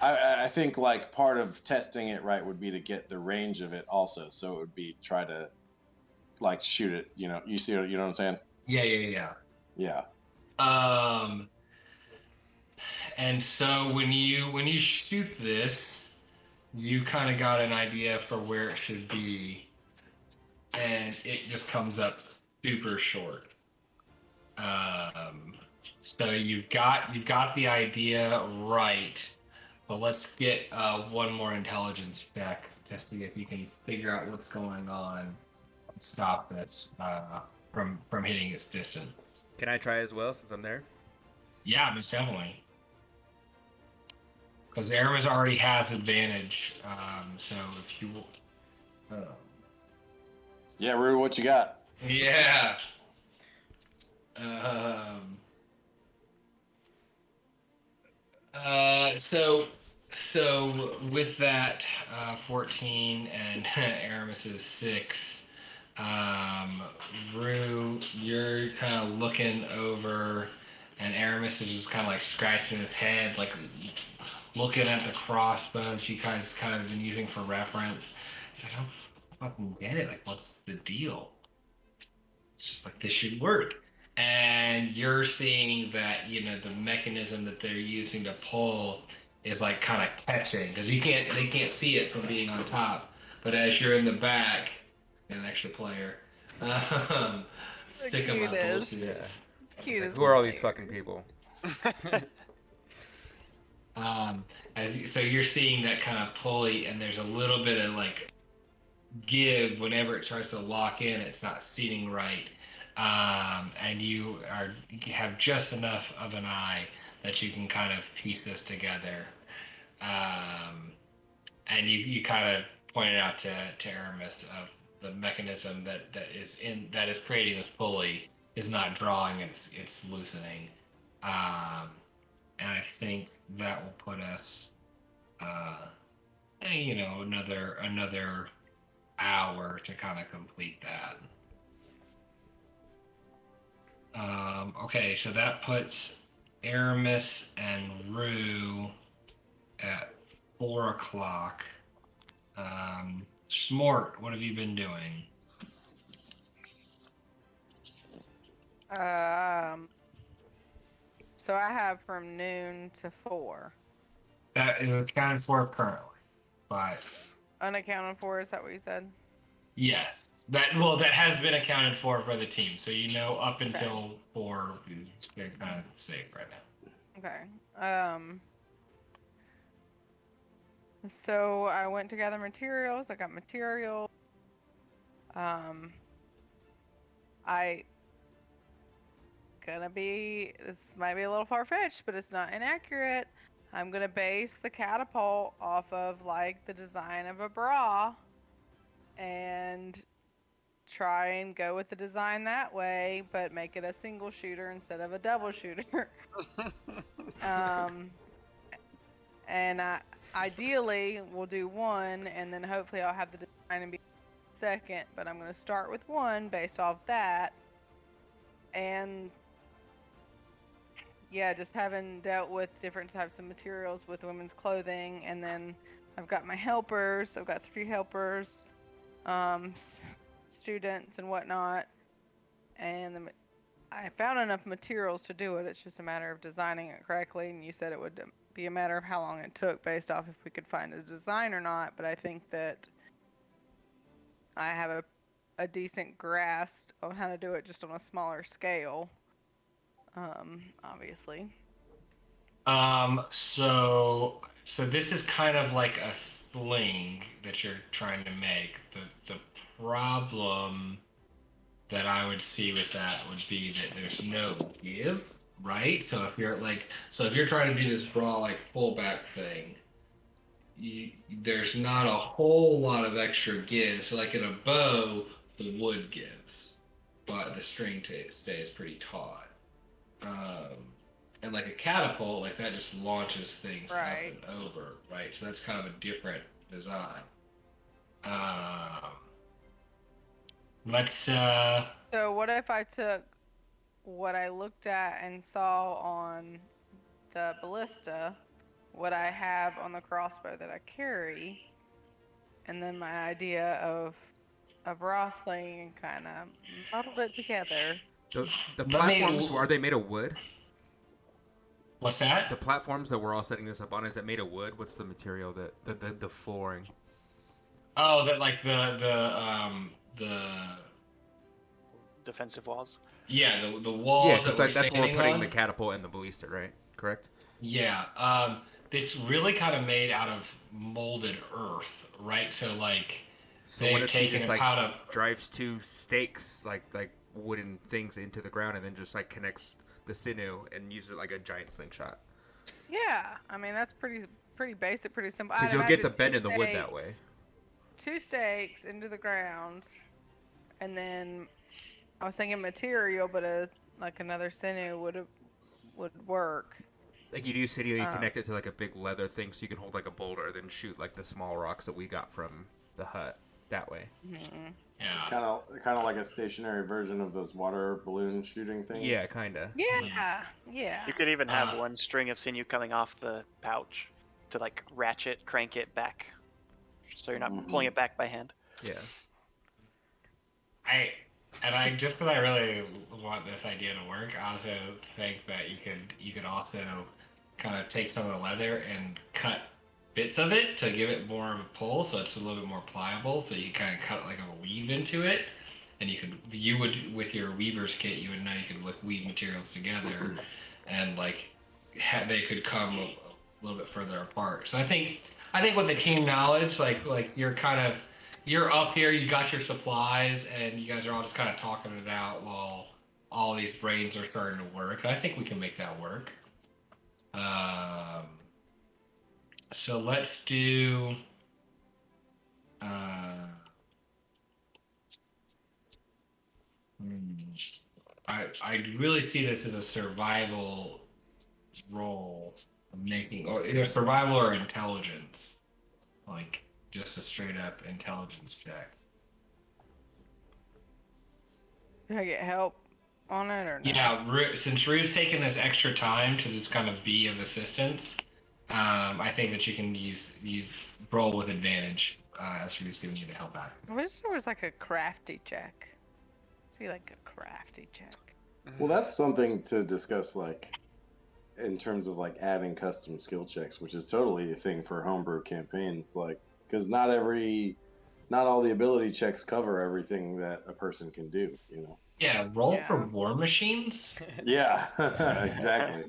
I think like part of testing it right would be to get the range of it also, so it would be try to like shoot it, you see, you know what I'm saying? Yeah. Yeah. And so when you shoot this, you kind of got an idea for where it should be, and it just comes up super short. So you've got the idea right, but let's get one more intelligence check to see if you can figure out what's going on and stop this from hitting its distance. Can I try as well since I'm there? Yeah, most definitely. Because Aramis already has advantage, so if you... Yeah, Rue, what you got? yeah. So with that 14 and Aramis is 6, Rue, you're kind of looking over, and Aramis is just kind of like scratching his head, like looking at the crossbow she kind of been using for reference. He's like, I don't fucking get it. Like, what's the deal? It's just like this should work. And you're seeing that, the mechanism that they're using to pull is like kind of catching, because they can't see it from being on top. But as you're in the back, an extra player, stick them on cutest. bullshit. Yeah. Cutest Who are all thing. these fucking people? So you're seeing that kind of pulley, and there's a little bit of like give whenever it tries to lock in. It's not seating right, and you have just enough of an eye that you can kind of piece this together. And you kind of pointed out to Aramis of the mechanism that is creating this pulley is not drawing, it's loosening. And I think that will put us, another hour to kind of complete that. Okay, so that puts Aramis and Rue at 4 o'clock. Smart, what have you been doing? So I have from noon to 4. That is accounted for currently, but unaccounted for. Is that what you said? Yes. That has been accounted for by the team. So up until 4, they're kind of safe right now. Okay. So I went to gather materials. I got material. This might be a little far-fetched, but it's not inaccurate. I'm gonna base the catapult off of like the design of a bra and try and go with the design that way, but make it a single shooter instead of a double shooter. And ideally we'll do one, and then hopefully I'll have the design and be second, but I'm going to start with one based off that. And yeah, just having dealt with different types of materials with women's clothing, and then I've got my helpers. I've got 3 helpers, students and whatnot, and I found enough materials to do it. It's just a matter of designing it correctly, and you said it would be a matter of how long it took based off if we could find a design or not, but I think that I have a decent grasp on how to do it just on a smaller scale, obviously. So this is kind of like a sling that you're trying to make. The problem that I would see with that would be that there's no give, right? So if you're trying to do this bra like pullback thing, there's not a whole lot of extra give. So like in a bow, the wood gives, but the string stays pretty taut. And like a catapult, like that just launches things Right. up and over, right? So that's kind of a different design. Let's So what if I took what I looked at and saw on the ballista, what I have on the crossbow that I carry, and then my idea of a bra sling, and kind of muddled it together. The platforms, are they made of wood? What's that? The platforms that we're all setting this up on, is it made of wood? What's the material the flooring? Oh, that like the Defensive walls. yeah, the walls. Yeah, that because that's where we're standing putting on. the catapult and the ballista, right? Correct? Yeah. This really kind of made out of molded earth, right? So like So they've what if she taken just a like pot of drives 2 stakes, like wooden things into the ground, and then just like connects the sinew and uses it like a giant slingshot? Yeah, I mean that's pretty basic, pretty simple. Because I'd you'll get imagine the bend 2 in the wood that way. 2 stakes into the ground, and then I was thinking material, but like another sinew would work. Like you do sinew, you connect it to like a big leather thing, so you can hold like a boulder, then shoot like the small rocks that we got from the hut that way. Mm-hmm. yeah. Kind of like a stationary version of those water balloon shooting things. Yeah, kinda. Yeah, yeah. You could even have one string of sinew coming off the pouch to like ratchet, crank it back, so you're not pulling it back by hand. Yeah. I just because I really want this idea to work, I also think that you could also kind of take some of the leather and cut bits of it to give it more of a pull, so it's a little bit more pliable. So you kind of cut like a weave into it, and you would with your weaver's kit, you would know you could weave materials together, and like they could come a little bit further apart. So I think with the team knowledge, like you're up here, you got your supplies, and you guys are all just kind of talking it out while all these brains are starting to work. I think we can make that work. So let's do. I really see this as a survival role, or either survival or intelligence, like just a straight up intelligence check. Do I get help on it or not? Yeah, since Rue's taking this extra time to just kind of be of assistance, I think that you can use roll with advantage as Rue's giving you the help out. I wish there was like a crafty check. Let's be like a crafty check. Well, that's something to discuss, like in terms of like adding custom skill checks, which is totally a thing for homebrew campaigns. Like because not all the ability checks cover everything that a person can do. You know. Yeah, roll Yeah. for war machines. Yeah, exactly.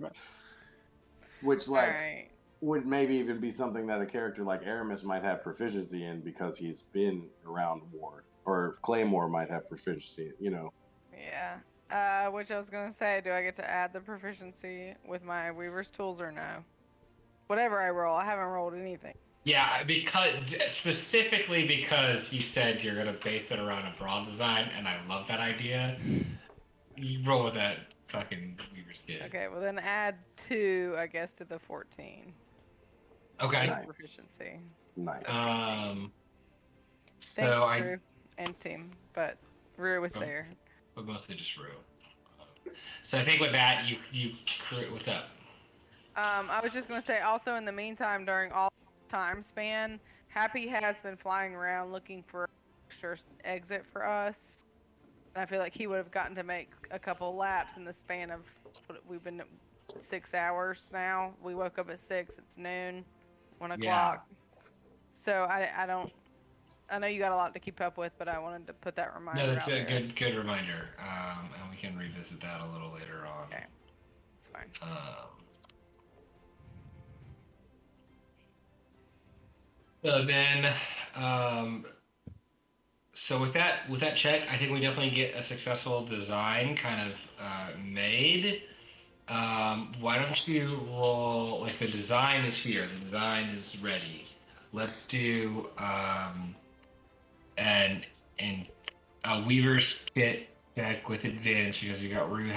Which All like right. would maybe even be something that a character like Aramis might have proficiency in because he's been around war, or Claymore might have proficiency. You know. Yeah. Which I was gonna say, do I get to add the proficiency with my Weaver's tools or no? Whatever I roll, I haven't rolled anything. Yeah, specifically because you said you're gonna base it around a broad design, and I love that idea. You roll with that fucking Weaver's kid. Okay, well then add 2, I guess, to the 14. Okay. Nice. Proficiency. Nice. So Thanks, I, Rue and team, but Rue was there. but mostly just Rue. So I think with that, you what's up? I was just gonna say, also in the meantime, during all time span, Happy has been flying around looking for a sure exit for us. And I feel like he would have gotten to make a couple laps in the span of we've been 6 hours now. We woke up at 6. It's noon, 1 o'clock. So I don't. I know you got a lot to keep up with, but I wanted to put that reminder. No, that's out a there. good reminder, and we can revisit that a little later on. Okay, it's fine. So then, so with that check, I think we definitely get a successful design kind of made. Why don't you roll, like, the design is here, the design is ready. Let's do and a Weaver's kit check with advantage because you got Rue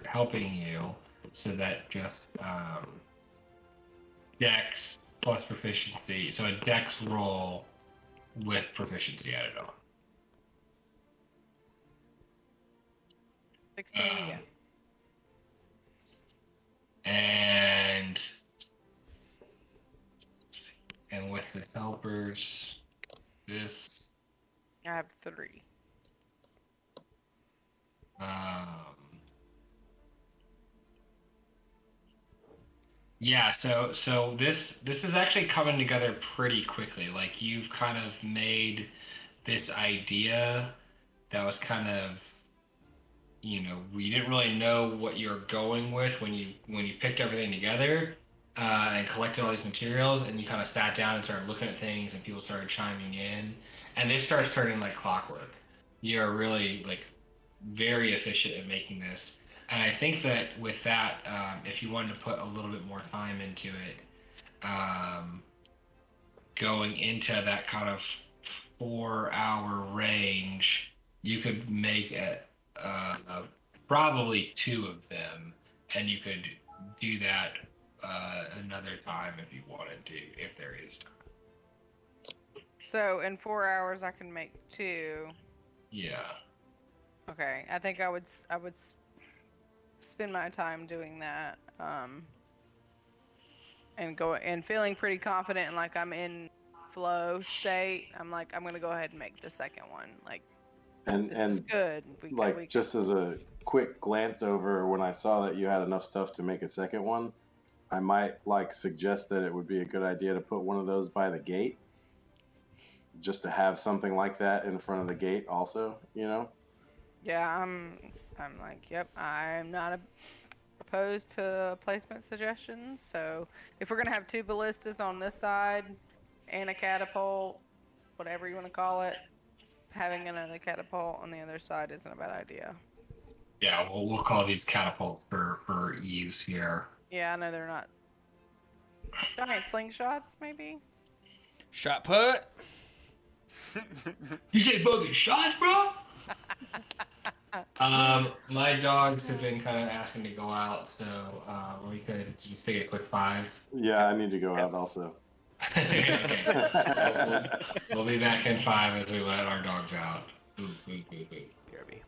helping you, so that just Dex plus proficiency. So a Dex roll with proficiency added on. 16, yeah. And with the helpers, this I have 3. Yeah, so this is actually coming together pretty quickly. Like, you've kind of made this idea that was kind of, we didn't really know what you're going with when you picked everything together and collected all these materials, and you kind of sat down and started looking at things, and people started chiming in, and this starts turning like clockwork. You're really like very efficient at making this. And I think that with that, if you wanted to put a little bit more time into it, going into that kind of 4-hour range, you could make probably 2 of them, and you could do that another time if you wanted to, if there is time. So in 4 hours, I can make 2. Yeah. Okay, I think I would spend my time doing that, and feeling pretty confident and like I'm in flow state. I'm gonna go ahead and make the second one. Like, this is good. Just as a quick glance over, when I saw that you had enough stuff to make a second one, I might suggest that it would be a good idea to put one of those by the gate, just to have something like that in front of the gate also, Yeah, I'm like, yep, I'm not opposed to placement suggestions. So if we're gonna have 2 ballistas on this side and a catapult, whatever you want to call it, having another catapult on the other side isn't a bad idea. Yeah, we'll call these catapults for ease here. Yeah, I know they're not giant slingshots, maybe. Shot put. You say fucking shots, bro? My dogs have been kind of asking to go out, so we could just take a quick 5. Yeah, I need to go out also. Okay. We'll be back in 5 as we let our dogs out. Boo, boo, boo, boo. BRB.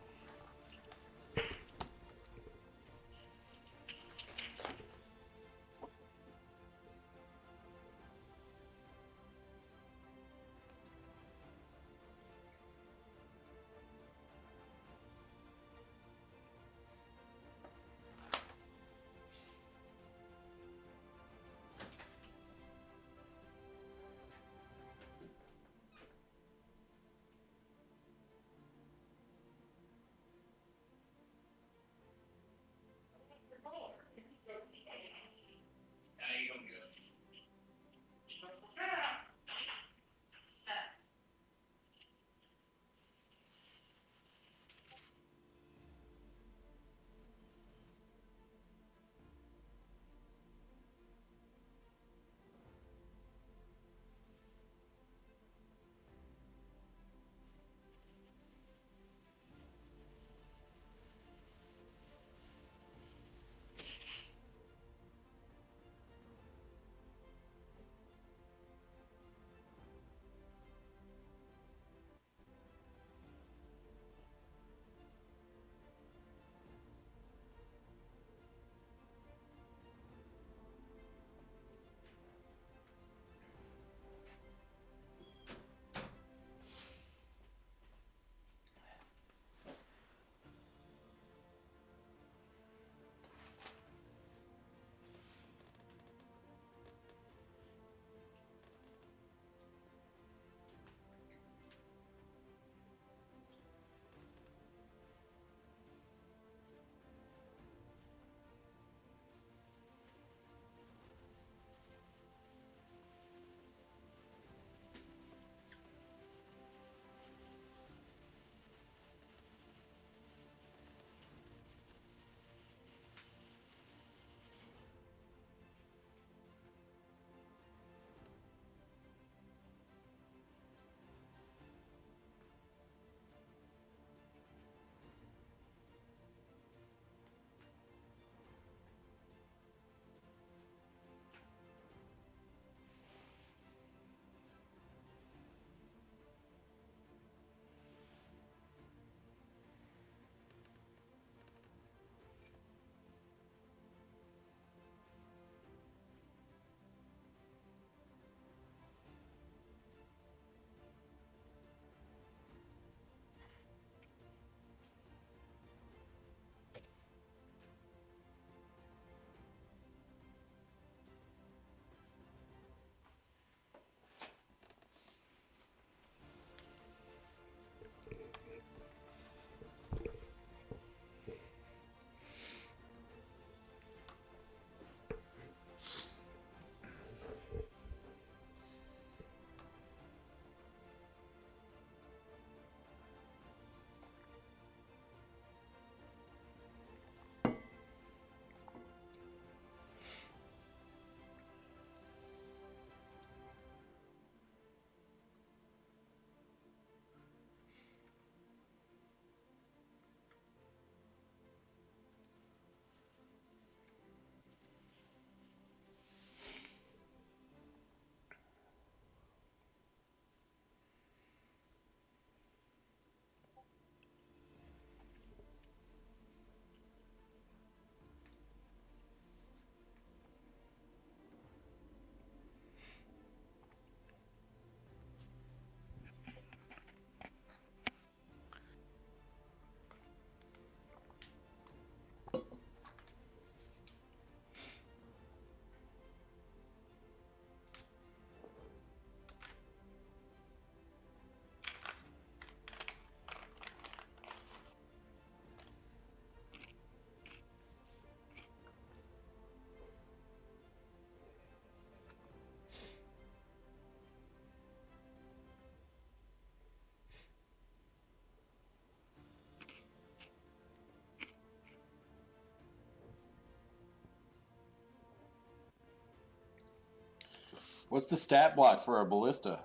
What's the stat block for a ballista?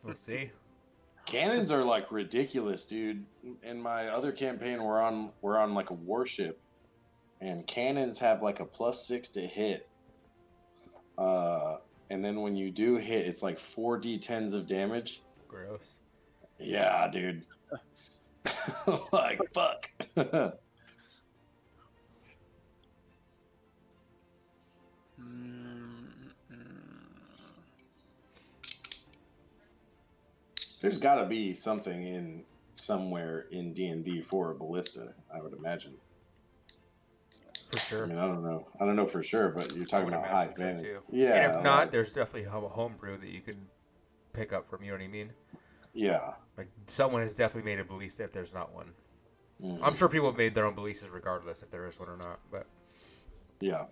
We'll see. Cannons are like ridiculous, dude. In my other campaign, we're on like a warship, and cannons have like a +6 to hit. And then when you do hit, it's like 4d10s of damage. Gross. Yeah, dude. Like fuck. There's got to be something in somewhere in D&D for a ballista, I would imagine. For sure. I mean, I don't know for sure, but you're talking would about high imagine so, advantage. too. Yeah. And if not, like, there's definitely a homebrew that you could pick up from. You know what I mean? yeah. Like someone has definitely made a ballista if there's not one. Mhm. I'm sure people have made their own ballistas regardless if there is one or not. But Yeah.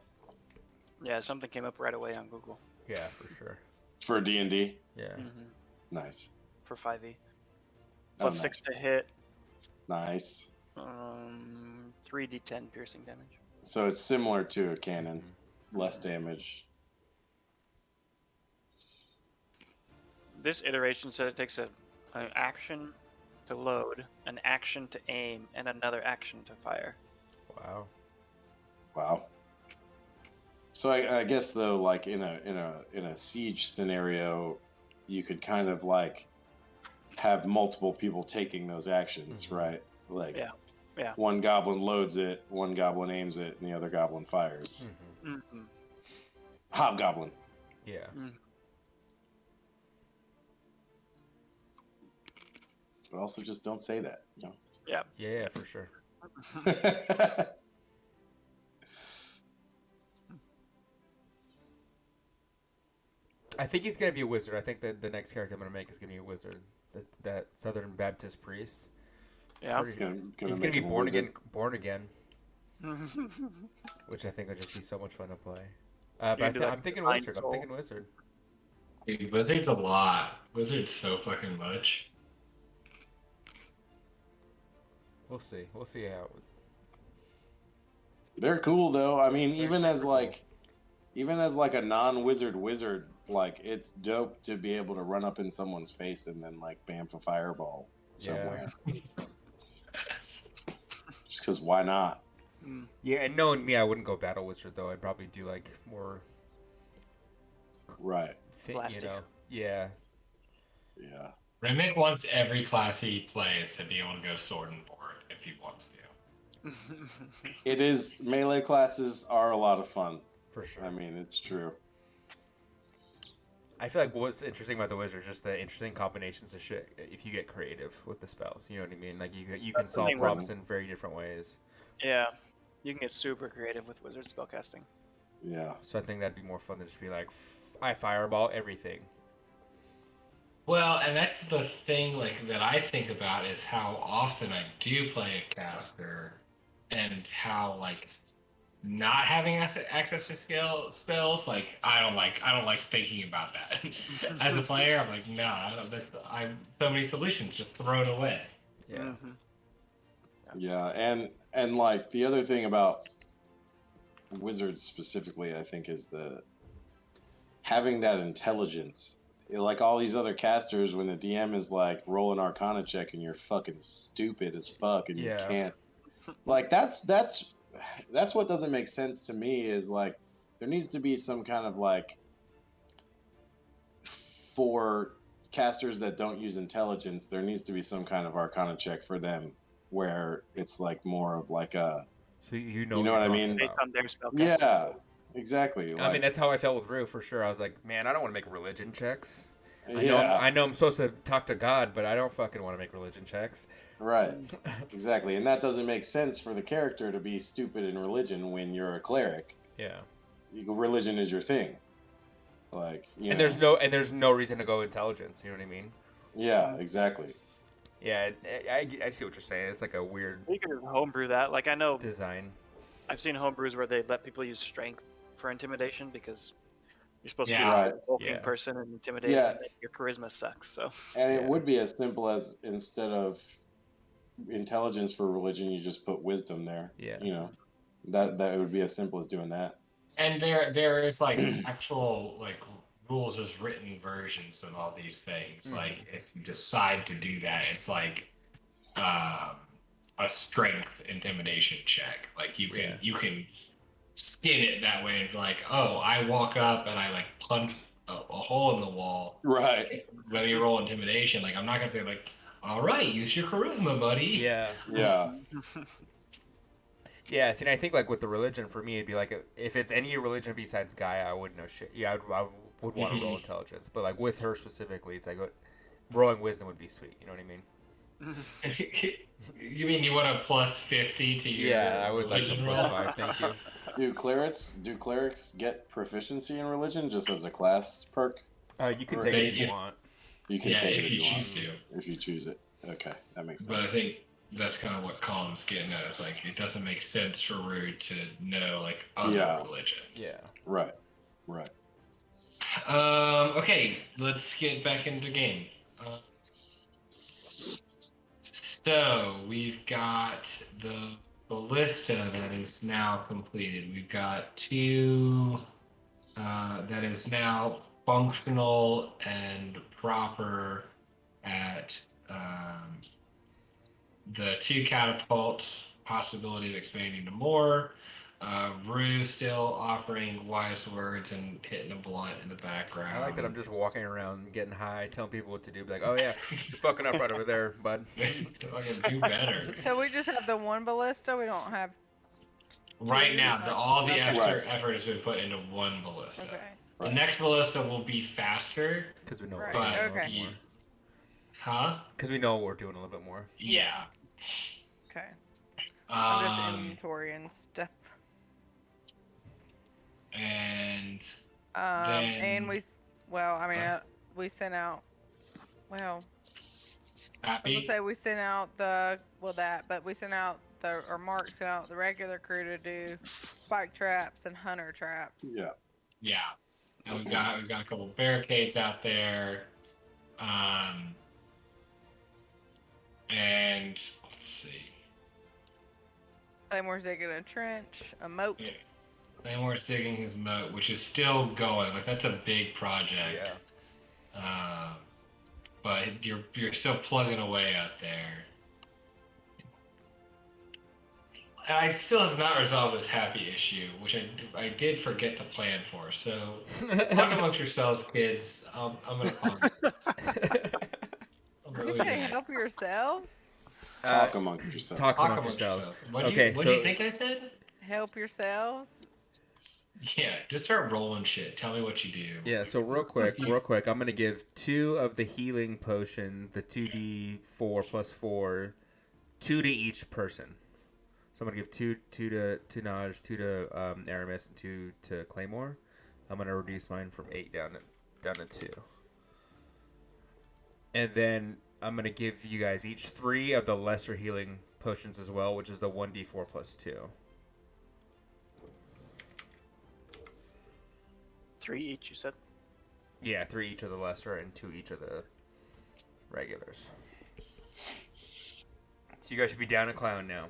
Yeah, something came up right away on Google. yeah, for sure. For D&D. Yeah. Nice. For 5e. Oh, Plus nice. 6 to hit. Nice. 3d10 piercing damage. So it's similar to a cannon, less damage. This iteration said it takes an action to load, an action to aim, and another action to fire. Wow. Wow. So I guess though, like in a siege scenario, you could kind of like have multiple people taking those actions, right? Like, Yeah. Yeah. one goblin loads it, one goblin aims it, and the other goblin fires. Hobgoblin. Yeah. But also just don't say that. You know? Yeah, for sure. I think he's gonna be a wizard. I think that the next character I'm gonna make is gonna be a wizard. That Southern Baptist priest. Yeah. He's gonna He's gonna make be him a born wizard. again, which I think would just be so much fun to play. But You'd be like I'm thinking Divine wizard. I'm Soul. thinking wizard. Dude, Wizard's a lot. Wizard's so fucking much. We'll see. We'll see how. They're cool though. I mean, They're even as super like, even as like a non-wizard wizard, like it's dope to be able to run up in someone's face and then like bamf a fireball somewhere. Just because why not? Yeah, and knowing me, I wouldn't go battle wizard though. I'd probably do like more. Right. Blasting. You know. Yeah. Yeah. Remick wants every class he plays to be able to go sword and board if he wants to. It is, melee classes are a lot of fun. For sure. I mean, it's true. I feel like what's interesting about the wizard is just the interesting combinations of shit if you get creative with the spells. You know what I mean? Like you can That's the solve thing, problems in very different ways. Yeah. You can get super creative with wizard spellcasting. Yeah. So I think that'd be more fun to just be like, I fireball everything. Well, and that's the thing like that I think about is how often I do play a caster, and how like not having access to spells, like I don't like thinking about that. As a player, I'm like, nah, I'm so many solutions just thrown away. Yeah. Yeah, and like the other thing about wizards specifically, I think, is the having that intelligence. Like all these other casters, when the DM is like roll an Arcana check and you're fucking stupid as fuck and you can't, like that's what doesn't make sense to me. Is like there needs to be some kind of like, for casters that don't use intelligence, there needs to be some kind of Arcana check for them where it's like more of like a, So you know what I mean? Based on their spellcasting. Yeah, exactly. I mean, that's how I felt with Rue for sure. I was like, man, I don't want to make religion checks. Yeah. I know I'm supposed to talk to God, but I don't fucking want to make religion checks. Right. Exactly. And that doesn't make sense for the character to be stupid in religion when you're a cleric. Yeah. Religion is your thing. Like, you And know. there's no reason to go intelligence. You know what I mean? Yeah, exactly. Yeah, I see what you're saying. It's like a weird You can homebrew that. Like I know design. I've seen homebrews where they let people use strength for intimidation because you're supposed to be Yeah. a bulking Yeah. person and intimidating. Yeah. And your charisma sucks. So And it Yeah. would be as simple as, instead of intelligence for religion, you just put wisdom there. Yeah. You know, that would be as simple as doing that. And there is like actual like rules as written versions of all these things. Like if you decide to do that, it's like a strength intimidation check. Like you can skin it that way and be like, oh, I walk up and I like punch a hole in the wall. Right. Whether you roll intimidation, like I'm not gonna say like, all right, use your charisma, buddy. Yeah. Yeah. Yeah, see, and I think like with the religion, for me, it'd be like if it's any religion besides Gaia, I wouldn't know shit. Yeah, I would want to roll intelligence, but like with her specifically, it's like rolling wisdom would be sweet. You know what I mean? You mean you want a plus 50 to your? Yeah, I would like the religion plus roll? 5. Thank you. Do clerics get proficiency in religion just as a class perk? You can Or take it if if- you want. You can Yeah, take it if you want. choose to. If you choose it. Okay, that makes sense. But I think that's kind of what Colin's getting at. It's like it doesn't make sense for Rude to know like other Yeah. religions. Yeah. Right. Okay, let's get back into the game. So we've got the ballista that is now completed. We've got two that is now functional and proper at the two catapults, possibility of expanding to more. Rue still offering wise words and hitting a blunt in the background. I like that I'm just walking around getting high, telling people what to do. Be like, oh yeah, you're fucking up right over there, bud. Fucking do better. So we just have the one ballista. We don't have. Right now, all the Okay. effort has been put into one ballista. Okay. The next ballista will be faster, Because we know Right, what we're doing a okay. little bit more. huh? Because we know what we're doing a little bit more. Yeah. Okay. I'm just Um, inventory and stuff. and And then- we sent out. Well, I was Happy. gonna say we sent out but we sent out Mark sent out the regular crew to do spike traps and hunter traps. Yeah. Yeah. And we've got a couple barricades out there. And let's see. Claymore's digging a trench, a moat. Yeah. Claymore's digging his moat, which is still going. Like that's a big project. Yeah. But you're still plugging away out there. And I still have not resolved this happy issue, which I did forget to plan for. So talk amongst yourselves, kids. I'm gonna pause. Did you say help yourselves? Talk amongst yourselves. Talks amongst yourselves. What do Okay, you so think I said? Help yourselves? Yeah, just start rolling shit. Tell me what you do. yeah, so real quick, I'm gonna give 2 of the healing potion, the 2d4 plus 4, 2 to each person. So I'm gonna give two to Naj, 2 to Aramis, and 2 to Claymore. I'm gonna reduce mine from 8 down to 2. And then I'm gonna give you guys each 3 of the lesser healing potions as well, which is the 1d4 plus 2. 3 each, you said? Yeah, 3 each of the lesser and 2 each of the regulars. So you guys should be down a clown now.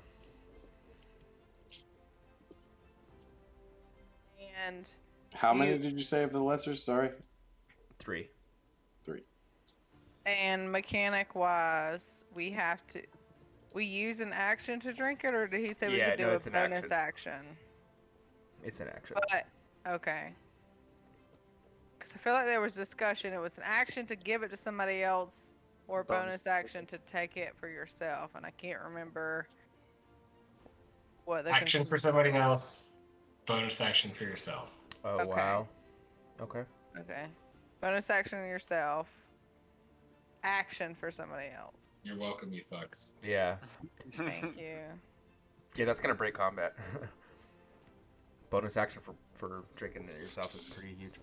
And How many did you say of the lessers? Sorry. 3. 3. and mechanic wise, we use an action to drink it, or did he say we Yeah, could do no, a it's an bonus action? It's an action. But okay. Because I feel like there was discussion. It was an action to give it to somebody else, or a bonus action to take it for yourself, and I can't remember what the Action for consensus somebody was. else. Bonus action for yourself. Oh, Okay. wow. Okay. Okay. Bonus action on yourself. Action for somebody else. You're welcome, you fucks. Yeah. Thank you. Yeah, that's going to break combat. Bonus action for drinking it yourself is pretty huge.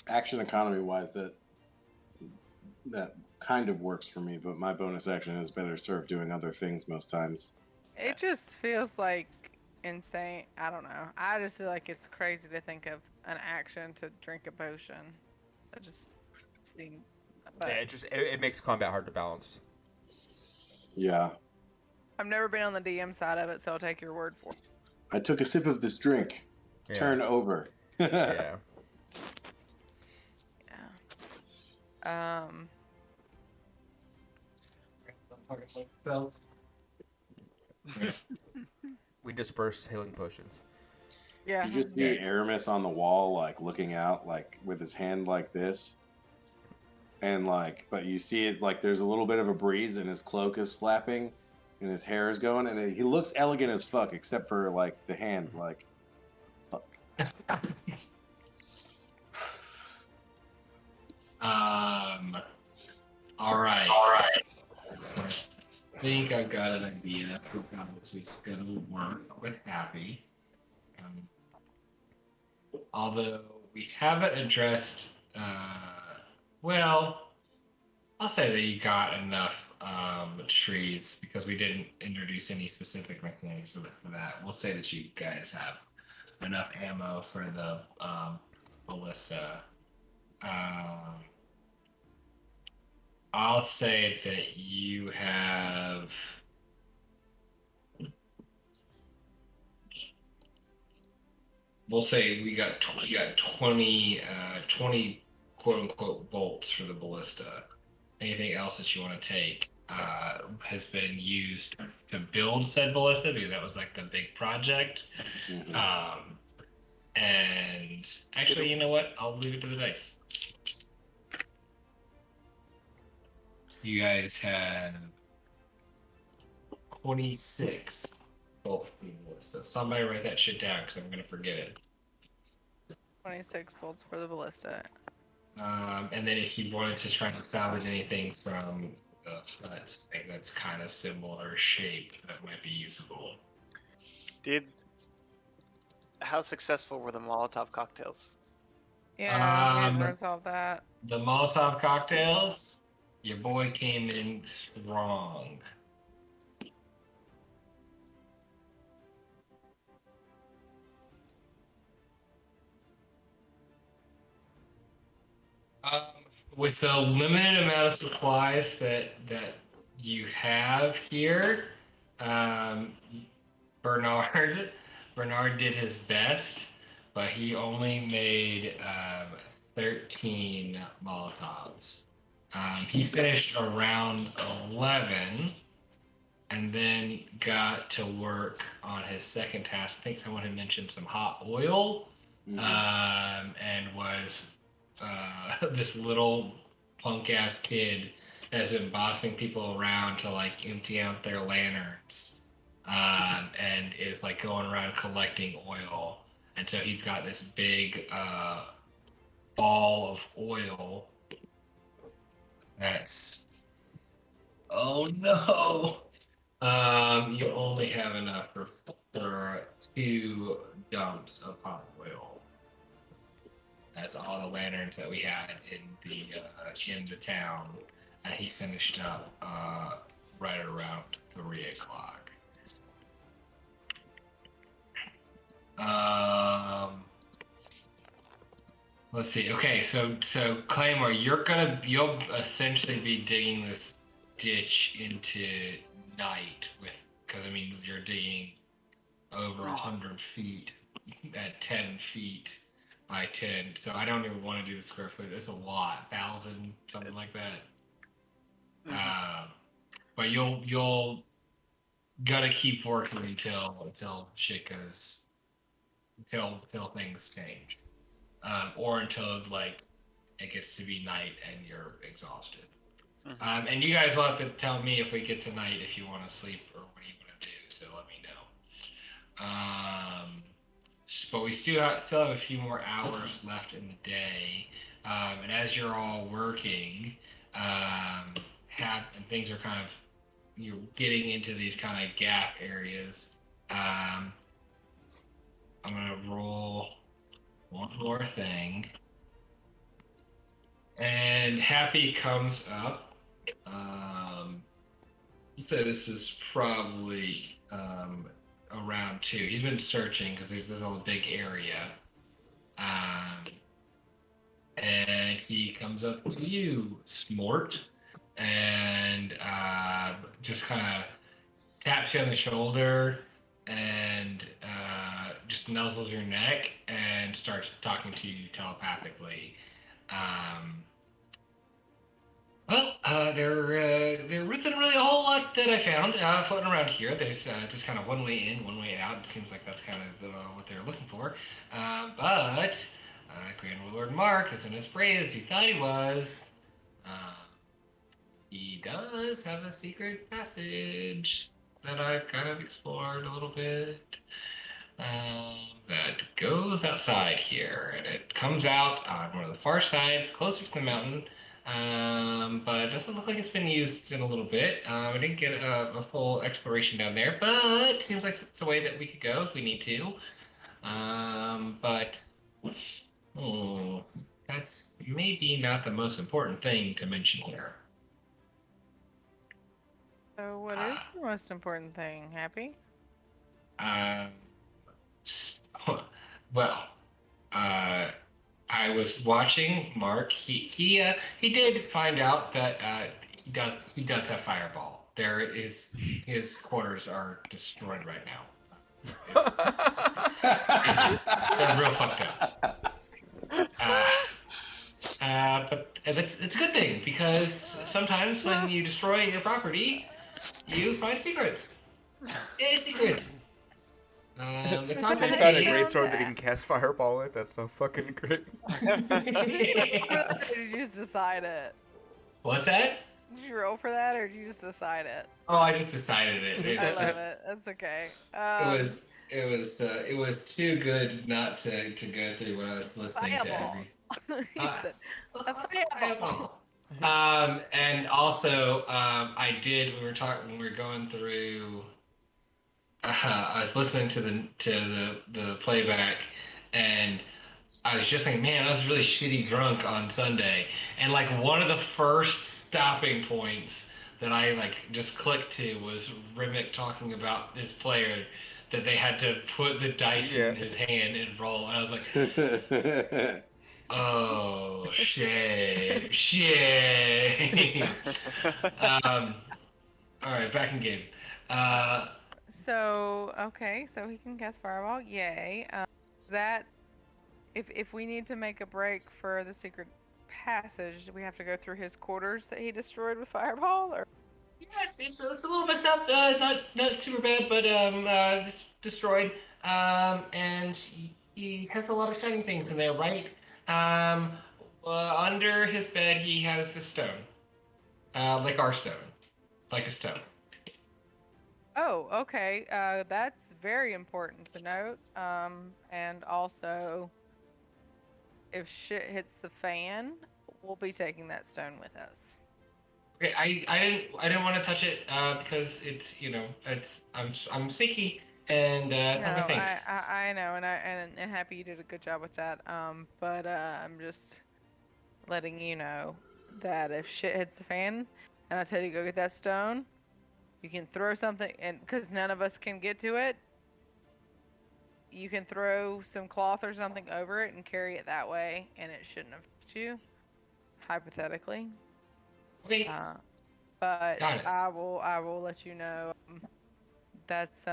Action economy wise, that kind of works for me, but my bonus action is better served doing other things most times. It just feels like insane. I don't know. I just feel like it's crazy to think of an action to drink a potion. It just seems. Yeah, it makes combat hard to balance. Yeah. I've never been on the DM side of it, so I'll take your word for it. I took a sip of this drink. Yeah. Turn over. Yeah. Yeah. We disperse healing potions. Yeah. You just see Aramis on the wall, like looking out, like with his hand like this, and like, but you see it like there's a little bit of a breeze, and his cloak is flapping, and his hair is going, and he looks elegant as fuck, except for like the hand, like, fuck. All right. So I think I've got an idea for how this is going to work with Happy. Although we haven't addressed, well, I'll say that you got enough trees because we didn't introduce any specific mechanics for that. We'll say that you guys have enough ammo for the ballista. I'll say that you have. We'll say we got 20 quote unquote bolts for the ballista. Anything else that you want to take has been used to build said ballista because that was like the big project. Mm-hmm. And actually, you know what? I'll leave it to the dice. You guys have 26 bolts for the ballista. Somebody write that shit down because I'm going to forget it. 26 bolts for the ballista. And then if you wanted to try to salvage anything from the huts, I think that's kind of similar shape that might be usable. How successful were the Molotov cocktails? Yeah, we didn't resolve that. The Molotov cocktails, your boy came in strong. With the limited amount of supplies that you have here, Bernard did his best, but he only made 13 Molotovs. He finished around 11 and then got to work on his second task. I think someone had mentioned some hot oil, and was this little punk ass kid has been bossing people around to like empty out their lanterns, and is like going around collecting oil. And so he's got this big ball of oil that's, oh no, you only have enough for 2 dumps of hot oil. That's all the lanterns that we had in the town, and he finished up right around 3 o'clock. Let's see. Okay, so Claymore, you'll essentially be digging this ditch into night because I mean you're digging over 100 feet at 10 feet by 10. So I don't even want to do the square foot. It's a lot, 1,000, something like that. But you'll gotta keep working until shit goes, until things change, or until like it gets to be night and you're exhausted. And you guys will have to tell me if we get to night if you want to sleep or what you want to do. So let me know. But we still have a few more hours left in the day, and as you're all working, and things are kind of, you're getting into these kind of gap areas. I'm gonna roll one more thing, and Happy comes up. So this is probably around 2. He's been searching because this is a big area, and he comes up to you, Smort, and just kind of taps you on the shoulder and just nuzzles your neck and starts talking to you telepathically. There wasn't really a whole lot that I found floating around here. There's just kind of one way in, one way out. It seems like that's kind of what they're looking for. But Grand Lord Mark isn't as brave as he thought he was. He does have a secret passage that I've kind of explored a little bit. That goes outside here, and it comes out on one of the far sides, closer to the mountain. But it doesn't look like it's been used in a little bit. I didn't get a full exploration down there, but it seems like it's a way that we could go if we need to. But that's maybe not the most important thing to mention here. So what is the most important thing, Happy? Well, I was watching Mark. He did find out that he does have Fireball. There is his quarters are destroyed right now. They're real fucked up. But it's a good thing because sometimes when you destroy your property, you find secrets. Yay, secrets! It's on So you found a great sword that he can cast Fireball with? That's so fucking great. Did you just decide it? What's that? Did you roll for that, or did you just decide it? Oh, I just decided it. I love it. That's okay. It was too good not to go through when I was listening Fireball. to every. He said, a fireball. And also, I did. We were talking. When we were going through. I was listening to the playback, and I was just thinking, man, I was really shitty drunk on Sunday, and like one of the first stopping points that I like just clicked to was Rimick talking about this player that they had to put the dice in his hand and roll, and I was like. Oh shit! All right, back in game. So okay, so he can cast Fireball. Yay! That if we need to make a break for the secret passage, do we have to go through his quarters that he destroyed with Fireball, or? Yeah, it's a little messed up. Not super bad, but just destroyed. And he has a lot of shiny things in there, right? Under his bed, he has a stone, like our stone, like a stone. Oh, okay. That's very important to note. And also, if shit hits the fan, we'll be taking that stone with us. Okay, I didn't want to touch it because it's I'm sneaky and it's not my thing. I know, and happy you did a good job with that. But I'm just letting you know that if shit hits the fan, and I tell you to go get that stone, you can throw something, and because none of us can get to it, you can throw some cloth or something over it and carry it that way, and it shouldn't affect you, hypothetically. Okay. But I will let you know. That's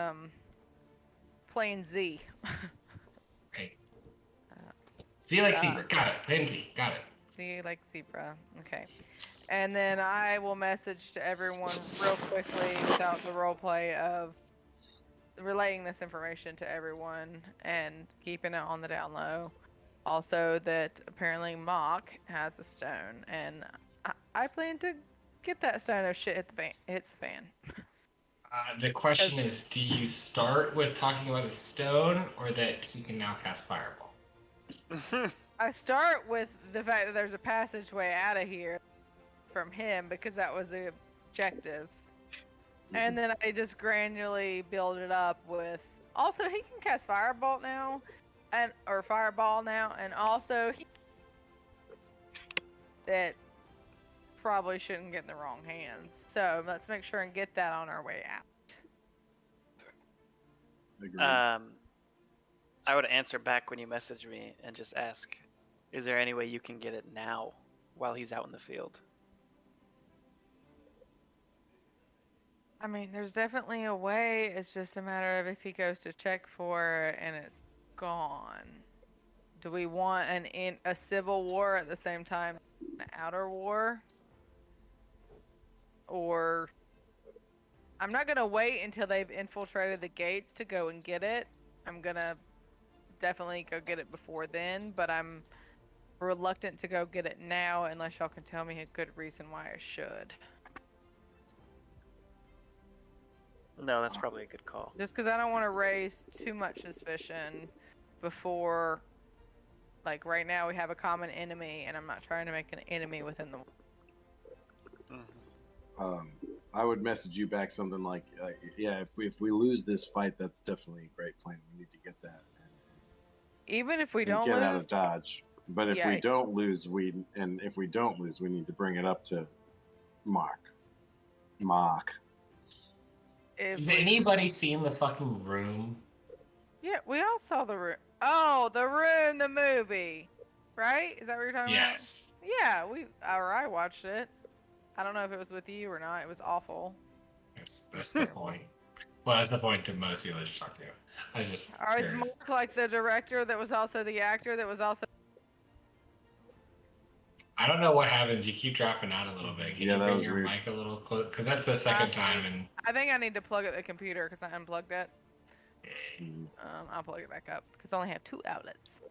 plain Z. Okay. Z like zebra. Got it. Plain Z. Got it. Z like zebra. Okay. And then I will message to everyone real quickly without the role play of relaying this information to everyone and keeping it on the down low. Also, that apparently Mock has a stone, and I plan to get that stone if shit hits the fan. The question is, do you start with talking about a stone, or that he can now cast Fireball? I start with the fact that there's a passageway out of here from him, because that was the objective. And then I just gradually build it up with, also he can cast Fireball now, and also that probably shouldn't get in the wrong hands. So let's make sure and get that on our way out. I would answer back when you message me and just ask, is there any way you can get it now while he's out in the field? I mean, there's definitely a way. It's just a matter of if he goes to check for it and it's gone. Do we want a civil war at the same time, an outer war? Or I'm not gonna wait until they've infiltrated the gates to go and get it. I'm gonna definitely go get it before then, but I'm reluctant to go get it now unless y'all can tell me a good reason why I should. No, that's probably a good call. Just because I don't want to raise too much suspicion before, like right now we have a common enemy, and I'm not trying to make an enemy within the. I would message you back something like, yeah, if we lose this fight, that's definitely a great plan. We need to get that. Even if we And don't get out lose, of Dodge. But if Yeah. we don't lose, we need to bring it up to Mark. if Has we, anybody seen the fucking room? yeah, we all saw the room. Oh, the room, the movie, right? Is that what you're talking Yes. about? Yeah, I watched it. I don't know if it was with you or not. It was awful. That's the point. Well, that's the point to most people that you talk to. I was just Or is curious. Mark like the director that was also the actor that was also? I don't know what happens. You keep dropping out a little bit. Can Yeah, you that bring was your weird. mic a little close? Because that's the second time, and I think I need to plug at the computer because I unplugged it. Mhm. I'll plug it back up because I only have 2 outlets.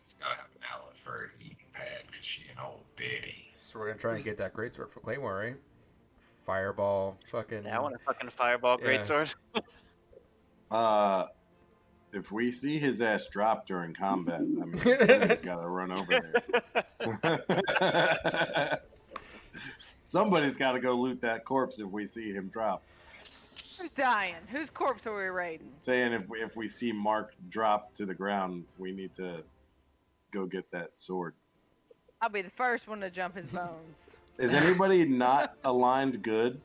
it's gotta have an outlet for her eating pad because she an old biddy. So we're gonna try and get that greatsword for Claymore, right? Fireball, fucking. Yeah, I want a fucking fireball Yeah. greatsword. If we see his ass drop during combat, I mean, somebody's got to run over there. Somebody's got to go loot that corpse if we see him drop. Who's dying? Whose corpse are we raiding? Saying if we see Mark drop to the ground, we need to go get that sword. I'll be the first one to jump his bones. Is anybody not aligned good?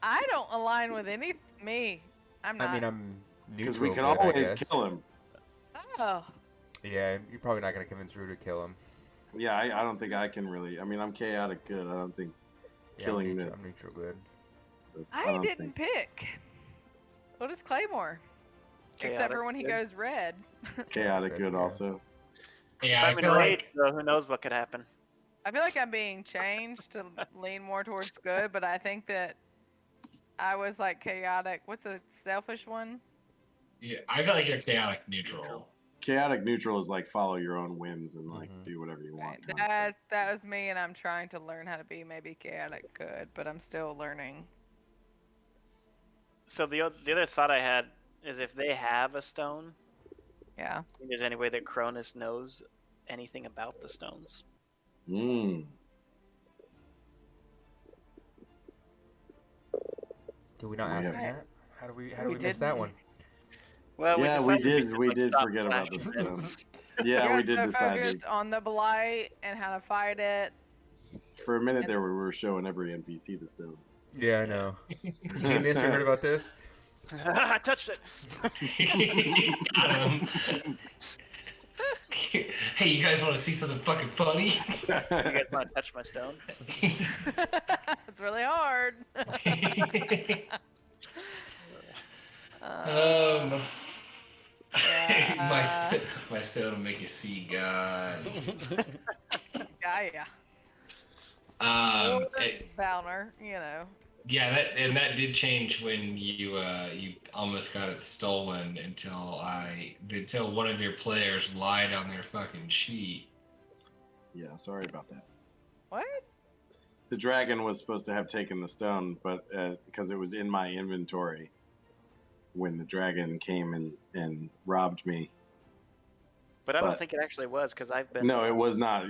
I don't align with me. I'm not. I mean, I'm Because neutral. we can good, I always guess. kill him. Oh, Yeah, you're probably not gonna convince Rue to kill him. Yeah, I don't think I can really. I mean, I'm chaotic good. I don't think Yeah, killing I'm neutral, the- I'm neutral good. I don't didn't pick. What is Claymore? Except Chaotic for when he good. goes red. chaotic good Yeah. also. Yeah, If I I'm in feel rage, like though, who knows what could happen? I feel like I'm being changed to lean more towards good, but I think that I was like chaotic. What's a selfish one? I feel like you're chaotic neutral. Chaotic neutral is like follow your own whims and like Mhm. do whatever you Right. want. kind of thing. That was me, and I'm trying to learn how to be maybe chaotic good, but I'm still learning. So the other thought I had is if they have a stone, Yeah. if there's any way that Cronus knows anything about the stones. Did we not We ask him have- that? How do we We miss that didn't. one? Well, Yeah, we we decided did. could, We like, did stop forget about the Flash. stone. Yeah, we did so decide. focused on the blight and how to fight it. For a minute there, we were showing every NPC the stone. Yeah, I know. You seen this? You heard about this? I touched it. Got him. Hey, you guys want to see something fucking funny? You guys want to touch my stone? It's really hard. Yeah. my stone will make you see God. Yeah. Um, Or it- Valner, you know. yeah, that did change when you almost got it stolen until one of your players lied on their fucking sheet. Yeah, sorry about that. What? The dragon was supposed to have taken the stone, but because it was in my inventory when the dragon came and robbed me. But I don't But- think it actually was because I've been. No, it was not.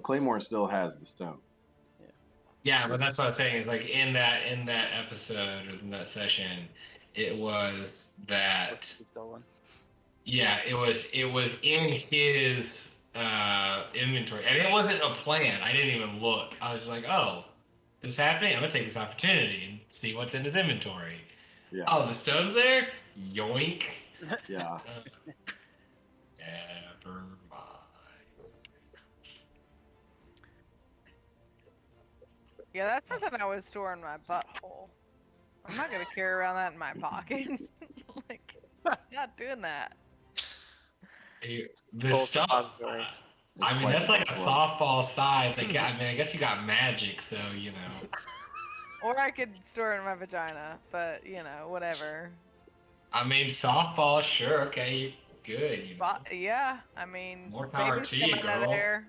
Claymore still has the stone. Yeah, but that's what I was saying is like in that episode or in that session, it was that Stolen. yeah, it was in his inventory, and it wasn't a plan. I didn't even look. I was just like, oh, this is happening. I'm gonna take this opportunity and see what's in his inventory. Yeah, Oh, the stone's there. Yoink. yeah. Never mind. Yeah, that's something I would store in my butthole. I'm not gonna carry around that in my pockets. Like, not doing that. The Full stuff. suppository. I mean, quite that's like a the softball size. Like, I mean, I guess you got magic, so you know. Or I could store it in my vagina, but you know, whatever. I mean, softball, sure, okay, good. You know. But yeah, I mean, More power babies to you, coming out of girl. there.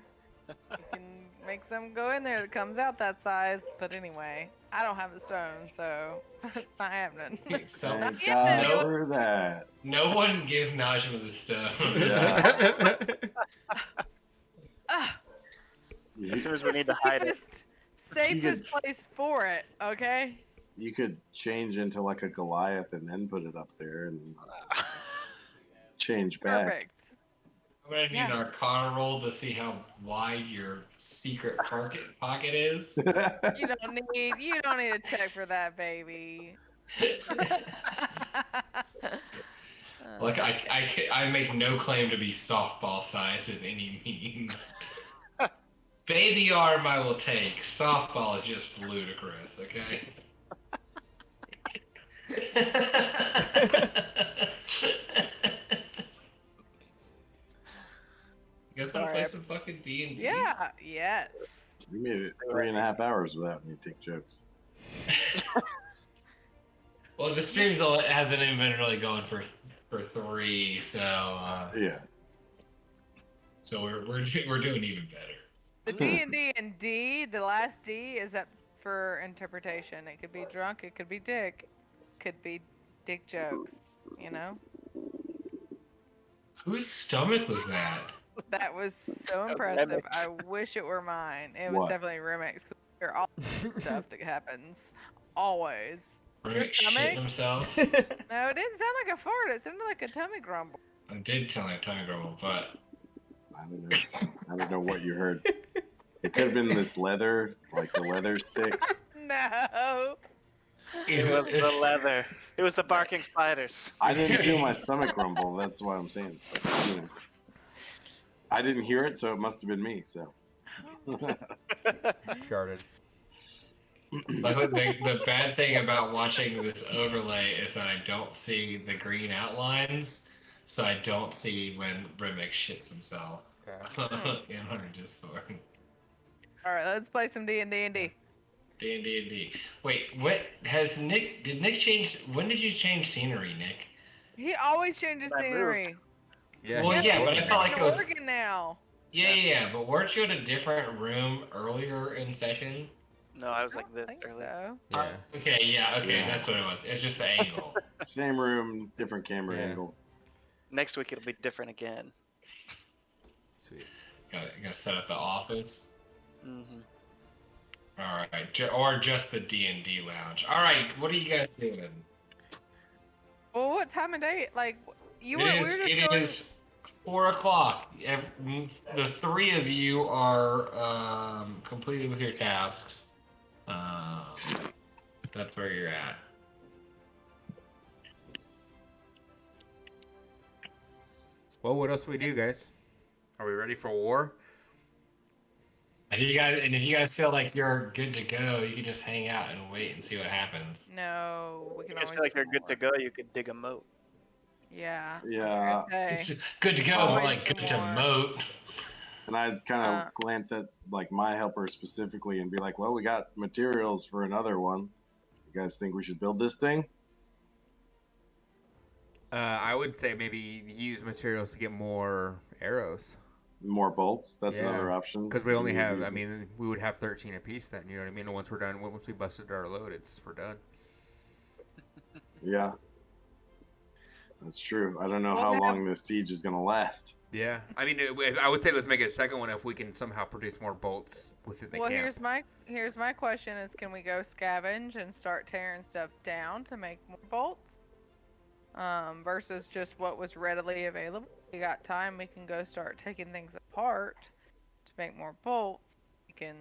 You can make some go in there that comes out that size. But anyway, I don't have the stone, so it's not happening. So, Not Thank yet, God anyway. for that. no one give Najma the stone. Yeah. Ah, As soon as we the need to hide it. safest place for it. Okay. You could change into like a Goliath and then put it up there and change back. Perfect. I'm gonna need an Arcana roll to see how wide your secret pocket is. You don't need to check for that, baby. Like I make no claim to be softball size in any means. Baby arm I will take. Softball is just ludicrous, okay? You guys wanna play some fucking D&D? Yeah. Yes. You made it 3.5 hours without me take jokes. Well, the streams hasn't even been really going for 3, so Yeah. so we're doing even better. The D and D, the last D is up for interpretation. It could be drunk, it could be dick, could be dick jokes. You know. Whose stomach was that? That was so impressive. I wish it were mine. It was What? definitely Remix. They're all stuff that happens. Always. Your Rick shitting stomach? himself? No, it didn't sound like a fart. It sounded like a tummy grumble. It did sound like a tummy grumble, but I don't know. I don't know what you heard. It could have been this leather, like the leather sticks. No. It was the leather. It was the barking spiders. I didn't feel my stomach rumble. That's what I'm saying. But, you know, I didn't hear it, so it must have been me. So. Sharded. Like, the bad thing about watching this overlay is that I don't see the green outlines, so I don't see when Remix shits himself in our Discord. All right, let's play some D&D. D&D. Wait, what has Nick? Did Nick change? When did you change scenery, Nick? He always changes I moved. scenery. Yeah. Well, yeah, but I felt like in it was. Oregon now. Yeah. But weren't you in a different room earlier in session? No, I was I like don't this think earlier. so. Yeah. Okay, yeah, Yeah. that's what it was. It's just the angle. Same room, different camera Yeah. angle. Next week it'll be different again. Sweet. Gotta set up the office. Mm-hmm. All right, or just the D&D lounge. All right, what are you guys doing? Well, what time of day? Like, we were just It going. is 4 o'clock. The 3 of you are completed with your tasks. That's where you're at. Well, what else do we do, guys? Are we ready for war? If you guys feel like you're good to go, you can just hang out and wait and see what happens. No, we can You guys always. feel like do you're good to more. go, you could dig a moat. Yeah. Yeah. It's good to go, more Always like do good to more. moat. And I'd kind of glance at like my helper specifically and be like, "Well, we got materials for another one. You guys think we should build this thing?" I would say maybe use materials to get more arrows. More bolts. That's Yeah. another option. Because we only have, I mean, we would have 13 apiece then, you know what I mean? And once we're done, once we busted our load, we're done. Yeah. That's true. I don't know Well, how now- long this siege is gonna last. Yeah. I mean, I would say let's make it a second one if we can somehow produce more bolts within the Well, camp. here's my question: is can we go scavenge and start tearing stuff down to make more bolts? Versus just what was readily available. We got time. We can go start taking things apart to make more bolts. We can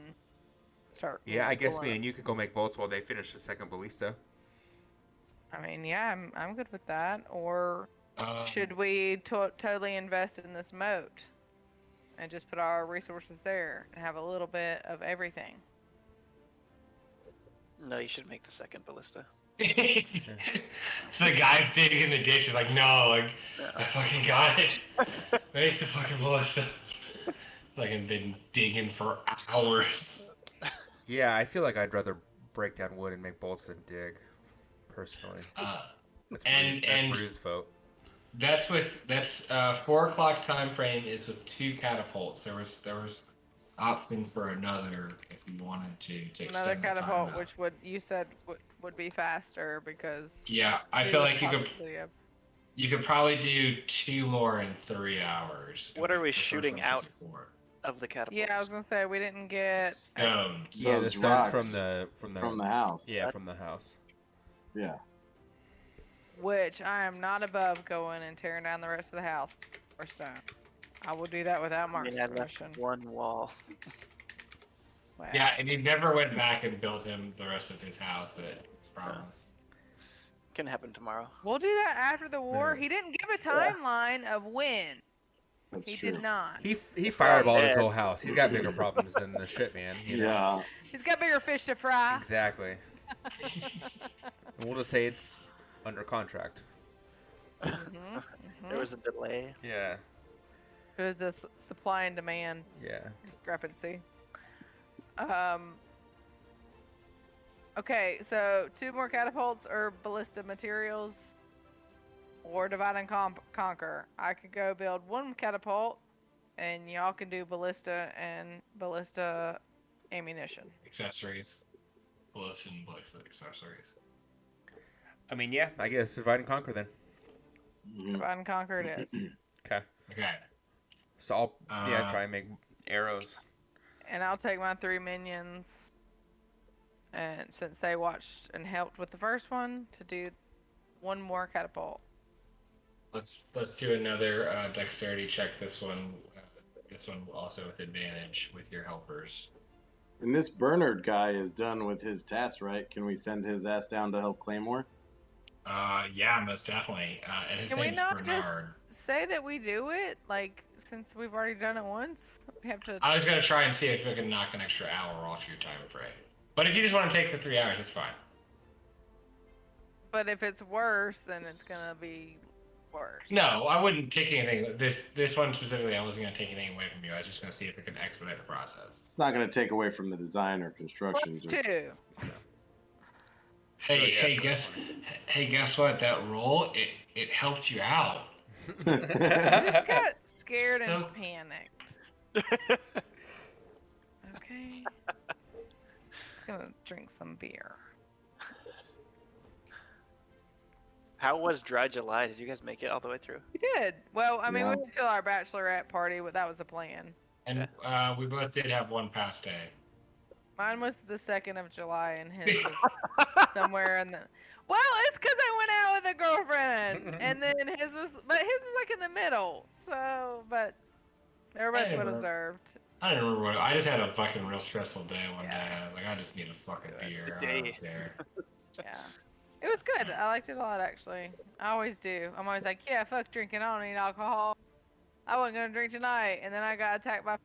start. Yeah, I guess pulling me and you could go make bolts while they finish the second ballista. I mean, yeah, I'm good with that. Or should we totally invest in this moat and just put our resources there and have a little bit of everything? No, you should make the second ballista. So the guy's digging in the ditch. He's like, no, like, Yeah. I fucking got it. Make the fucking ballista. It's like I've been digging for hours. Yeah, I feel like I'd rather break down wood and make bolts than dig, personally. That's Bruce's vote. That's 4 o'clock time frame is with 2 catapults. There was option for another if you wanted to extend Another the time catapult, out. which you said would be faster because. Yeah, I we feel would like possibly have- you could probably do 2 more in 3 hours. What are we The first shooting one out? took you 4. Of the catapults. Yeah, I was gonna say we didn't get. Stones. Yeah, the Those stones rocks from the from the house. yeah, from the house. Yeah. Which I am not above going and tearing down the rest of the house for stone. I will do that without I Mark's mean, I left permission. one wall. Wow. Yeah, and he never went back and built him the rest of his house that was promised. Can happen tomorrow. We'll do that after the war. Yeah. He didn't give a timeline of when. That's He true. did not. He fireballed his whole house. He's got bigger problems than the shit man. You know? Yeah. He's got bigger fish to fry. Exactly. And we'll just say it's under contract. There was a delay. Yeah. It was the supply and demand Yeah. discrepancy. Okay, so 2 more catapults or ballista materials, or divide and conquer. I could go build 1 catapult, and y'all can do ballista and ballista ammunition. Accessories. Bullets and bullets accessories. I mean, yeah. I guess divide and conquer then. Mhm. Divide and conquer it is. Okay. Okay. So I'll try and make arrows. And I'll take my 3 minions, and since they watched and helped with the first one, to do 1 more catapult. Let's do another dexterity check. This one also with advantage with your helpers. And this Bernard guy is done with his task, right? Can we send his ass down to help Claymore? Yeah, most definitely. And his Can we name's not Bernard. just say that we do it? Like, since we've already done it once, we have to. I was gonna try and see if we can knock an extra hour off your time frame. But if you just want to take the 3 hours, it's fine. But if it's worse, then it's gonna be worse. No, I wouldn't take anything. This one specifically, I wasn't gonna take anything away from you. I was just gonna see if it could expedite the process. It's not going to take away from the design or construction. Let's just- do. So, yeah, Hey, guess what? That roll, it helped you out. I just got scared So- and panicked. Okay. Just gonna drink some beer. How was Dry July? Did you guys make it all the way through? We did. Well, I mean, Yeah. we went to our bachelorette party, but that was the plan. And we both did have one past day. Mine was the 2nd of July, and his was somewhere in the. Well, it's because I went out with a girlfriend, and then but his was like in the middle. So, but they were both Hey, well bro. deserved. I don't remember what. I just had a fucking real stressful day one Yeah. day. I was like, I just need a fucking Good beer. I day. don't care. Yeah. It was good. I liked it a lot, actually. I always do. I'm always like, yeah, fuck drinking. I don't need alcohol. I wasn't gonna drink tonight, and then I got attacked by,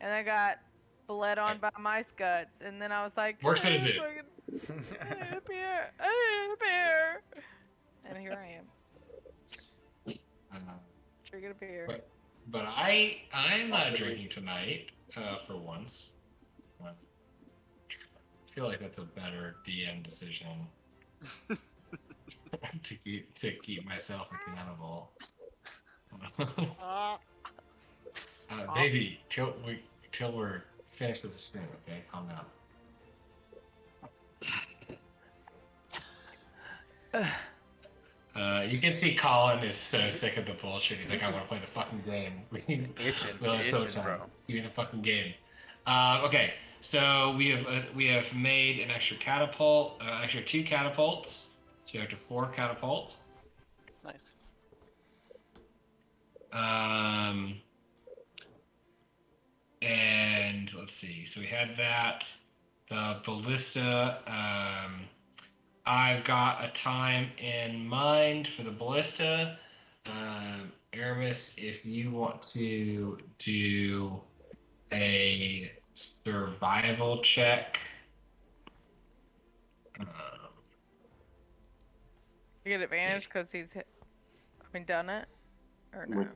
and I got bled on by mice guts, and then I was like, Worse is it? I need a beer. I need a beer. And here I am, drinking a beer. But- But I'm not drinking tonight for once. I feel like that's a better DM decision to keep myself accountable. Baby, till we're finished with the stream, okay? Calm down. You can see Colin is so sick of the bullshit. He's like, I want to play the fucking game. Itching, We'll have so much itching, time. bro. Give me the fucking game. Okay, so we have made an extra catapult, extra 2 catapults. So you have to 4 catapults. Nice. And let's see. So we had that. The ballista. I've got a time in mind for the ballista. Aramis, if you want to do a survival check You get advantage because he's done it, or no? With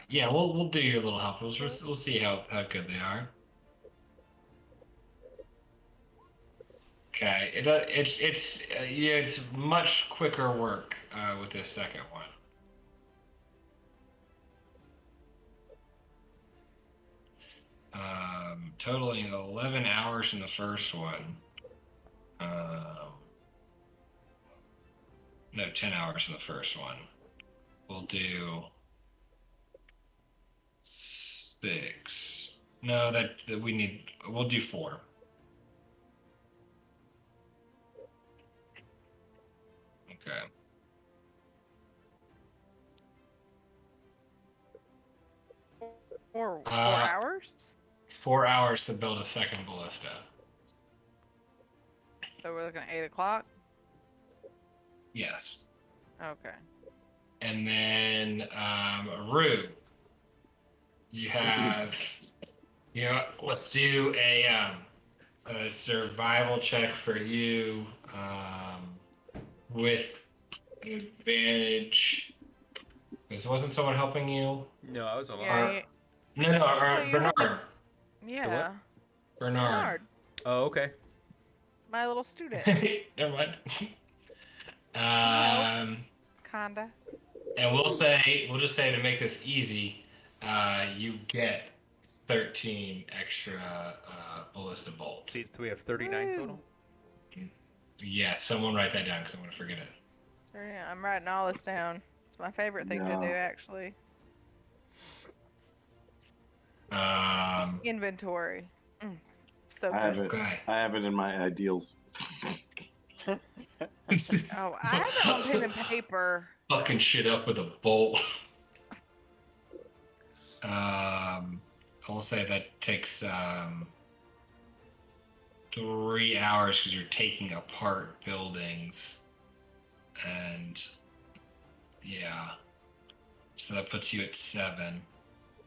Yeah. We'll do your little help. We'll see how good they are. Okay. It's much quicker work with this second one. Totaling 11 hours in the first one. No, 10 hours in the first one. We'll do 6. No, that we need. We'll do 4. Okay. Four Uh, hours. 4 hours to build a second ballista. So we're looking at 8 o'clock. Yes. Okay. And then Rue, you have. Let's do a survival check for you with advantage. Because wasn't someone helping you? No, I was alone. Yeah. No, Bernard. Yeah. Bernard. Oh, okay. My little student. Never mind. Kinda. And we'll just say to make this easy, you get 13 extra ballista bolts. See, so we have 39 total. Yeah, someone write that down because I'm gonna forget it. Sure, yeah, I'm writing all this down. It's my favorite thing to do, actually. Inventory. So I have good. it. Okay. I have it in my ideals. Oh, I have it on pen and paper. Fucking shit up with a bolt. I will say that takes 3 hours because you're taking apart buildings, and yeah, so that puts you at 7.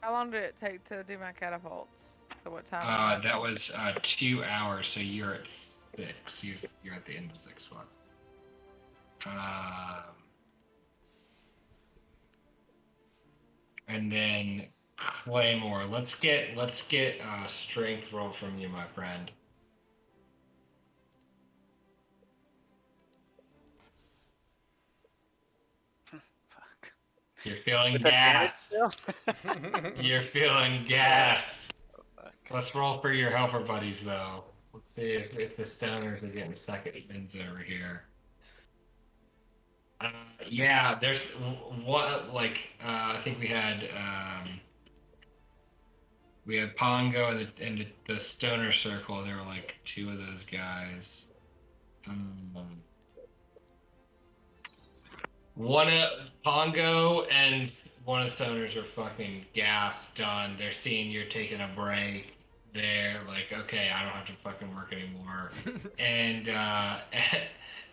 How long did it take to do my catapults? So what time? That was 2 hours, so you're at 6. You're at the end of the 6th one. And then Claymore. Let's get a strength roll from you, my friend. Fuck. You're feeling With advantage gassed. still? You're feeling gassed. Fuck. Let's roll for your helper buddies, though. Let's see if the stoners are getting second spins over here. Yeah, there's what I think we had Pongo and the stoner circle. There were like 2 of those guys. Pongo and one of the stoners are fucking gassed, done. They're seeing you're taking a break. They're like, okay, I don't have to fucking work anymore.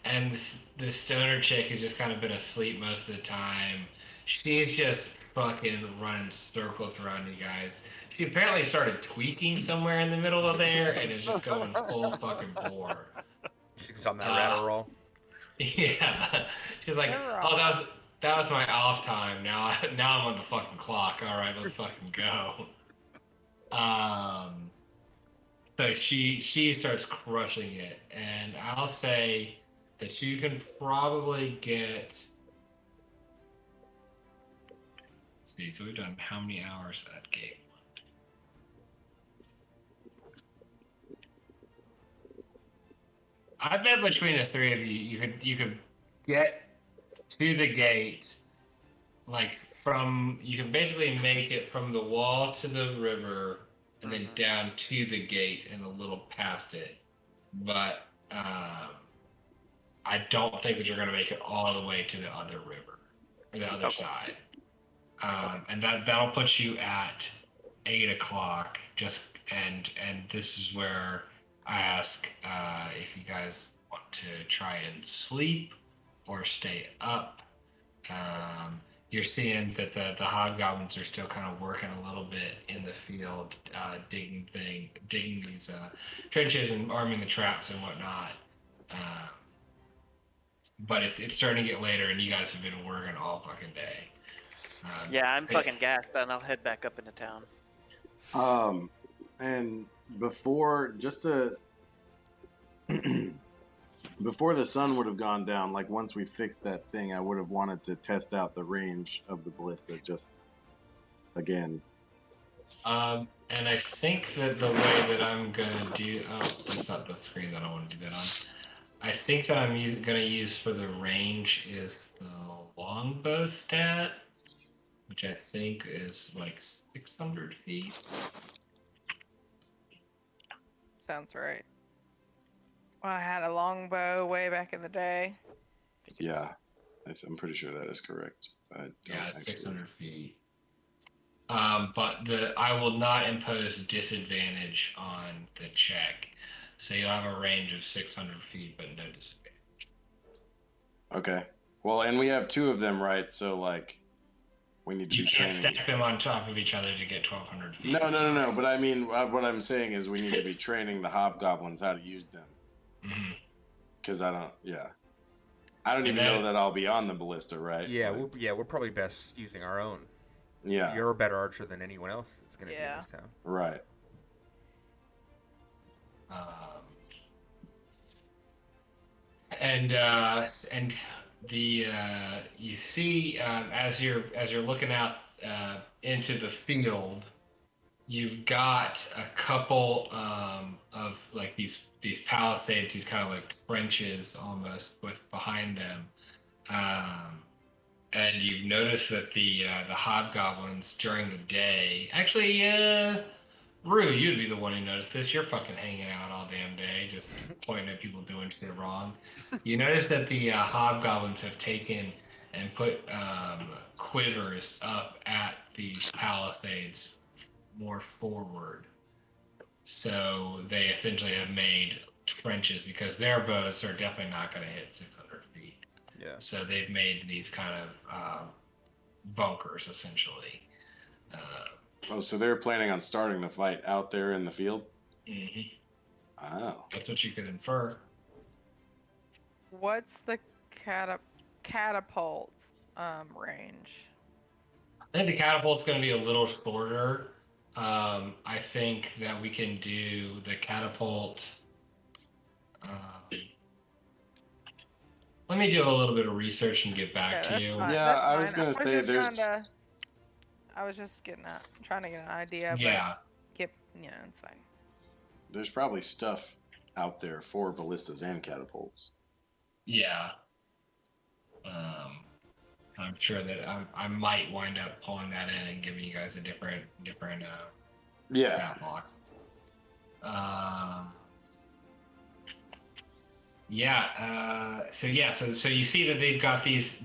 And this stoner chick has just kind of been asleep most of the time. She's just fucking running circles around you guys. She apparently started tweaking somewhere in the middle of there and is just going full fucking bore. She's on that rattle roll. Yeah. She's like, oh, that was my off time. Now I'm on the fucking clock. All right, let's fucking go. So she starts crushing it, and I'll say that you can probably get. Let's see. So we've done how many hours at gate 1? I bet between the 3 of you, you could get to the gate, like you can basically make it from the wall to the river, and then down to the gate and a little past it. But I don't think that you're going to make it all the way to the other river or the other side. And that'll put you at 8 o'clock. And this is where I ask if you guys want to try and sleep or stay up. You're seeing that the hobgoblins are still kind of working a little bit in the field, digging these trenches and arming the traps and whatnot. Uh, but it's starting to get later, and you guys have been working all fucking day. Yeah, I'm fucking gassed, and I'll head back up into town. And before, just to before the sun would have gone down, like once we fixed that thing, I would have wanted to test out the range of the ballista just again. And I think that the way that I'm gonna do, oh, that's not the screen that I want to do that on. I think that I'm gonna use for the range is the longbow stat, which I think is like 600 feet. Sounds right. Well, I had a longbow way back in the day. Yeah, I'm pretty sure that is correct. I don't Yeah, it's actually- 600 feet. But I will not impose disadvantage on the check, so you'll have a range of 600 feet, but no disadvantage. Okay. Well, and we have two of them, right? So like, we need to You be can't training. stack them on top of each other to get 1,200 feet. No. But I mean, what I'm saying is we need to be training the hobgoblins how to use them. Mm-hmm. Because I don't. Yeah. I don't And even then- know that I'll be on the ballista, right? Yeah, Like, we're probably best using our own. yeah. You're a better archer than anyone else that's going to be in Yeah. this town. Right. And the you see as you're looking out into the field, you've got a couple of like these palisades, these kind of like trenches almost with behind them, and you've noticed that the hobgoblins during the day actually. Rue, you'd be the one who noticed this. You're fucking hanging out all damn day, just pointing at people doing shit wrong. You notice that the hobgoblins have taken and put quivers up at these palisades more forward. So they essentially have made trenches because their bows are definitely not going to hit 600 feet. Yeah. So they've made these kind of bunkers essentially. Oh, so they're planning on starting the fight out there in the field? Mm-hmm. Oh. That's what you could infer. What's the catapult's range? I think the catapult's going to be a little shorter. I think that we can do the catapult. Let me do a little bit of research and get back to that's you. fine. Yeah, That's I was fine. gonna say just there's- I was just trying to get an idea. Yeah. But it's fine. There's probably stuff out there for ballistas and catapults. Yeah. I'm sure that I might wind up pulling that in and giving you guys a different Yeah. stat block. So you see that they've got these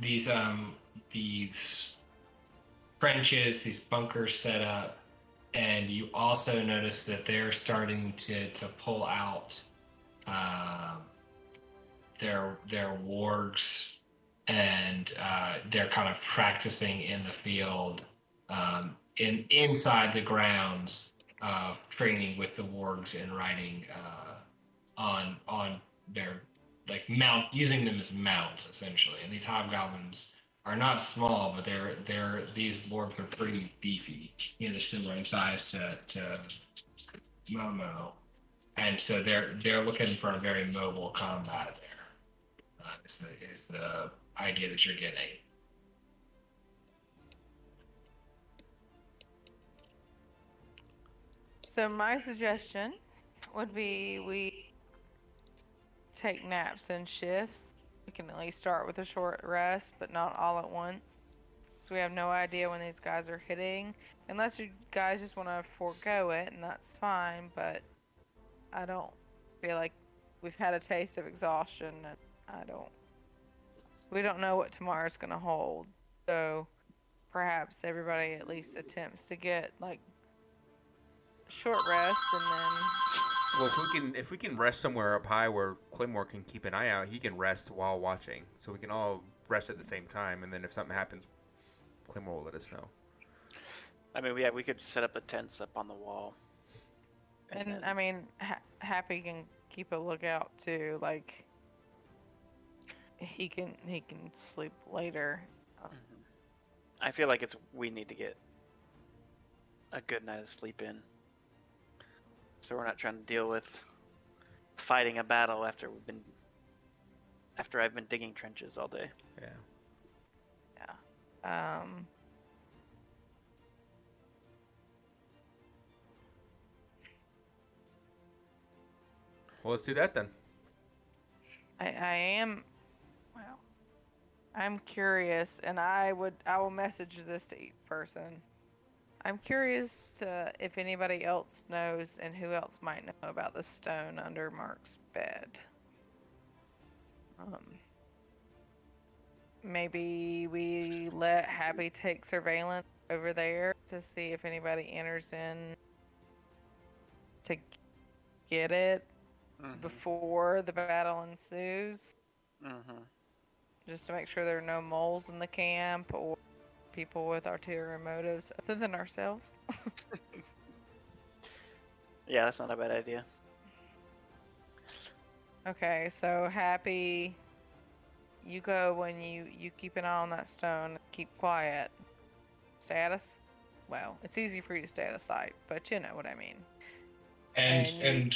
trenches, these bunkers set up, and you also notice that they're starting to pull out their wargs, and they're kind of practicing in the field, inside the grounds of training with the wargs and riding on their using them as mounts essentially. And these hobgoblins are not small, but these wargs are pretty beefy. They're similar in size to Momo, and so they're looking for a very mobile combat there. Is the idea that you're getting. So my suggestion would be we take naps in shifts. We can at least start with a short rest, but not all at once. So we have no idea when these guys are hitting. Unless you guys just want to forego it, and that's fine, but I don't feel like we've had a taste of exhaustion, and we don't know what tomorrow's going to hold. So perhaps everybody at least attempts to get like short rest, and then Well, if we can rest somewhere up high where Claymore can keep an eye out, he can rest while watching, so we can all rest at the same time. And then if something happens, Claymore will let us know. I mean, we could set up the tents up on the wall. and then- I mean, Happy can keep a lookout too. Like he can sleep later. I feel like we need to get a good night of sleep in, so we're not trying to deal with fighting a battle after I've been digging trenches all day. Yeah. Yeah. Well, let's do that then. I am. Well, I'm curious, and I will message this to each person. I'm curious to if anybody else knows and who else might know about the stone under Mark's bed. Maybe we let Happy take surveillance over there to see if anybody enters in to get it before the battle ensues. Just to make sure there are no moles in the camp or people with ulterior motives other than ourselves. Yeah, that's not a bad idea. Okay, so Happy, you go when you keep an eye on that stone. Keep quiet. Stay out of. Well, it's easy for you to stay out of sight, but you know what I mean. And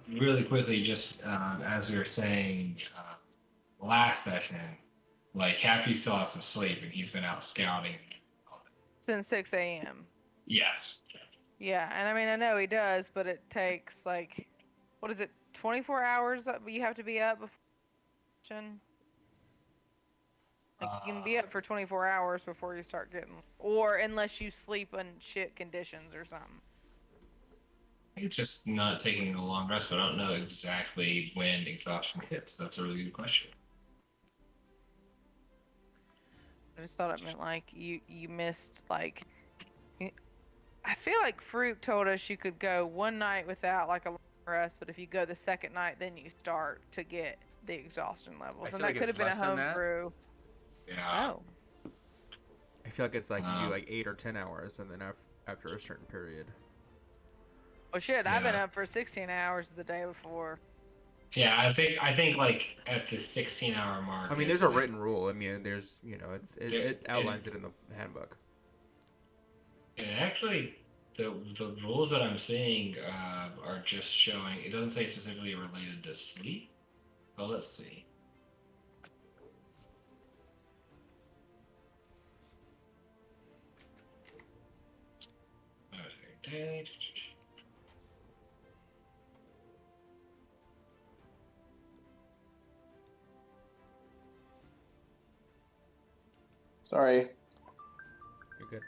really quickly, just as we were saying last session, like Happy still has to sleep, and he's been out scouting Since 6 a.m. Yes. Yeah, and I mean I know he does, but it takes like, what is it, 24 hours that you have to be up before. Like you can be up for 24 hours before you start getting, or unless you sleep in shit conditions or something. It's just not taking a long rest, but I don't know exactly when exhaustion hits. That's a really good question. I just thought it meant like you missed like. I feel like Fruit told us you could go one night without like a long rest, but if you go the second night, then you start to get the exhaustion levels, and that could have been a homebrew. Yeah. Oh. I feel like it's like you do like 8 or 10 hours, and then after a certain period. Well, shit, I've been up for 16 hours the day before. Yeah, I think like at the 16-hour mark. I mean, there's a written rule. I mean, there's it outlines it in the handbook. And actually, the rules that I'm seeing are just showing. It doesn't say specifically related to sleep, but let's see. Okay. Sorry. You're good.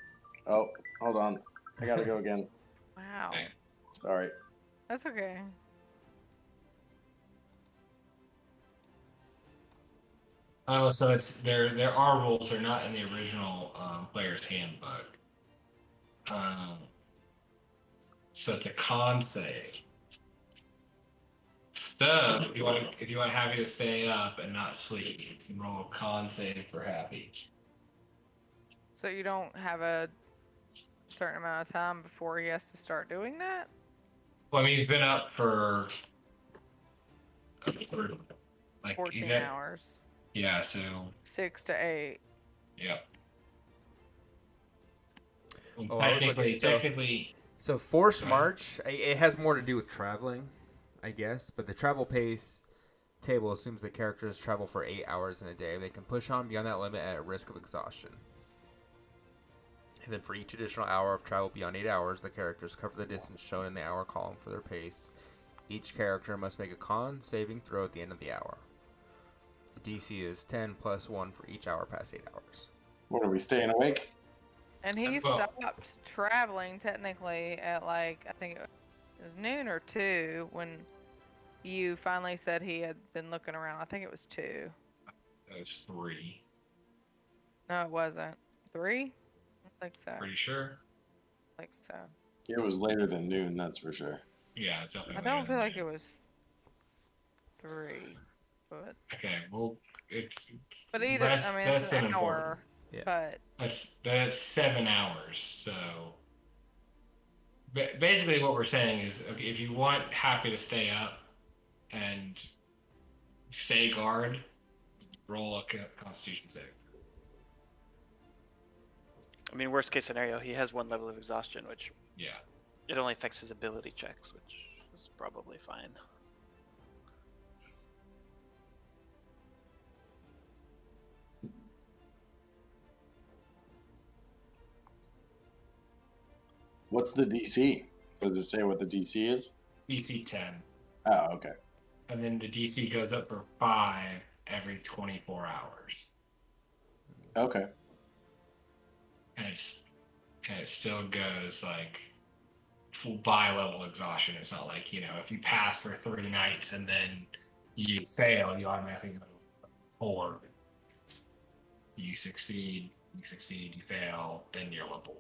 Oh, hold on. I gotta go again. Wow. Okay. Sorry. That's okay. Oh, so it's there are rules. They're not in the original player's handbook. So it's a con save. So if you want Happy to stay up and not sleep, you can roll a con save for Happy. So you don't have a certain amount of time before he has to start doing that? Well, I mean, he's been up for like 14 hours. Yeah, so 6 to 8. Yep. Oh, I was looking, technically. So forced march, it has more to do with traveling, I guess. But the travel pace table assumes that characters travel for 8 hours in a day. They can push on beyond that limit at risk of exhaustion. And then for each additional hour of travel beyond 8 hours, the characters cover the distance shown in the hour column for their pace. Each character must make a con saving throw at the end of the hour. The DC is 10 plus 1 for each hour past 8 hours. What, are we staying awake? And he stopped traveling technically at like, I think it was noon or 2 when you finally said he had been looking around. I think it was 2. That was 3. No, it wasn't. 3? I don't think so. Pretty sure. I think so. It was later than noon, that's for sure. Yeah, it's definitely. I don't feel like it was 3, but. Okay, well, it's. But either, I mean, it's an hour. Yeah. But that's 7 hours. So basically, what we're saying is, okay, if you want Happy to stay up and stay guard, Roll a Constitution save. I mean, worst case scenario, he has 1 level of exhaustion, which Yeah. it only affects his ability checks, which is probably fine. What's the DC? Does it say what the DC is? DC 10. Oh, okay. And then the DC goes up for 5 every 24 hours. Okay. And it still goes like by level exhaustion. It's not like, if you pass for 3 nights and then you fail, you automatically go to 4. You succeed, you fail, then you're level.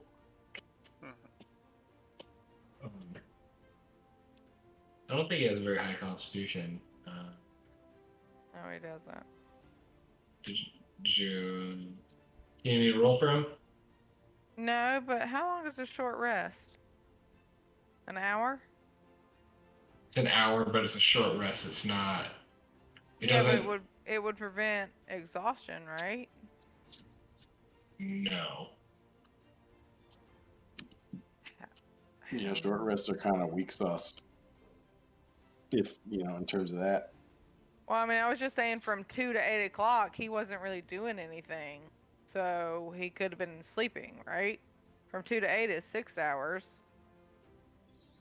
I don't think he has a very high constitution. No, he doesn't. Did you need me to roll for him? No, but how long is a short rest? An hour? It's an hour, but it's a short rest. It's not. It Yeah, doesn't. but it would prevent exhaustion, right? No. Yeah, short rests are kind of weak sauce. If, in terms of that. Well, I mean, I was just saying from 2 to 8 o'clock, he wasn't really doing anything. So he could have been sleeping, right? From 2 to 8 is 6 hours.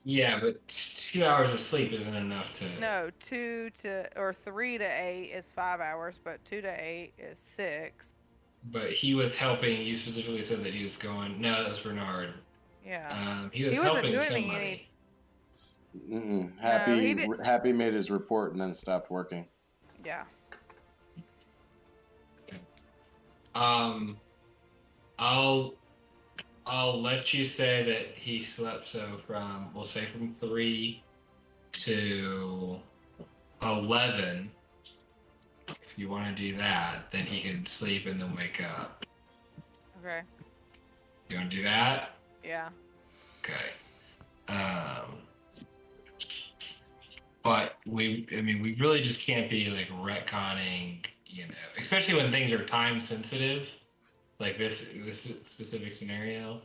Yeah, but 2 hours of sleep isn't enough to. No, 3 to 8 is 5 hours, but 2 to 8 is 6. But he was helping. You specifically said that he was going. No, that was Bernard. Yeah. He was He wasn't helping doing somebody. Happy made his report and then stopped working. Yeah. I'll let you say that he slept. So we'll say from 3 to 11. If you want to do that, then he can sleep and then wake up. Okay. You want to do that? Yeah. Okay. But we really just can't be like retconning, especially when things are time sensitive, like this specific scenario.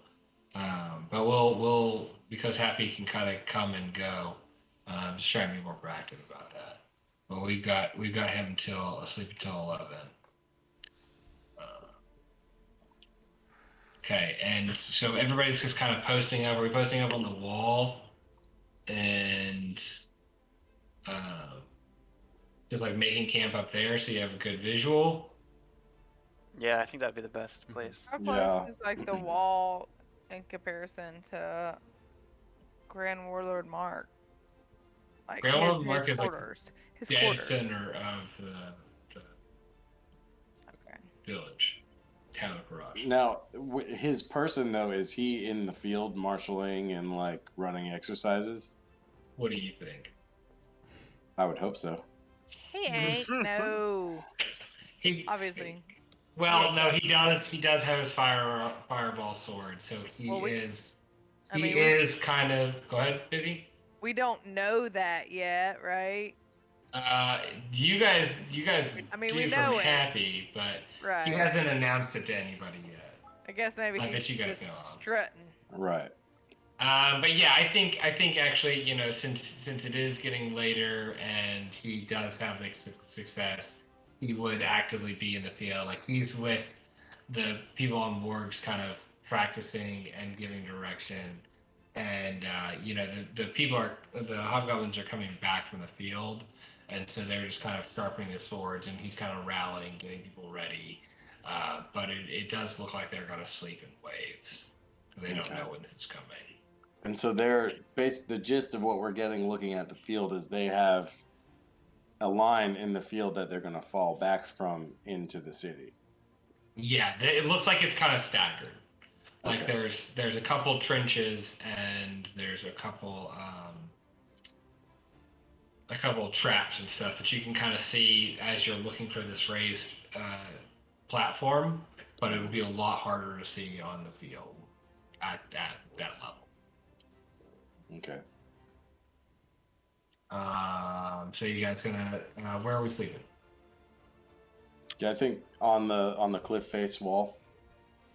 But we'll because Happy can kind of come and go, just try and be more proactive about that. But we've got him asleep until 11. Okay, and so everybody's just kind of posting up. Are we posting up on the wall? And just like making camp up there so you have a good visual. Yeah, I think that'd be the best place. How close is like the wall in comparison to Grand Warlord Mark? Like Grand Warlord Mark his is like quarters. His dead quarters. center of the Okay. village, town of Garage. Now, his person though, is he in the field marshaling and like running exercises? What do you think? I would hope so. He ain't. No. He Obviously. Well, no, he does. He does have his fireball sword, so he Well, is. I He mean, is kind of. Go ahead, Vivi. We don't know that yet, right? You guys I mean, do we from know it. Happy, but Right. he hasn't announced it to anybody yet. I guess maybe Not that he's you guys just know of. strutting. Right. But yeah, I think actually, since it is getting later and he does have like success, he would actively be in the field. Like he's with the people on Borgs, kind of practicing and giving direction. And the hobgoblins are coming back from the field, and so they're just kind of sharpening their swords, and he's kind of rallying, getting people ready. But it does look like they're going to sleep in waves because they don't know when this is coming. And so the gist of what we're getting looking at the field is they have a line in the field that they're going to fall back from into the city. Yeah, it looks like it's kind of staggered. Like Okay. there's a couple trenches and there's a couple traps and stuff that you can kind of see as you're looking for this raised platform, but it would be a lot harder to see on the field at that level. Okay. So you guys gonna where are we sleeping? Yeah, I think on the cliff face wall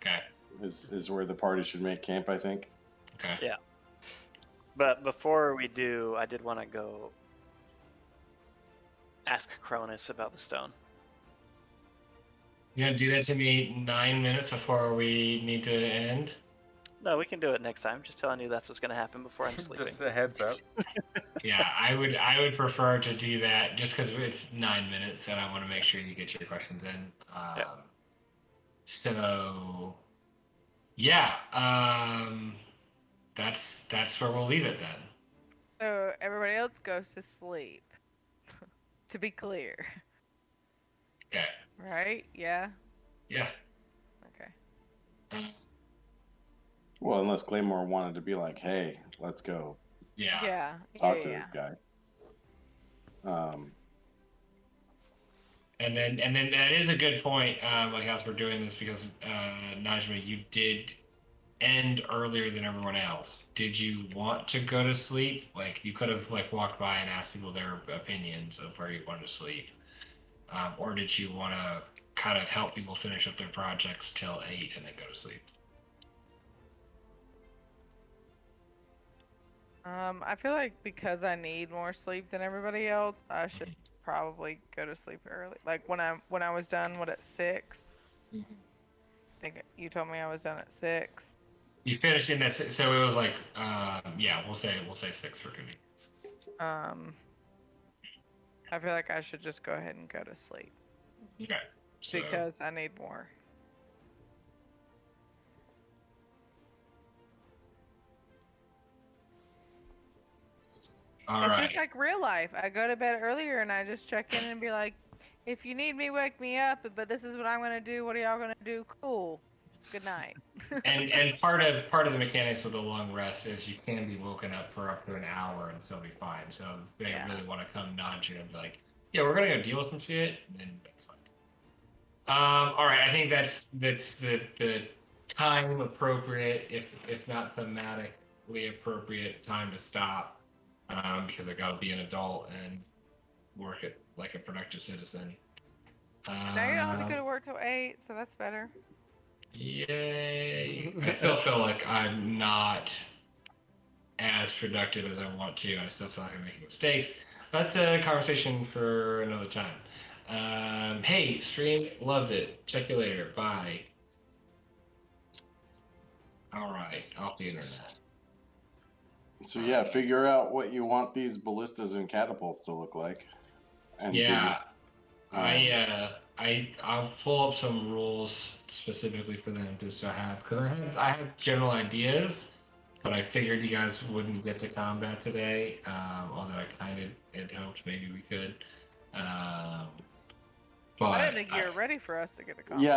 Okay. is where the party should make camp. I think. Okay. Yeah. But before we do, I did want to go ask Cronus about the stone. You gonna do that to me 9 minutes before we need to end? No, we can do it next time. Just telling you that's what's going to happen before I'm sleeping. Just a heads up. Yeah, I would prefer to do that just because it's 9 minutes and I want to make sure you get your questions in. Yeah. So yeah, that's where we'll leave it then. So everybody else goes to sleep. To be clear. Okay. Right? Yeah. Yeah. Okay. Well, unless Claymore wanted to be like, "Hey, let's go Yeah. Yeah. talk yeah, to yeah. this guy." And then that is a good point. Like as we're doing this because Najma, you did end earlier than everyone else. Did you want to go to sleep? Like you could have like walked by and asked people their opinions of where you wanted to sleep, or did you want to kind of help people finish up their projects till 8 and then go to sleep? I feel like because I need more sleep than everybody else, I should probably go to sleep early. Like when I was done, what, at 6? I think you told me I was done at 6. You finished in that, so it was like, yeah, we'll say 6 for convenience. I feel like I should just go ahead and go to sleep Okay. So, because I need more. all It's right. just like real life. I go to bed earlier and I just check in and be like, if you need me, wake me up. But this is what I'm gonna do. What are y'all gonna do? Cool. Good night. and part of the mechanics of the long rest is you can be woken up for up to an hour and still be fine. So if they Yeah. really want to come nudge you and be like, yeah, we're gonna go deal with some shit, then that's fine. All right, I think that's the time appropriate, if not thematically appropriate, time to stop. Because I gotta be an adult and work it like a productive citizen. Now you don't have to go to work till 8, so that's better. Yay! I still feel like I'm not as productive as I want to. I still feel like I'm making mistakes. That's a conversation for another time. Hey, stream, loved it. Check you later. Bye. All right, off the internet. So yeah, figure out what you want these ballistas and catapults to look like. And Yeah, do, I'll pull up some rules specifically for them just to have because I have general ideas, but I figured you guys wouldn't get to combat today. Although I kind of had hoped maybe we could. But I didn't think you were ready for us to get a call. yeah,